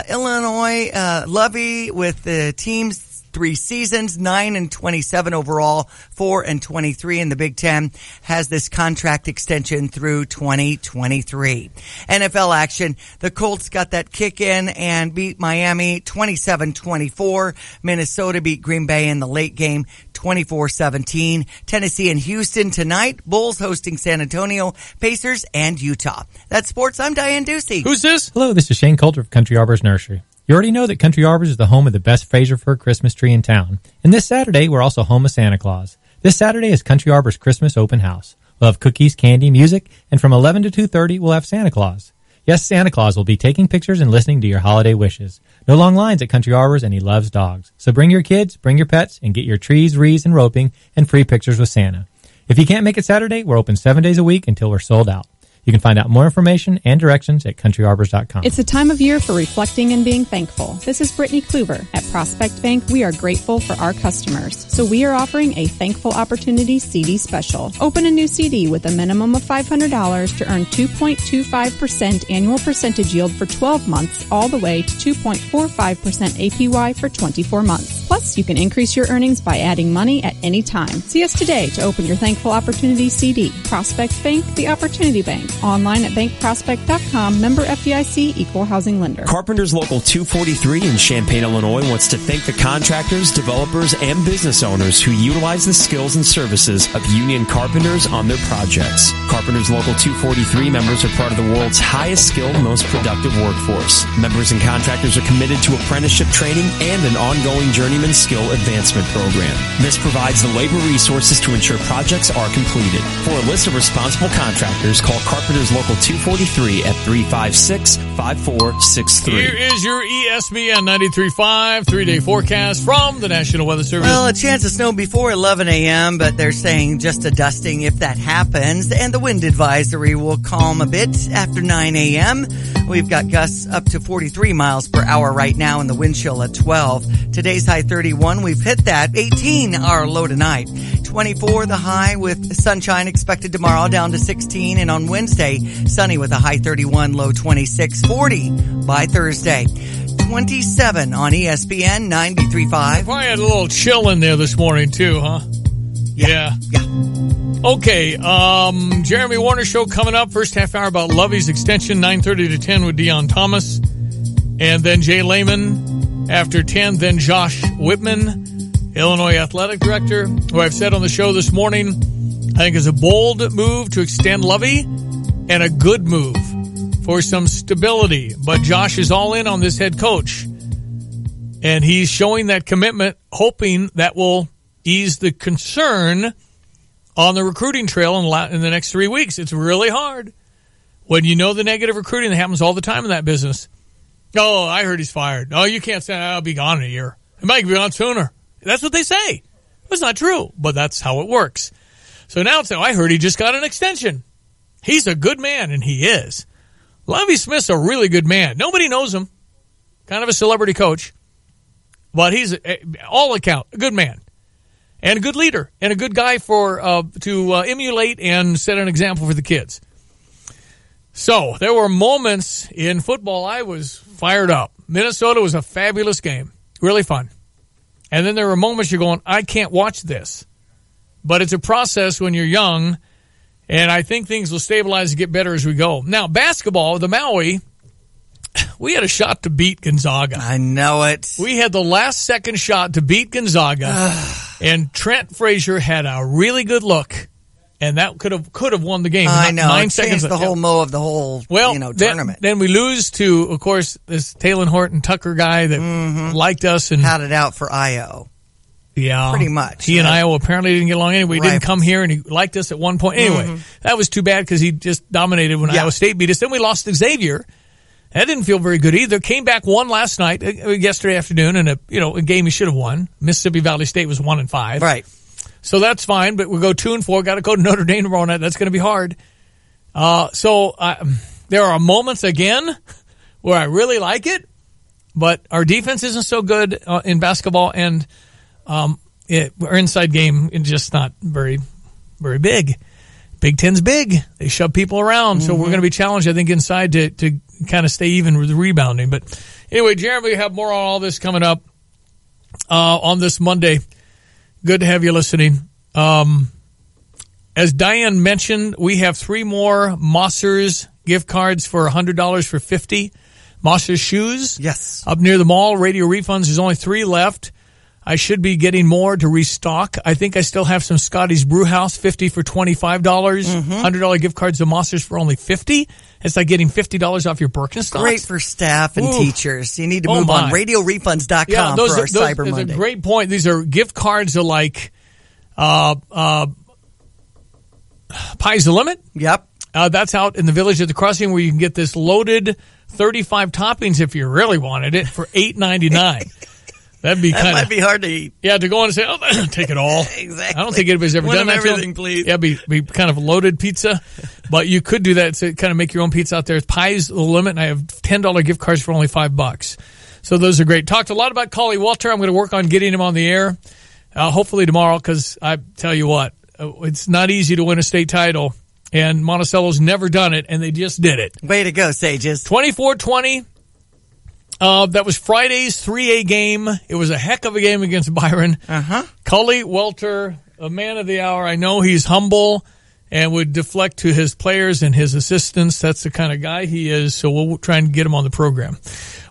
Illinois, Lovey with the team's 3 seasons, 9-27 overall, 4-23 in the Big Ten, has this contract extension through 2023. NFL action, the Colts got that kick in and beat Miami 27-24. Minnesota beat Green Bay in the late game 24-17. Tennessee and Houston tonight. Bulls hosting San Antonio, Pacers, and Utah. That's sports. I'm Diane Ducey. Who's this? Hello, this is Shane Coulter of Country Arbors Nursery. You already know that Country Arbors is the home of the best Fraser fir Christmas tree in town. And this Saturday, we're also home of Santa Claus. This Saturday is Country Arbors Christmas Open House. We'll have cookies, candy, music, and from 11 to 2:30, we'll have Santa Claus. Yes, Santa Claus will be taking pictures and listening to your holiday wishes. No long lines at Country Arbors, and he loves dogs. So bring your kids, bring your pets, and get your trees, wreaths, and roping, and free pictures with Santa. If you can't make it Saturday, we're open 7 days a week until we're sold out. You can find out more information and directions at countryarbors.com. It's a time of year for reflecting and being thankful. This is Brittany Kluver. At Prospect Bank, we are grateful for our customers. So we are offering a Thankful Opportunity CD special. Open a new CD with a minimum of $500 to earn 2.25% annual percentage yield for 12 months, all the way to 2.45% APY for 24 months. Plus, you can increase your earnings by adding money at any time. See us today to open your Thankful Opportunity CD. Prospect Bank, the Opportunity Bank. Online at bankprospect.com, member FDIC, equal housing lender. Carpenters Local 243 in Champaign, Illinois wants to thank the contractors, developers, and business owners who utilize the skills and services of union carpenters on their projects. Carpenters Local 243 members are part of the world's highest skilled, most productive workforce. Members and contractors are committed to apprenticeship training and an ongoing journeyman skill advancement program. This provides the labor resources to ensure projects are completed. For a list of responsible contractors, call Carpenters Local 243 at 356-5463. Here is your ESPN 93.5 3-day forecast from the National Weather Service. Well, a chance of snow before 11 a.m., but they're saying just a dusting if that happens. And the wind advisory will calm a bit after 9 a.m. We've got gusts up to 43 miles per hour right now and the wind chill at 12. Today's high 31. We've hit that. 18 our low tonight. 24 the high with sunshine expected tomorrow down to 16. And on Wednesday, sunny with a high 31, low 26, 40 by Thursday. 27 on ESPN 93.5. Probably had a little chill in there this morning too, huh? Yeah. Okay, Jeremy Warner show coming up. First half hour about Lovey's extension, 9:30 to 10 with Deion Thomas. And then Jay Lehman after 10. Then Josh Whitman, Illinois Athletic Director, who I've said on the show this morning, I think is a bold move to extend Lovey and a good move for some stability. But Josh is all in on this head coach. And he's showing that commitment, hoping that will ease the concern on the recruiting trail in the next 3 weeks. It's really hard when you know the negative recruiting that happens all the time in that business. Oh, I heard he's fired. Oh, you can't say I'll be gone in a year. It might be gone sooner. That's what they say. It's not true, but that's how it works. So now it's, I heard he just got an extension. He's a good man, and he is. Lovie Smith's a really good man. Nobody knows him. Kind of a celebrity coach. But he's, all account, a good man. And a good leader. And a good guy to emulate and set an example for the kids. So, there were moments in football I was fired up. Minnesota was a fabulous game. Really fun. And then there were moments you're going, I can't watch this. But it's a process when you're young, and I think things will stabilize and get better as we go. Now, basketball, the Maui, we had a shot to beat Gonzaga. I know it. We had the last second shot to beat Gonzaga, and Trent Frazier had a really good look, and that could have won the game. I know. 9 seconds. The whole mo of the whole tournament. Then we lose to, of course, this Taylor Horton Tucker guy that liked us and had it out for Io. Yeah, pretty much. He and Iowa apparently didn't get along anyway. He didn't come here, and he liked us at one point. Anyway, that was too bad because he just dominated when Iowa State beat us. Then we lost to Xavier. That didn't feel very good either. Came back, won last night, yesterday afternoon, in a game he should have won. Mississippi Valley State was 1-5. Right. So that's fine, but we'll go 2-4. Got to go to Notre Dame tomorrow night. That's going to be hard. There are moments, again, where I really like it, but our defense isn't so good in basketball, and our inside game is just not very, very big. Big Ten's big. They shove people around, so we're going to be challenged, I think, inside to kind of stay even with the rebounding. But anyway, Jeremy, we have more on all this coming up on this Monday. Good to have you listening. As Diane mentioned, we have 3 more Mossers gift cards for $100 for 50. Mossers shoes. Yes. Up near the mall. Radio refunds. There's only 3 left. I should be getting more to restock. I think I still have some Scotty's Brewhouse, 50 for $25. $100 gift cards to Mossers for only 50. It's like getting $50 off your Birkenstocks. Great for staff and teachers. You need to move on. RadioRefunds.com for our Cyber Monday. That's a great point. These are gift cards to like Pie's the Limit. Yep. That's out in the Village at the Crossing, where you can get this loaded 35 toppings if you really wanted it for $8.99. That might be hard to eat. Yeah, to go on and say, "Oh, take it all." Exactly. I don't think anybody's ever done that. Everything, please. Yeah, be kind of loaded pizza, but you could do that to kind of make your own pizza out there. Pie's the Limit, and I have $10 gift cards for only $5. So those are great. Talked a lot about Collie Walter. I'm going to work on getting him on the air, hopefully tomorrow, because I tell you what, it's not easy to win a state title, and Monticello's never done it, and they just did it. Way to go, Sages. 24-20. That was Friday's 3A game. It was a heck of a game against Byron. Cully Welter, a man of the hour. I know he's humble and would deflect to his players and his assistants. That's the kind of guy he is, so we'll try and get him on the program.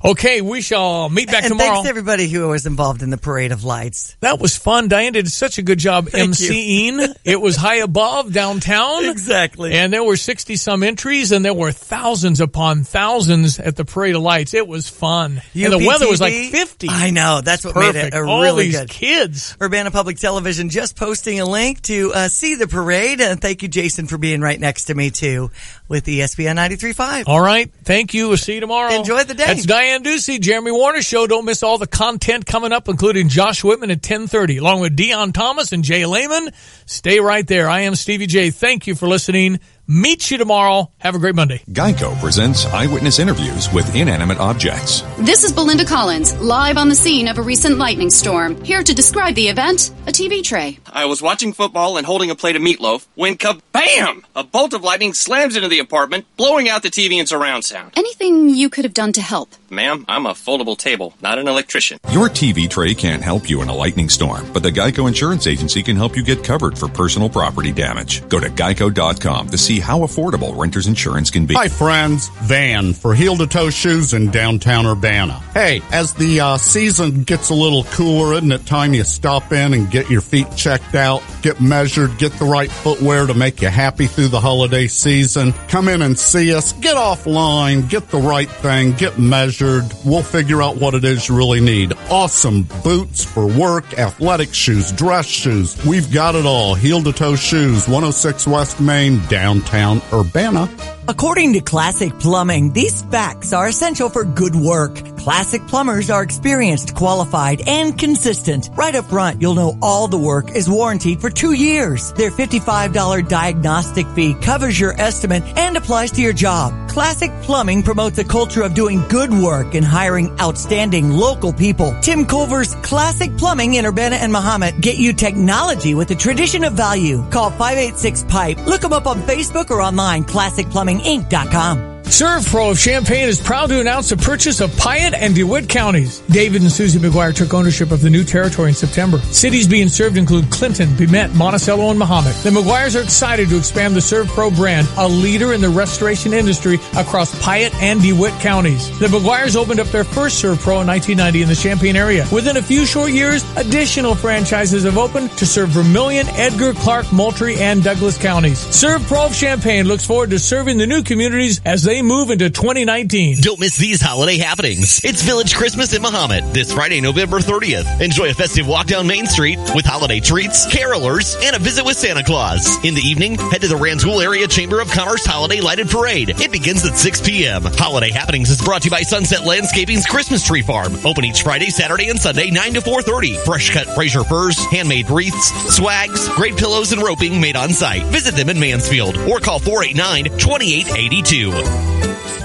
Okay, we shall meet back tomorrow. Thanks to everybody who was involved in the Parade of Lights. That was fun. Diane did such a good job emceeing. It was high above downtown. Exactly. And there were 60-some entries, and there were thousands upon thousands at the Parade of Lights. It was fun. And the weather was like 50. I know. That's what perfect. made it All really these good. Kids. Urbana Public Television just posting a link to see the parade. And thank you, Jason, for being right next to me, too, with ESPN 93.5. All right. Thank you. We'll see you tomorrow. Enjoy the day. That's Diane Ducey, Jeremy Warner Show. Don't miss all the content coming up, including Josh Whitman at 10:30, along with Deion Thomas and Jay Lehman. Stay right there. I am Stevie J. Thank you for listening. Meet you tomorrow. Have a great Monday. Geico presents eyewitness interviews with inanimate objects. This is Belinda Collins, live on the scene of a recent lightning storm. Here to describe the event, a TV tray. I was watching football and holding a plate of meatloaf when kabam! A bolt of lightning slams into the apartment, blowing out the TV and surround sound. Anything you could have done to help? Ma'am, I'm a foldable table, not an electrician. Your TV tray can't help you in a lightning storm, but the Geico Insurance Agency can help you get covered for personal property damage. Go to geico.com to see how affordable renter's insurance can be. Hi friends, Van for Heel to Toe Shoes in downtown Urbana. Hey, as the season gets a little cooler, isn't it time you stop in and get your feet checked out, get measured, get the right footwear to make you happy through the holiday season? Come in and see us, get offline, get the right thing, get measured. We'll figure out what it is you really need. Awesome boots for work, athletic shoes, dress shoes. We've got it all. Heel to Toe Shoes, 106 West Main, downtown Urbana. According to Classic Plumbing, these facts are essential for good work. Classic plumbers are experienced, qualified, and consistent. Right up front, you'll know all the work is warranted for 2 years. Their $55 diagnostic fee covers your estimate and applies to your job. Classic Plumbing promotes a culture of doing good work and hiring outstanding local people. Tim Culver's Classic Plumbing in Urbana and Mahomet get you technology with the tradition of value. Call 586-PIPE. Look them up on Facebook or online, classicplumbinginc.com. ServPro of Champaign is proud to announce the purchase of Piatt and DeWitt counties. David and Susie McGuire took ownership of the new territory in September. Cities being served include Clinton, Bemet, Monticello, and Mahomet. The McGuires are excited to expand the ServPro brand, a leader in the restoration industry across Piatt and DeWitt counties. The McGuires opened up their first ServPro in 1990 in the Champaign area. Within a few short years, additional franchises have opened to serve Vermilion, Edgar, Clark, Moultrie, and Douglas counties. ServPro of Champaign looks forward to serving the new communities as they they move into 2019. Don't miss these holiday happenings. It's Village Christmas in Mahomet this Friday, November 30th. Enjoy a festive walk down Main Street with holiday treats, carolers, and a visit with Santa Claus. In the evening, head to the Rantoul Area Chamber of Commerce Holiday Lighted Parade. It begins at 6 p.m. Holiday Happenings is brought to you by Sunset Landscaping's Christmas Tree Farm. Open each Friday, Saturday, and Sunday, 9 to 4:30. Fresh cut Fraser furs, handmade wreaths, swags, great pillows, and roping made on site. Visit them in Mansfield or call 489-2882.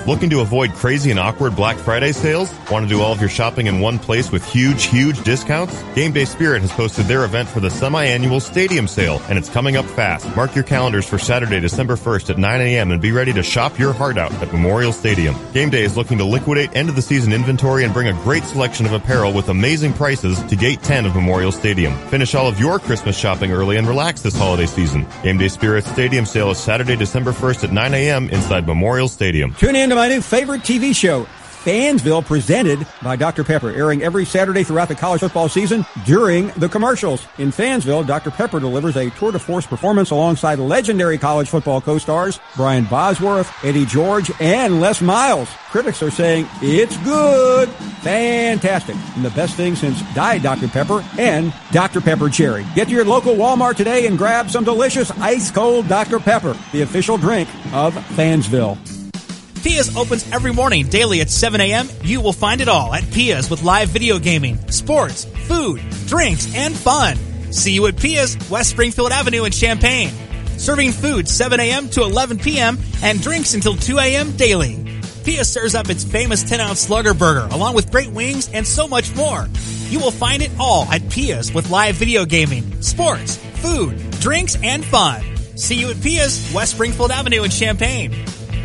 Looking to avoid crazy and awkward Black Friday sales? Want to do all of your shopping in one place with huge discounts? Game Day Spirit has posted their event for the semi-annual stadium sale, and it's coming up fast. Mark your calendars for Saturday, December 1st at 9 a.m. and be ready to shop your heart out at Memorial Stadium. Game Day is looking to liquidate end-of-the-season inventory and bring a great selection of apparel with amazing prices to Gate 10 of Memorial Stadium. Finish all of your Christmas shopping early and relax this holiday season. Game Day Spirit's stadium sale is Saturday, December 1st at 9 a.m. inside Memorial Stadium. Tune in to my new favorite TV show, Fansville, presented by Dr. Pepper, airing every Saturday throughout the college football season during the commercials. In Fansville, Dr. Pepper delivers a tour de force performance alongside legendary college football co-stars Brian Bosworth, Eddie George, and Les Miles. Critics are saying it's good, fantastic, and the best thing since Diet Dr. Pepper and Dr. Pepper Cherry. Get to your local Walmart today and grab some delicious ice-cold Dr. Pepper, the official drink of Fansville. Pia's opens every morning, daily at 7 a.m. You will find it all at Pia's with live video gaming, sports, food, drinks, and fun. See you at Pia's, West Springfield Avenue in Champaign. Serving food 7 a.m. to 11 p.m. and drinks until 2 a.m. daily. Pia serves up its famous 10-ounce Slugger Burger, along with great wings and so much more. You will find it all at Pia's with live video gaming, sports, food, drinks, and fun. See you at Pia's, West Springfield Avenue in Champaign.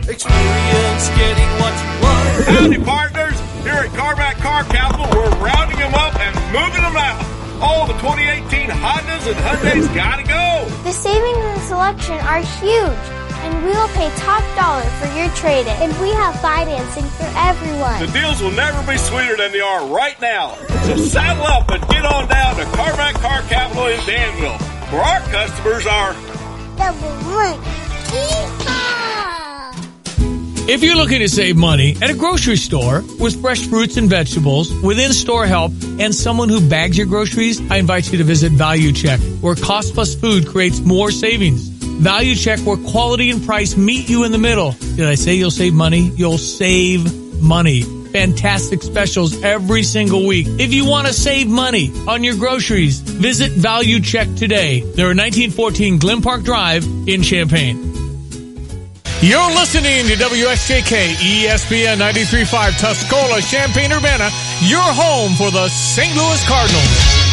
Experience getting what you want. Howdy, partners. Here at Carback Car Capital, we're rounding them up and moving them out. All the 2018 Hondas and Hyundais gotta go. The savings and selection are huge, and we'll pay top dollar for your trade-in. And we have financing for everyone. The deals will never be sweeter than they are right now. So saddle up and get on down to Carback Car Capital in Danville, where our customers are number one. If you're looking to save money at a grocery store with fresh fruits and vegetables, with in-store help, and someone who bags your groceries, I invite you to visit Value Check, where cost plus food creates more savings. Value Check, where quality and price meet you in the middle. Did I say you'll save money? You'll save money. Fantastic specials every single week. If you want to save money on your groceries, visit Value Check today. They're at 1914 Glen Park Drive in Champaign. You're listening to WSJK ESPN 93.5 Tuscola, Champaign-Urbana, your home for the St. Louis Cardinals.